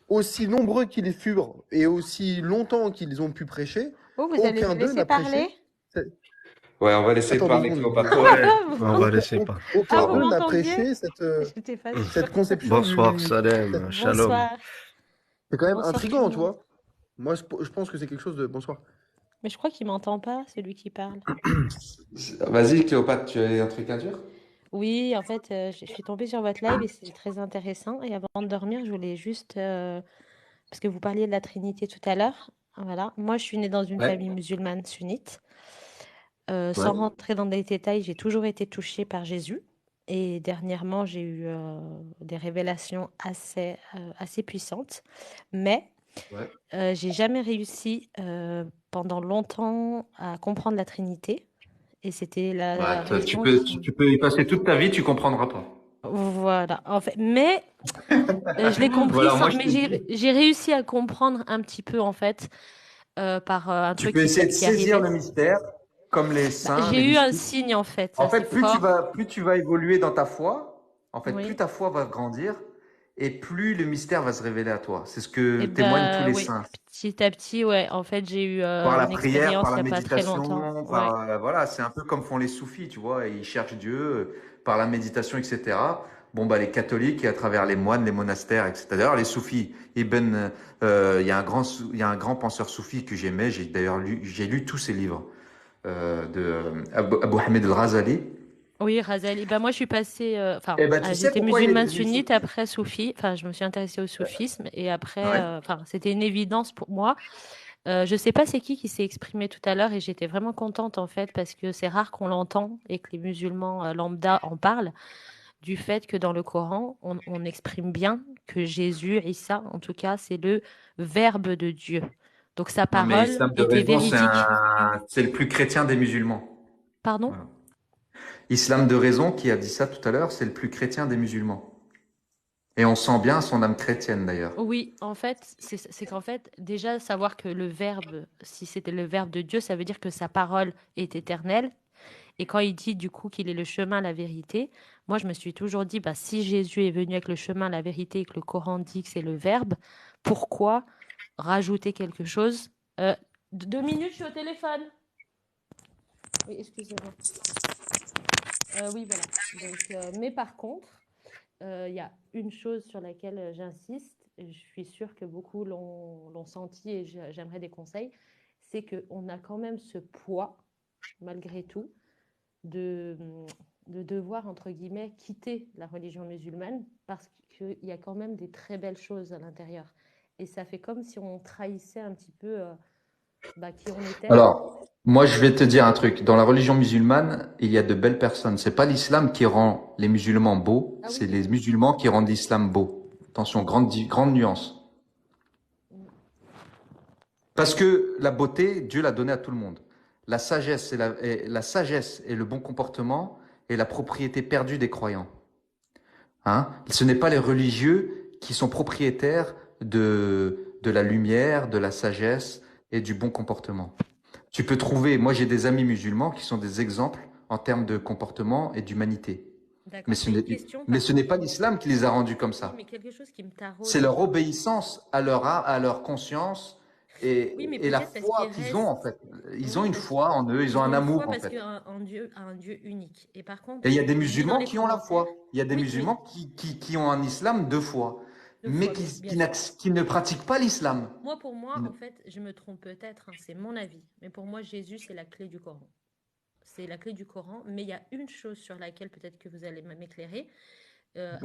C: aussi nombreux qu'ils furent et aussi longtemps qu'ils ont pu prêcher,
I: Oh, vous allez
C: aucun
I: me
C: d'eux
I: laisser
C: n'a
I: parler?
C: prêché.
G: Ouais, on va laisser
C: Attends 2
G: parler
C: secondes.
G: Cléopâtre.
B: Ouais,
I: Vous-
B: on va laisser pas.
C: Aucun
I: Ah, vous
C: d'eux n'a
I: m'entendiez?
C: prêché cette,
I: J'étais pas sûre.
C: cette conception
B: Bonsoir,
C: du.
B: Salem, shalom.
I: Bonsoir.
C: C'est quand même
I: Bonsoir tout
C: intriguant,
I: le
C: tu
I: monde.
C: vois. Moi, je pense que c'est quelque chose de. Bonsoir.
I: Mais je crois qu'il m'entend pas, celui qui parle.
G: Vas-y, Cléopâtre, tu as un truc à dire?
I: Oui, en fait, je suis tombée sur votre live et c'est très intéressant. Et avant de dormir, je voulais juste, parce que vous parliez de la Trinité tout à l'heure, voilà. Moi, je suis née dans une
G: Ouais.
I: famille musulmane sunnite.
G: Ouais.
I: Sans rentrer dans des détails, j'ai toujours été touchée par Jésus. Et dernièrement, j'ai eu des révélations assez puissantes. Mais
G: Ouais.
I: j'ai jamais réussi pendant longtemps à comprendre la Trinité. Et c'était la
G: Bah,
I: raison qui...
G: tu peux y passer toute ta vie, tu comprendras pas.
I: Voilà, en fait, mais je l'ai compris
G: Voilà, moi,
I: mais j'ai réussi à comprendre un petit peu en fait par un
G: tu
I: truc
G: peux essayer de
I: qui
G: saisir
I: arrivait.
G: le mystère, comme les
I: Bah,
G: saints,
I: j'ai
G: les
I: eu un
G: mystiques.
I: signe en fait
G: En
I: assez
G: fait,
I: fort.
G: plus tu vas évoluer dans ta foi, en fait,
I: Oui.
G: plus ta foi va grandir et plus le mystère va se révéler à toi. C'est ce que
I: Et
G: témoignent tous les
I: oui,
G: saints.
I: petit à petit, ouais. En fait, j'ai eu
G: Par la
I: une
G: prière,
I: expérience
G: par
I: il
G: la
I: n'y a pas très longtemps.
G: méditation,
I: Ouais.
G: par, voilà, c'est un peu comme font les soufis, tu vois, ils cherchent Dieu par la méditation, etc. Bon, bah, les catholiques, et à travers les moines, les monastères, etc. D'ailleurs, les soufis, il y a un grand penseur soufi que j'aimais, j'ai lu tous ses livres, Abu Hamid al-Ghazali.
I: Oui, Razali. Bah, moi, je suis passée.
G: Eh ben, tu sais
I: j'étais
G: pourquoi il est
I: musulmane
G: devenu
I: sunnite,
G: soufi?
I: après soufi. Enfin, je me suis intéressée au soufisme et après,
G: Ouais.
I: c'était une évidence pour moi. Je sais pas c'est qui s'est exprimé tout à l'heure et j'étais vraiment contente en fait parce que c'est rare qu'on l'entend et que les musulmans lambda en parlent du fait que dans le Coran, on exprime bien que Jésus, Issa, en tout cas, c'est le Verbe de Dieu. Donc sa
G: Non, mais
I: parole
G: Islam de
I: était
G: raison,
I: véridique.
G: c'est le plus chrétien des musulmans.
I: Pardon?
G: Voilà. Islam de raison, qui a dit ça tout à l'heure, c'est le plus chrétien des musulmans. Et on sent bien son âme chrétienne d'ailleurs.
I: Oui, en fait, c'est qu'en fait, déjà, savoir que le Verbe, si c'était le Verbe de Dieu, ça veut dire que sa parole est éternelle. Et quand il dit du coup qu'il est le chemin, la vérité, moi je me suis toujours dit, bah, si Jésus est venu avec le chemin, la vérité et que le Coran dit que c'est le Verbe, pourquoi rajouter quelque chose 2 minutes, je suis au téléphone. Oui, excusez-moi. Oui, voilà. Donc, mais par contre, il y a une chose sur laquelle j'insiste, je suis sûre que beaucoup l'ont senti et j'aimerais des conseils, c'est qu'on a quand même ce poids, malgré tout, de devoir, entre guillemets, quitter la religion musulmane parce qu'il y a quand même des très belles choses à l'intérieur. Et ça fait comme si on trahissait un petit peu qui on était.
G: Alors, moi, je vais te dire un truc. Dans la religion musulmane, il y a de belles personnes. C'est pas l'islam qui rend les musulmans beaux,
I: Ah
G: c'est
I: oui,
G: les musulmans qui rendent l'islam beau. Attention, grande nuance. Parce que la beauté, Dieu l'a donnée à tout le monde. La sagesse la sagesse et le bon comportement est la propriété perdue des croyants. Hein? Ce n'est pas les religieux qui sont propriétaires de la lumière, de la sagesse et du bon comportement. Tu peux trouver, moi j'ai des amis musulmans qui sont des exemples en termes de comportement et d'humanité.
I: d'accord.
G: Mais
I: J'ai une question,
G: mais
I: par
G: ce n'est
I: contre.
G: pas l'islam qui les a rendus comme
I: Oui,
G: ça.
I: mais quelque chose qui me taraude.
G: C'est leur obéissance à leur conscience
I: Oui, mais
G: et la
I: peut-être parce
G: foi
I: qu'ils
G: qu'ils ont en
I: restent.
G: fait. Ils
I: Oui,
G: ont une
I: parce
G: foi en eux, ils ont un
I: une
G: amour
I: foi
G: en
I: parce
G: fait.
I: qu'un Dieu a un Dieu unique. Et par contre,
G: Et il y a des
I: je lis dans
G: musulmans
I: les
G: qui ont la
I: commentaires.
G: foi. Il y a des
I: Oui, mais
G: musulmans qui ont un islam de foi,
I: deux
G: mais
I: fois,
G: qui,
I: bien
G: qui,
I: sûr.
G: qui ne pratiquent pas l'islam.
I: Moi, pour moi,
G: Ils ne-
I: en fait, je me trompe peut-être, hein, c'est mon avis. Mais pour moi, Jésus, c'est la clé du Coran. C'est la clé du Coran. Mais il y a une chose sur laquelle peut-être que vous allez m'éclairer.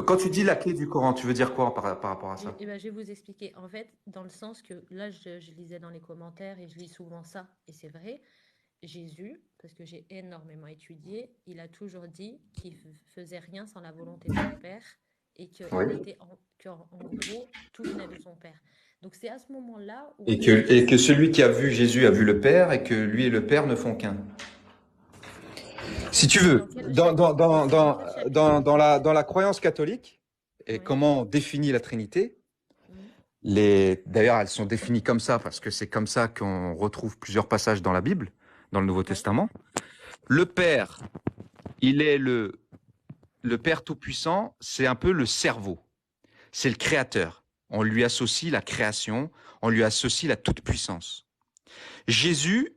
G: Quand tu dis la clé du Coran, tu veux dire quoi par rapport à ça?
I: Je vais vous expliquer. En fait, dans le sens que là, je lisais dans les commentaires et je lis souvent ça, et c'est vrai, Jésus, parce que j'ai énormément étudié, il a toujours dit qu'il faisait rien sans la volonté de son Père et
G: Oui.
I: qu'en gros, tout venait de son Père. Donc c'est à ce moment-là où
G: Et que celui qui a vu Jésus a vu le Père et que lui et le Père ne font qu'un. Si tu veux, dans la croyance catholique, et
I: Ouais.
G: comment on définit la Trinité, d'ailleurs, elles sont définies comme ça parce que c'est comme ça qu'on retrouve plusieurs passages dans la Bible, dans le Nouveau Testament. Le Père, il est le Père Tout-Puissant, c'est un peu le cerveau. C'est le Créateur. On lui associe la création, on lui associe la toute-puissance. Jésus,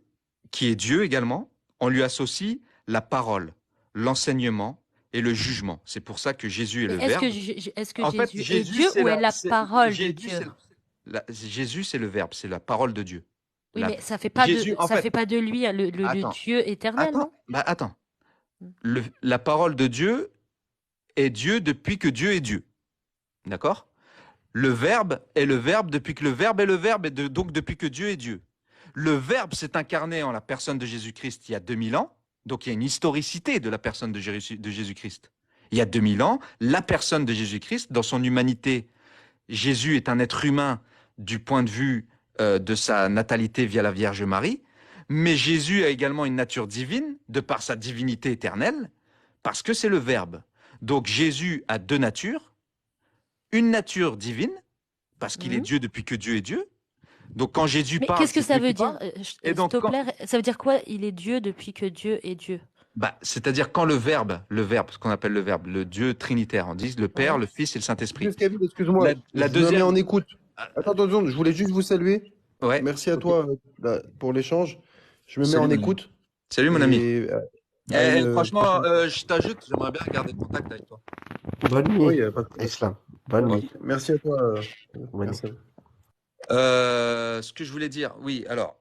G: qui est Dieu également, on lui associe la parole, l'enseignement et le jugement. C'est pour ça que Jésus est le Verbe.
I: Est-ce que
G: En fait,
I: Jésus est
G: Jésus,
I: Dieu
G: c'est
I: ou est la parole de
G: Jésus,
I: Dieu?
G: Jésus, c'est le Verbe, c'est la parole de Dieu.
I: Oui, mais ça fait pas
G: Jésus,
I: ça fait pas de lui le
G: Attends.
I: Dieu éternel, non?
G: Attends. La parole de Dieu est Dieu depuis que Dieu est Dieu. D'accord? Le Verbe est le Verbe depuis que le Verbe est le Verbe et donc depuis que Dieu est Dieu. Le Verbe s'est incarné en la personne de Jésus-Christ il y a 2000 ans. Donc il y a une historicité de la personne de Jésus-Christ. Il y a 2000 ans, la personne de Jésus-Christ, dans son humanité, Jésus est un être humain du point de vue de sa natalité via la Vierge Marie, mais Jésus a également une nature divine, de par sa divinité éternelle, parce que c'est le Verbe. Donc Jésus a deux natures, une nature divine, parce qu'il est Dieu depuis que Dieu est Dieu. Donc quand Jésus parle,
I: qu'est-ce que ça veut dire?
G: Et donc,
I: s'il te plaît, ça veut dire quoi? Il est Dieu depuis que Dieu est Dieu.
G: C'est-à-dire quand le verbe, ce qu'on appelle le Verbe, le Dieu trinitaire, on dit le Père, le Fils et le Saint-Esprit.
C: Juste, Kevin, excuse-moi,
G: La
C: je me
G: deuxième-
C: mets en écoute. Attends, je voulais juste vous saluer.
G: Ouais.
C: Merci à toi pour l'échange. Je me mets
G: Salut,
C: en
G: mon
C: écoute.
G: Salut mon ami.
C: Et,
G: Franchement, je t'ajoute, j'aimerais bien garder contact avec toi.
B: Bonne nuit,
C: Oui, pas de problème.
B: Islam. Bonne nuit.
C: Merci à toi.
B: Bonne
C: Merci.
B: nuit.
G: Ce que je voulais dire, oui, alors,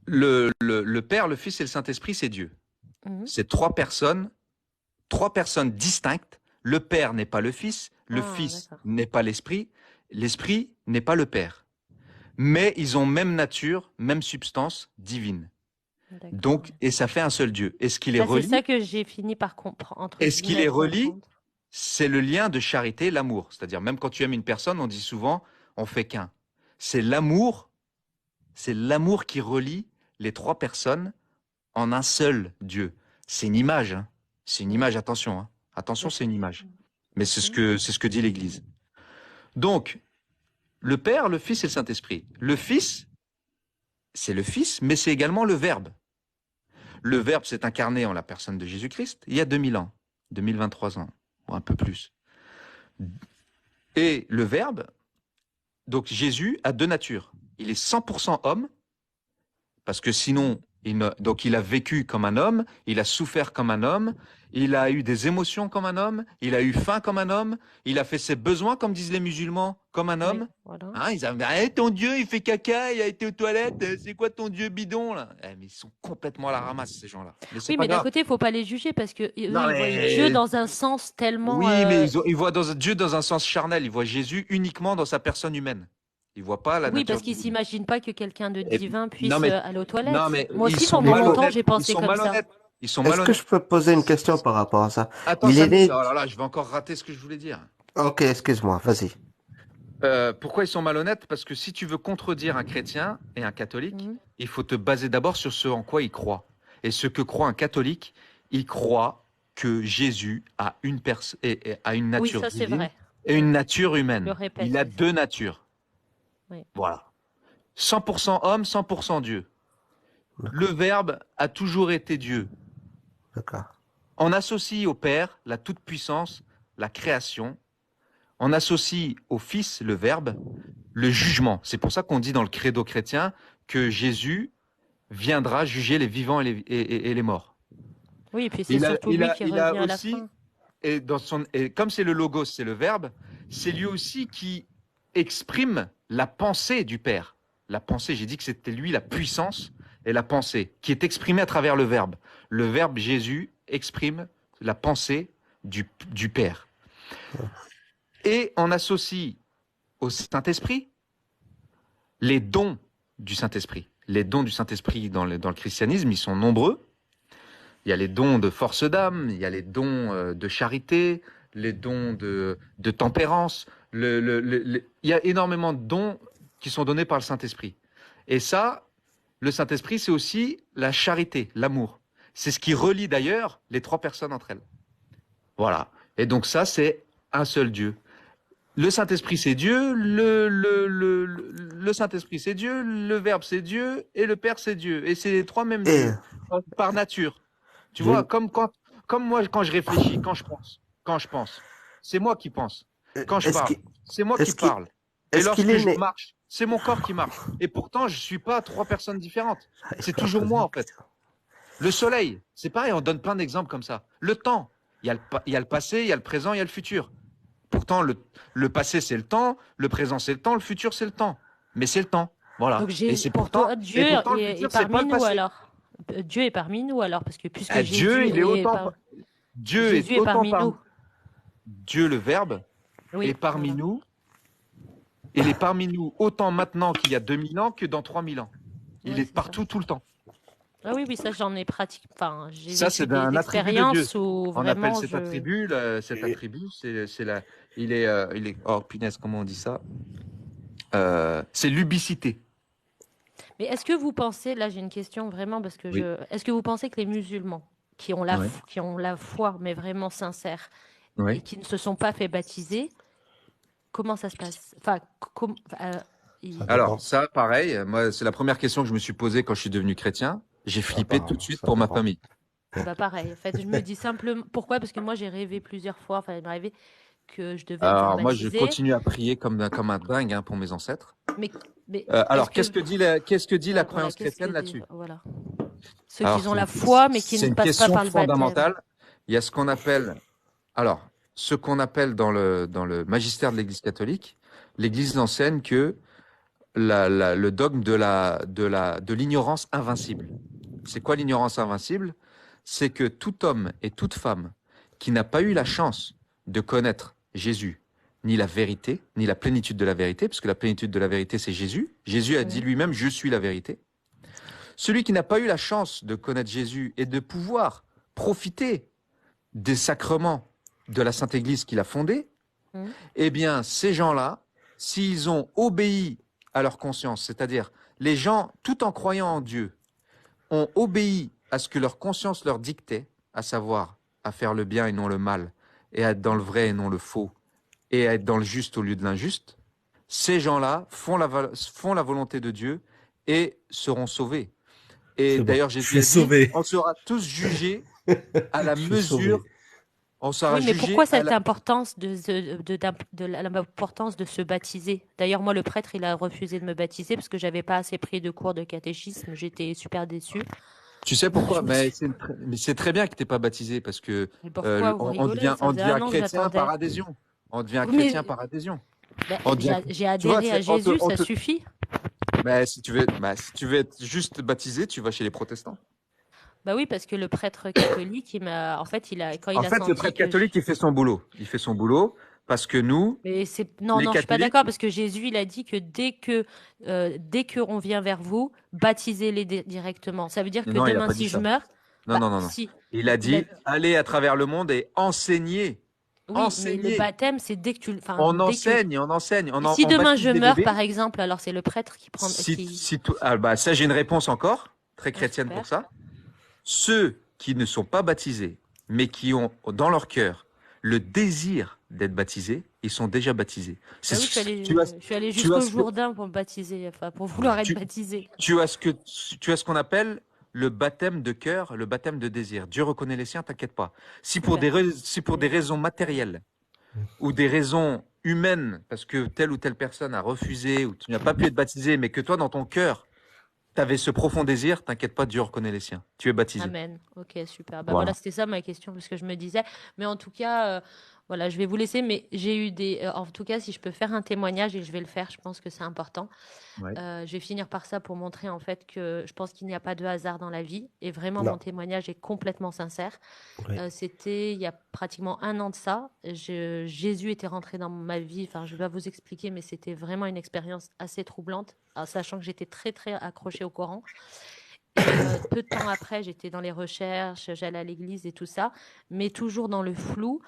G: le Père, le Fils et le Saint-Esprit, c'est Dieu. C'est trois personnes distinctes. Le Père n'est pas le Fils, le Fils
I: d'accord.
G: n'est pas l'Esprit n'est pas le Père. Mais ils ont même nature, même substance divine.
I: D'accord.
G: Donc, et ça fait un seul Dieu. Et ce qui les
I: C'est
G: relie,
I: ça que j'ai fini par comprendre.
G: et ce qui les relie, c'est le lien de charité, l'amour. C'est-à-dire, même quand tu aimes une personne, on dit souvent, on fait qu'un. C'est l'amour qui relie les trois personnes en un seul Dieu. C'est une image, hein. C'est une image, attention, hein. Attention, c'est une image. Mais c'est ce que dit l'Église. Donc, le Père, le Fils et le Saint-Esprit. Le Fils, c'est le Fils, mais c'est également le Verbe. Le Verbe s'est incarné en la personne de Jésus-Christ il y a 2000 ans, 2023 ans, ou un peu plus. Et le Verbe, donc Jésus a deux natures. Il est 100% homme, parce que sinon, Donc il a vécu comme un homme, il a souffert comme un homme, il a eu des émotions comme un homme, il a eu faim comme un homme, il a fait ses besoins, comme disent les musulmans, comme un homme.
I: Voilà.
G: Hein, ils avaient, ah, ton Dieu, il fait caca, il a été aux toilettes, c'est quoi ton Dieu bidon là? Mais ils sont complètement à la ramasse, ces gens-là. Mais c'est
I: Oui,
G: pas
I: mais d'un
G: grave.
I: côté, il faut pas les juger parce que eux, ils
G: Non,
I: voient
G: mais-
I: Dieu dans un sens tellement.
G: Oui, mais ils voient Dieu dans un sens charnel, ils voient Jésus uniquement dans sa personne humaine. Ils voient pas la
I: Oui,
G: nature
I: parce qu'ils
G: divine.
I: s'imaginent pas que quelqu'un de
G: Et-
I: divin puisse
G: non, mais,
I: aller aux toilettes.
G: non, mais
I: Moi
G: ils
I: aussi,
G: sont
I: pendant longtemps,
G: malhonnêtes.
I: j'ai
G: Ils
I: pensé
G: sont
I: comme ça.
G: malhonnêtes. Ils sont
B: Est-ce que
G: malhonnêtes.
B: je peux poser une question par rapport à ça?
G: Attends,
B: Il est
G: Samy,
B: né...
G: oh là là, je vais encore rater ce que je voulais dire.
B: Ok, excuse-moi, vas-y.
G: Pourquoi ils sont malhonnêtes? Parce que si tu veux contredire un chrétien et un catholique,
I: Mhm.
G: il faut te baser d'abord sur ce en quoi il croit. Et ce que croit un catholique, il croit que Jésus a une a une
I: Oui,
G: nature
I: ça, c'est
G: divine
I: vrai.
G: et une nature
I: Je le
G: humaine.
I: répète.
G: Il a
I: Oui.
G: deux natures.
I: Oui.
G: Voilà. 100% homme, 100% Dieu. Le Verbe a toujours été Dieu.
B: D'accord.
G: On associe au Père la toute-puissance, la création. On associe au Fils, le Verbe, le jugement. C'est pour ça qu'on dit dans le credo chrétien que Jésus viendra juger les vivants et les morts.
I: Oui, et puis c'est surtout lui qui
G: il
I: revient
G: a
I: à la
G: aussi,
I: fin.
G: et comme c'est le logos, c'est le Verbe, c'est lui aussi qui exprime la pensée du Père. La pensée, j'ai dit que c'était lui la puissance et la pensée, qui est exprimée à travers le Verbe. Le Verbe Jésus exprime la pensée du Père. Et on associe au Saint-Esprit les dons du Saint-Esprit. Les dons du Saint-Esprit dans le christianisme, ils sont nombreux. Il y a les dons de force d'âme, il y a les dons de charité, les dons de tempérance. Il y a énormément de dons qui sont donnés par le Saint-Esprit. Et ça, le Saint-Esprit, c'est aussi la charité, l'amour. C'est ce qui relie d'ailleurs les trois personnes entre elles. Voilà. Et donc ça, c'est un seul Dieu. Le Saint-Esprit, c'est Dieu, le Saint-Esprit, c'est Dieu, le Verbe, c'est Dieu, et le Père, c'est Dieu. Et c'est les trois mêmes
B: Et
G: dieux, par nature. Tu
B: j'ai
G: vois,
B: une-
G: comme moi, quand je réfléchis, quand je pense, c'est moi qui pense. Quand je
B: Est-ce
G: parle,
B: qu'il
G: c'est moi qui
B: est-ce qu'il
G: parle. Et
B: est-ce qu'il
G: lorsque
B: est
G: je
B: né...
G: marche, c'est mon corps qui marche. Et pourtant, je suis pas trois personnes différentes. C'est toujours moi, en fait. Le soleil, c'est pareil, on donne plein d'exemples comme ça. Le temps, il y a le passé, il y a le présent, il y a le futur. Pourtant, le passé, c'est le temps, le présent, c'est le temps, le futur, c'est le temps. Mais c'est le temps. Voilà.
I: Donc
G: Et c'est
I: pour
G: pourtant,
I: toi, Dieu
G: et pourtant, le
I: est
G: futur, c'est pas
I: parmi
G: le
I: nous
G: passé.
I: alors. Dieu est parmi nous alors, parce que puisque
G: Ah, Dieu,
I: Jésus
G: il est autant, Dieu
I: Jésus
G: est
I: est
G: autant
I: parmi
G: parmi
I: nous.
G: Dieu, le Verbe,
I: Oui,
G: est parmi
I: voilà.
G: nous. Il est parmi nous autant maintenant qu'il y a 2000 ans que dans 3000 ans. Il
I: Oui,
G: est
I: c'est ça.
G: partout, tout le temps.
I: Ah oui, oui, ça j'en ai pratiqué. Enfin, j'ai
G: Ça,
I: vécu
G: c'est
I: des
G: un attribut de Dieu.
I: expériences où
G: On appelle
I: vraiment
G: cet attribut, c'est la, il est, oh punaise, comment on dit ça? C'est l'ubicité.
I: Mais est-ce que vous pensez, là j'ai une question vraiment parce que
G: Oui.
I: est-ce que vous pensez que les musulmans qui ont
G: Ouais.
I: qui ont la foi mais vraiment sincère et
G: Oui.
I: qui ne se sont pas fait baptiser, comment ça se passe? Enfin,
C: Ça
G: Alors,
C: dépend.
G: ça, pareil, moi, c'est la première question que je me suis posée quand je suis devenu chrétien. J'ai flippé tout de
C: Apparemment,
G: suite
C: ça
G: pour ma
C: dépend.
G: famille.
I: bah pareil. En fait, je me dis simplement pourquoi? Parce que moi j'ai rêvé plusieurs fois, enfin il m'est arrivé que je devais me faire
G: Alors, moi, je
I: baptiser.
G: continue à prier comme un dingue hein, pour mes ancêtres.
I: Mais
G: Alors,
I: est-ce
G: qu'est-ce que dit la
I: voilà,
G: croyance
I: qu'est-ce
G: chrétienne
I: que
G: là-dessus?
I: voilà. Ceux
G: Alors,
I: qui ont la
G: c'est
I: foi mais qui
G: c'est
I: ne
G: une
I: passent pas
G: question
I: par le baptême.
G: fondamentale. Il y a ce qu'on appelle, alors, ce qu'on appelle dans le magistère de l'Église catholique, l'Église enseigne que le dogme de l'ignorance invincible. C'est quoi l'ignorance invincible? C'est que tout homme et toute femme qui n'a pas eu la chance de connaître Jésus, ni la vérité, ni la plénitude de la vérité, parce que la plénitude de la vérité, c'est Jésus. Jésus a dit lui-même, je suis la vérité. Celui qui n'a pas eu la chance de connaître Jésus et de pouvoir profiter des sacrements de la Sainte Église qu'il a fondée, eh bien, ces gens-là, s'ils ont obéi à leur conscience, c'est-à-dire les gens, tout en croyant en Dieu, ont obéi à ce que leur conscience leur dictait, à savoir à faire le bien et non le mal, et à être dans le vrai et non le faux, et à être dans le juste au lieu de l'injuste, ces gens-là font la volonté de Dieu et seront sauvés. Et
J: C'est bon.
G: d'ailleurs,
J: Je
G: Jésus
J: suis
G: a dit,
J: sauvé.
G: on sera tous jugés à la
C: Je suis
G: mesure
C: sauvé.
G: On sera
I: Oui, mais
G: jugé
I: pourquoi
G: à
I: cette
G: la...
I: importance l'importance de se batiser? D'ailleurs, moi, le prêtre, il a refusé de me baptiser parce que j'avais pas assez pris de cours de catéchisme. J'étais super déçue.
G: Tu sais pourquoi?
I: Je me suis...
G: Mais c'est très bien que t'es pas baptisé parce que
I: Mais pourquoi vous rigolez? Ça
G: on
I: faisait
G: devient
I: un an que
G: chrétien par
I: j'attendais.
G: adhésion. On devient
I: Oui,
G: chrétien
I: mais
G: par adhésion.
I: ben,
G: On devient,
I: j'ai
G: tu vois,
I: adhéré à Jésus, ça suffit.
G: mais si tu veux être juste baptisé, tu vas chez les protestants.
I: Bah oui, parce que le prêtre catholique, en fait, quand
G: En
I: il a
G: fait, le
I: senti
G: prêtre
I: que
G: catholique, il fait son boulot. Il fait son boulot parce que nous,
I: mais non,
G: les
I: non, je suis pas
G: catholiques,
I: d'accord parce que Jésus, il a dit que dès que on vient vers vous, baptisez-les directement. Ça veut dire que
G: non, il a
I: demain,
G: pas dit
I: si je
G: ça.
I: meurs,
G: Non,
I: bah
G: non, non, non.
I: si,
G: Il a
I: il a,
G: dit, allez à travers le monde et enseignez.
I: oui, mais le
G: Enseignez.
I: baptême, c'est dès que enfin,
G: On
I: dès que,
G: enseigne, on enseigne.
I: si
G: On
I: demain
G: baptise
I: je
G: des
I: meurs,
G: bébés.
I: par exemple, alors c'est le prêtre qui prend,
G: Ça, j'ai une réponse encore, très
I: Ah,
G: chrétienne
I: super.
G: pour ça. Ceux qui ne sont pas baptisés, mais qui ont dans leur cœur le désir d'être baptisés, ils sont déjà baptisés.
I: Bah oui, je suis allée
G: tu as
I: jusqu'au
G: ce que-
I: Jourdain pour me baptiser, enfin, pour vouloir être
G: tu-
I: baptisée.
G: tu as ce qu'on appelle le baptême de cœur, le baptême de désir. Dieu reconnaît les siens, t'inquiète pas. Si pour des raisons matérielles ou des raisons humaines, parce que telle ou telle personne a refusé ou tu n'as pas pu être baptisé, mais que toi, dans ton cœur, tu avais ce profond désir, t'inquiète pas, Dieu reconnaît les siens. Tu es baptisé.
I: Amen. Ok, super. Bah
G: Voilà.
I: voilà, c'était ça ma question, parce que je me disais. Mais en tout cas, voilà, je vais vous laisser. Mais j'ai eu en tout cas, si je peux faire un témoignage, et je vais le faire, je pense que c'est important.
G: Ouais.
I: Je vais finir par ça pour montrer en fait que je pense qu'il n'y a pas de hasard dans la vie. Et vraiment,
B: Non.
I: mon témoignage est complètement sincère.
B: Oui.
I: C'était il y a pratiquement un an de ça. Jésus était rentré dans ma vie. Enfin, je vais pas vous expliquer, mais c'était vraiment une expérience assez troublante, sachant que j'étais très, très accrochée au Coran. Et peu de temps après, j'étais dans les recherches, j'allais à l'église et tout ça, mais toujours dans le flou.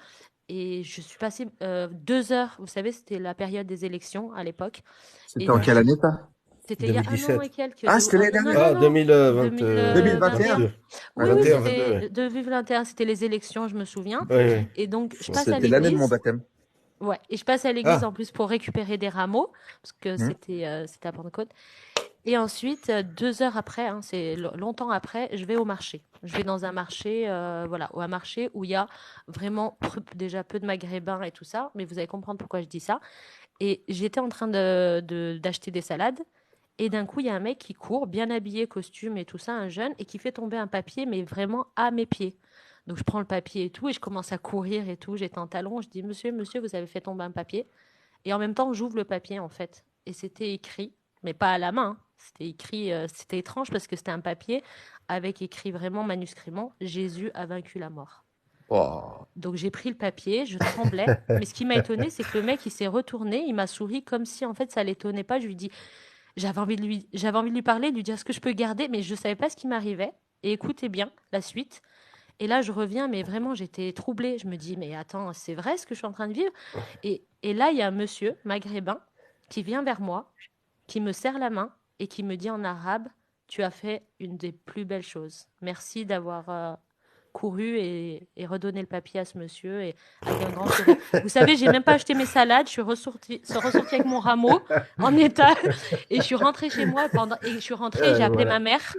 I: Et je suis passée 2 heures, vous savez, c'était la période des élections à l'époque.
A: C'était
I: Et
A: en
I: donc,
A: quelle année, ça?
I: c'était il y a un an
B: 2017.
I: et quelques.
A: Ah, c'était l'année
I: non,
A: dernière.
I: non,
B: Ah,
I: non,
B: 2020,
A: 2021.
B: 22.
I: Oui,
B: 21,
I: oui,
B: 22,
I: c'était
B: ouais.
I: 2021, c'était les élections, je me souviens.
B: Oui, oui.
I: Et donc, je passe à
A: C'était l'année de mon
I: l'église.
A: baptême.
I: Ouais, et je passe à l'église
B: Ah.
I: en plus pour récupérer des rameaux, parce que c'était à Pentecôte. Et ensuite, 2 heures après, c'est longtemps après, je vais au marché. Je vais dans un marché, voilà, un marché où il y a vraiment déjà peu de maghrébins et tout ça, mais vous allez comprendre pourquoi je dis ça. Et j'étais en train d'acheter des salades, et d'un coup, il y a un mec qui court, bien habillé, costume et tout ça, un jeune, et qui fait tomber un papier, mais vraiment à mes pieds. Donc je prends le papier et tout, et je commence à courir et tout, j'étais en talons, je dis, monsieur, vous avez fait tomber un papier. Et en même temps, j'ouvre le papier, en fait. Et c'était écrit, mais pas à la main. C'était écrit, c'était étrange parce que c'était un papier avec écrit vraiment manuscritement, Jésus a vaincu la mort.
B: Oh.
I: Donc j'ai pris le papier, je tremblais. Mais ce qui m'a étonné, c'est que le mec, il s'est retourné, il m'a souri comme si, en fait, ça l'étonnait pas. Je lui dis, j'avais envie de lui parler, de lui dire ce que je peux garder, mais je savais pas ce qui m'arrivait. Et écoutez bien la suite. Et là, je reviens, mais vraiment, j'étais troublée. Je me dis, mais attends, c'est vrai ce que je suis en train de vivre? Et là, il y a un monsieur maghrébin qui vient vers moi, qui me serre la main et qui me dit en arabe, tu as fait une des plus belles choses. Merci d'avoir couru et redonné le papier à ce monsieur et avec un grand sourire. Vous savez, j'ai même pas acheté mes salades, je suis ressortie avec mon rameau en état et je suis rentrée chez moi et je suis rentrée et j'ai appelé ma mère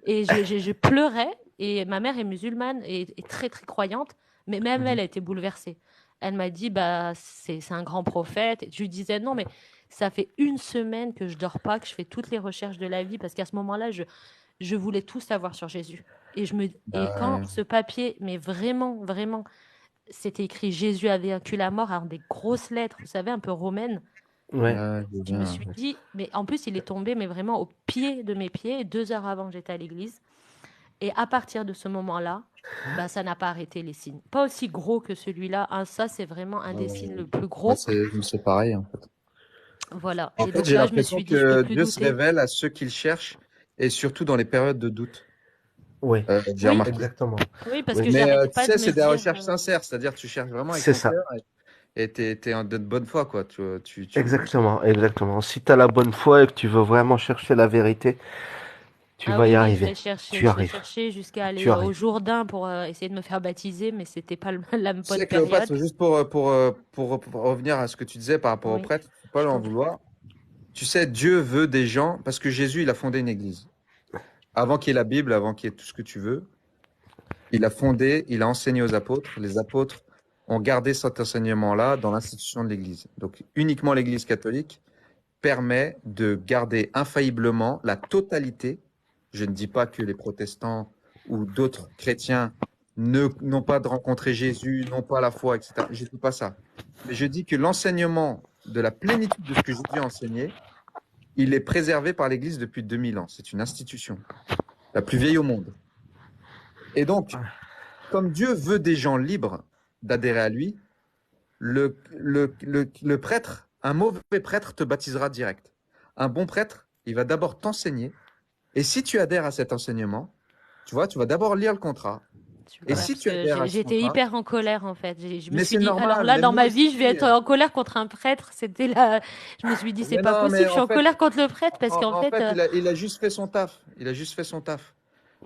I: et je pleurais. Et ma mère est musulmane et très, très croyante, mais même elle a été bouleversée. Elle m'a dit, bah, c'est un grand prophète. Et je lui disais, non, mais ça fait 1 semaine que je dors pas, que je fais toutes les recherches de la vie, parce qu'à ce moment-là, je voulais tout savoir sur Jésus. Et quand ce papier, mais vraiment, vraiment, c'était écrit Jésus a vaincu la mort, avec des grosses lettres, vous savez, un peu romaines.
B: Ouais.
I: Je me suis dit, mais en plus, il est tombé, mais vraiment au pied de mes pieds, 2 heures avant que j'étais à l'église. Et à partir de ce moment-là, bah, ça n'a pas arrêté les signes. Pas aussi gros que celui-là. Ça, c'est vraiment un des signes le plus gros.
A: C'est pareil, en fait.
I: Voilà.
A: En
I: Et
A: fait,
I: donc
A: j'ai
I: là, je me
A: l'impression
I: suis dit, je
A: que
I: peux plus
A: Dieu se
I: douter.
A: révèle à ceux qui le cherchent et surtout dans les périodes de doute.
B: Oui,
A: J'ai
I: Oui.
A: remarqué.
B: exactement.
I: Oui, parce
B: Oui.
I: que
A: Mais
I: j'arrêtais
A: tu
I: pas
A: sais,
I: de
A: c'est
I: me
A: des
I: dire.
A: recherches sincères, c'est-à-dire tu cherches vraiment avec
B: C'est
A: ton
B: ça.
A: cœur et t'es de bonne foi, quoi.
B: Exactement, exactement. Si tu as la bonne foi et que tu veux vraiment chercher la vérité, tu
I: Ah
B: vas y
I: oui, oui,
B: arriver. Tu
I: je l'ai
B: arrives.
I: cherché jusqu'à aller
B: Tu
I: au
B: arrives.
I: Jourdain pour essayer de me faire baptiser, mais c'était pas la
A: Tu
I: bonne
A: sais, Cléopâtre,
I: période.
A: juste pour revenir à ce que tu disais par rapport au
I: Oui,
A: prêtre, faut pas
I: je
A: leur en
I: t'en prie.
A: vouloir. Tu sais, Dieu veut des gens, parce que Jésus, il a fondé une église. Avant qu'il y ait la Bible, avant qu'il y ait tout ce que tu veux, il a enseigné aux apôtres. Les apôtres
G: ont gardé cet enseignement-là dans l'institution de l'Église. Donc, uniquement l'Église catholique permet de garder infailliblement la totalité. Je ne dis pas que les protestants ou d'autres chrétiens n'ont pas de rencontrer Jésus, n'ont pas la foi, etc. Je ne dis pas ça. Mais je dis que l'enseignement de la plénitude de ce que Jésus a enseigné, il est préservé par l'Église depuis 2000 ans. C'est une institution, la plus vieille au monde. Et donc, comme Dieu veut des gens libres d'adhérer à lui, le prêtre, un mauvais prêtre te baptisera direct. Un bon prêtre, il va d'abord t'enseigner. Et si tu adhères à cet enseignement, tu vois, tu vas d'abord lire le contrat. Et si tu adhères à ce
I: j'étais
G: contrat,
I: hyper en colère en fait. Je me
G: mais
I: suis
G: c'est
I: dit,
G: normal,
I: alors là,
G: mais
I: dans
G: nous
I: ma vie,
G: aussi.
I: je vais être en colère contre un prêtre. C'était là. Je me suis dit, c'est
G: Mais
I: pas
G: non,
I: possible.
G: mais
I: Je suis en
G: en fait,
I: colère contre le prêtre parce qu'en
G: en
I: fait,
G: fait, il a juste fait son taf. Il a juste fait son taf.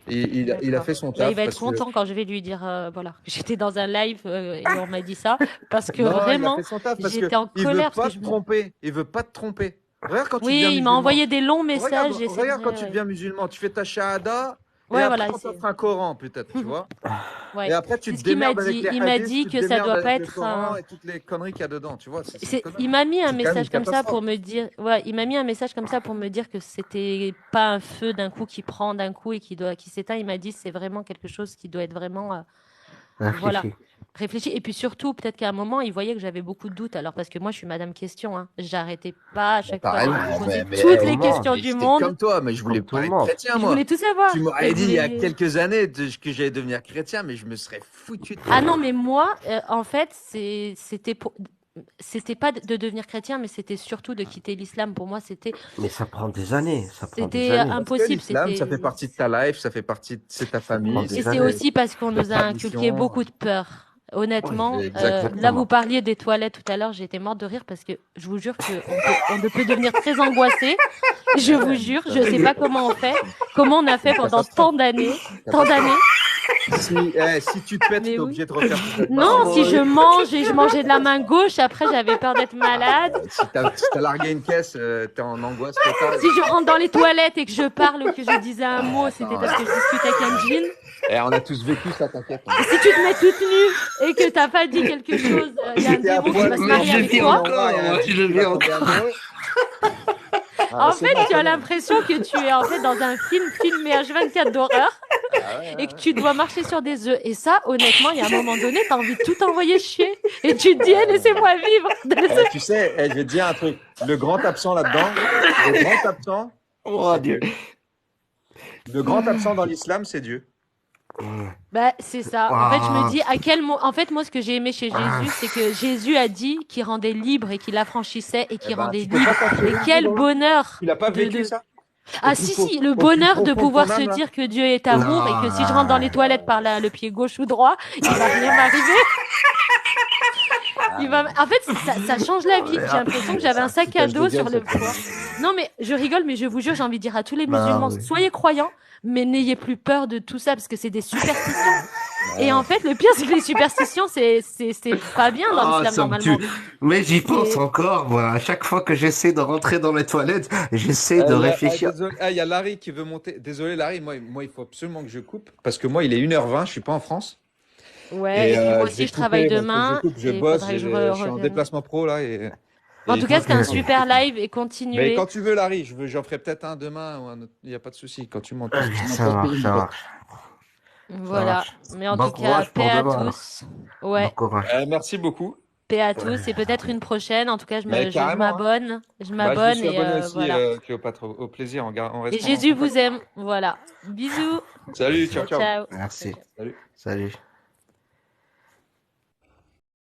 G: Et il a fait son
I: là, il
G: taf
I: va être
G: parce que
I: content quand je vais lui dire, voilà, que j'étais dans un live et on m'a dit ça parce que
G: non, il a
I: vraiment,
G: fait son taf parce
I: j'étais
G: que
I: en
G: il veut
I: colère parce
G: pas
I: que
G: te
I: je me.
G: tromper. Il veut pas te tromper. Regarde quand tu deviens
I: Oui, il m'a
G: musulman.
I: envoyé des longs
G: Regarde,
I: messages et c'est
G: regarde quand
I: vrai,
G: tu
I: ouais.
G: deviens musulman. Tu fais ta shahada et
I: Ouais,
G: après
I: voilà,
G: on
I: c'est.
G: t'offre un Coran peut-être, tu vois. Et
I: Ouais,
G: après tu
I: c'est
G: te
I: ce qu'il m'a
G: démerdes avec
I: dit.
G: les
I: Il m'a
G: hadiths,
I: dit
G: tu te
I: que ça
G: démerdes
I: doit pas
G: avec le
I: être
G: Coran
I: un.
G: et toutes les conneries qu'il y a dedans, tu vois. C'est une
I: C'est-
G: connerie.
I: Il m'a mis un
G: C'est quand même une
I: message comme ça pour
G: catastrophe.
I: me dire, ouais, il m'a mis un message comme ça pour me dire que c'était pas un feu d'un coup qui prend d'un coup et qui s'éteint. Il m'a dit c'est vraiment quelque chose qui doit être vraiment, voilà,
B: Réfléchis.
I: réfléchi. Et puis surtout, peut-être qu'à un moment, il voyait que j'avais beaucoup de doutes. Alors parce que moi, je suis Madame Question, hein. J'arrêtais pas à chaque fois de
G: Pareil,
I: poser
G: mais
I: toutes
B: Tout
I: les
B: le monde.
I: questions du
G: j'étais
I: monde.
G: comme toi, mais je voulais
B: Comme tout
G: pas
B: le
G: être
B: monde.
G: chrétien,
I: Je
G: moi.
I: voulais tout savoir.
G: Tu
I: Et
G: m'aurais
I: je
G: dit il y a
I: voulais.
G: quelques années que j'allais devenir chrétien, mais je me serais foutu de
I: Ah
G: toi.
I: non, mais moi, en fait, c'était pas de devenir chrétien, mais c'était surtout de quitter l'islam. Pour moi, c'était
B: Mais ça prend des années. Ça prend des
I: c'était
B: années.
G: Parce que
I: impossible.
G: l'islam, ça fait partie de ta life, ça fait partie de c'est ta
B: Ça prend
G: famille,
I: Et
B: des
I: c'est
B: années.
I: aussi parce qu'on
G: ta
I: nous a inculqué
G: tradition.
I: beaucoup de peur.
B: Oui,
I: Honnêtement, là,
G: Exactement.
I: vous parliez des toilettes tout à l'heure, j'étais morte de rire parce que je vous jure on peut devenir très angoissé. Je vous jure, je sais pas comment on fait, comment on a fait pendant tant d'années,
G: Si tu te pètes,
I: Mais
G: t'es
I: oui.
G: obligé de refaire toute cette
I: Non,
G: partie.
I: si je mange et je mangeais de la main gauche, après j'avais peur d'être malade.
G: Si t'as largué une caisse, t'es en angoisse totale.
I: Si je rentre dans les toilettes et que je parle ou que je disais un mot, c'était parce que je discutais avec un djinn.
G: Eh, on a tous vécu ça, t'inquiète.
I: Et si tu te mets toute nue et que t'as pas dit quelque chose, il y a un
G: J'étais à
I: démon qui
G: poil,
I: va se
G: mais
I: marier
B: je
I: avec
B: vis
I: toi.
B: encore, moi, je le vis encore.
I: En fait, tu as l'impression que tu es en fait dans un film filmé H24 d'horreur et que tu dois marcher sur des œufs. Et ça, honnêtement, il y a un moment donné, t'as envie de tout envoyer chier. Et tu te dis, eh, laissez-moi vivre.
G: Tu sais, je vais te dire un truc. Le grand absent là-dedans,
B: Oh Dieu.
G: le grand absent dans l'islam, c'est Dieu.
I: Bah, c'est ça. En fait, je me dis, à quel moment. En fait, moi, ce que j'ai aimé chez Jésus, c'est que Jésus a dit qu'il rendait libre et qu'il affranchissait et qu'il
G: Eh ben,
I: rendait
G: tu peux
I: libre.
G: pas t'en
I: Et quel bonheur.
G: Tu l'as pas
I: de-
G: vécu
I: de-
G: ça?
I: Ah,
G: Au
I: si,
G: plus
I: si,
G: pro-
I: le
G: au plus
I: bonheur de
G: profond de
I: pouvoir
G: ton
I: se
G: âme, là.
I: dire que Dieu est amour et que si je rentre dans les toilettes par le pied gauche ou droit, il va rien m'arriver. En fait, ça change la vie. J'ai l'impression que j'avais un sac à dos sur le poids. Non, mais je rigole, mais je vous jure, j'ai envie de dire à tous les musulmans,
B: oui.
I: soyez croyants, mais n'ayez plus peur de tout ça parce que c'est des superstitions. Et en fait, le pire, c'est que les superstitions, c'est pas bien dans
B: Ah,
I: l'islam
B: ça me
I: normalement.
B: tue. Mais j'y pense
I: Et-
B: encore, moi. À chaque fois que j'essaie de rentrer dans les toilettes, j'essaie de réfléchir.
G: Désolé, il y a Larry qui veut monter. Désolé, Larry, moi, il faut absolument que je coupe parce que moi, il est 1h20, je suis pas en France.
I: Ouais, et puis moi aussi, je travaille demain.
G: Je
I: et
G: bosse,
I: faudrait que
G: je suis en
I: revienne.
G: déplacement pro là.
I: En tout cas, c'était un super live et
G: Mais
I: continuez.
G: quand tu veux, Larry, j'en ferai peut-être un demain ou un autre. Il n'y a pas de souci. Quand tu montes.
B: Ça marche, ça marche.
I: Voilà.
B: marche.
I: Mais en
B: Bon
I: tout cas,
B: courage pour
I: paix à
B: demain.
I: tous. Ouais,
B: Bon courage.
G: Merci beaucoup.
I: paix à tous. Et peut-être une prochaine. En tout cas,
G: Mais carrément, hein.
I: m'abonne. Je
G: Bah,
I: m'abonne
G: je me suis
I: et
G: abonné aussi,
I: voilà.
G: Cléopâtre. Au plaisir. On
I: Et
G: reste
I: Jésus vous aime. Voilà. Bisous.
G: Salut, ciao, ciao.
I: Ciao.
B: Merci.
G: Salut.
B: Salut.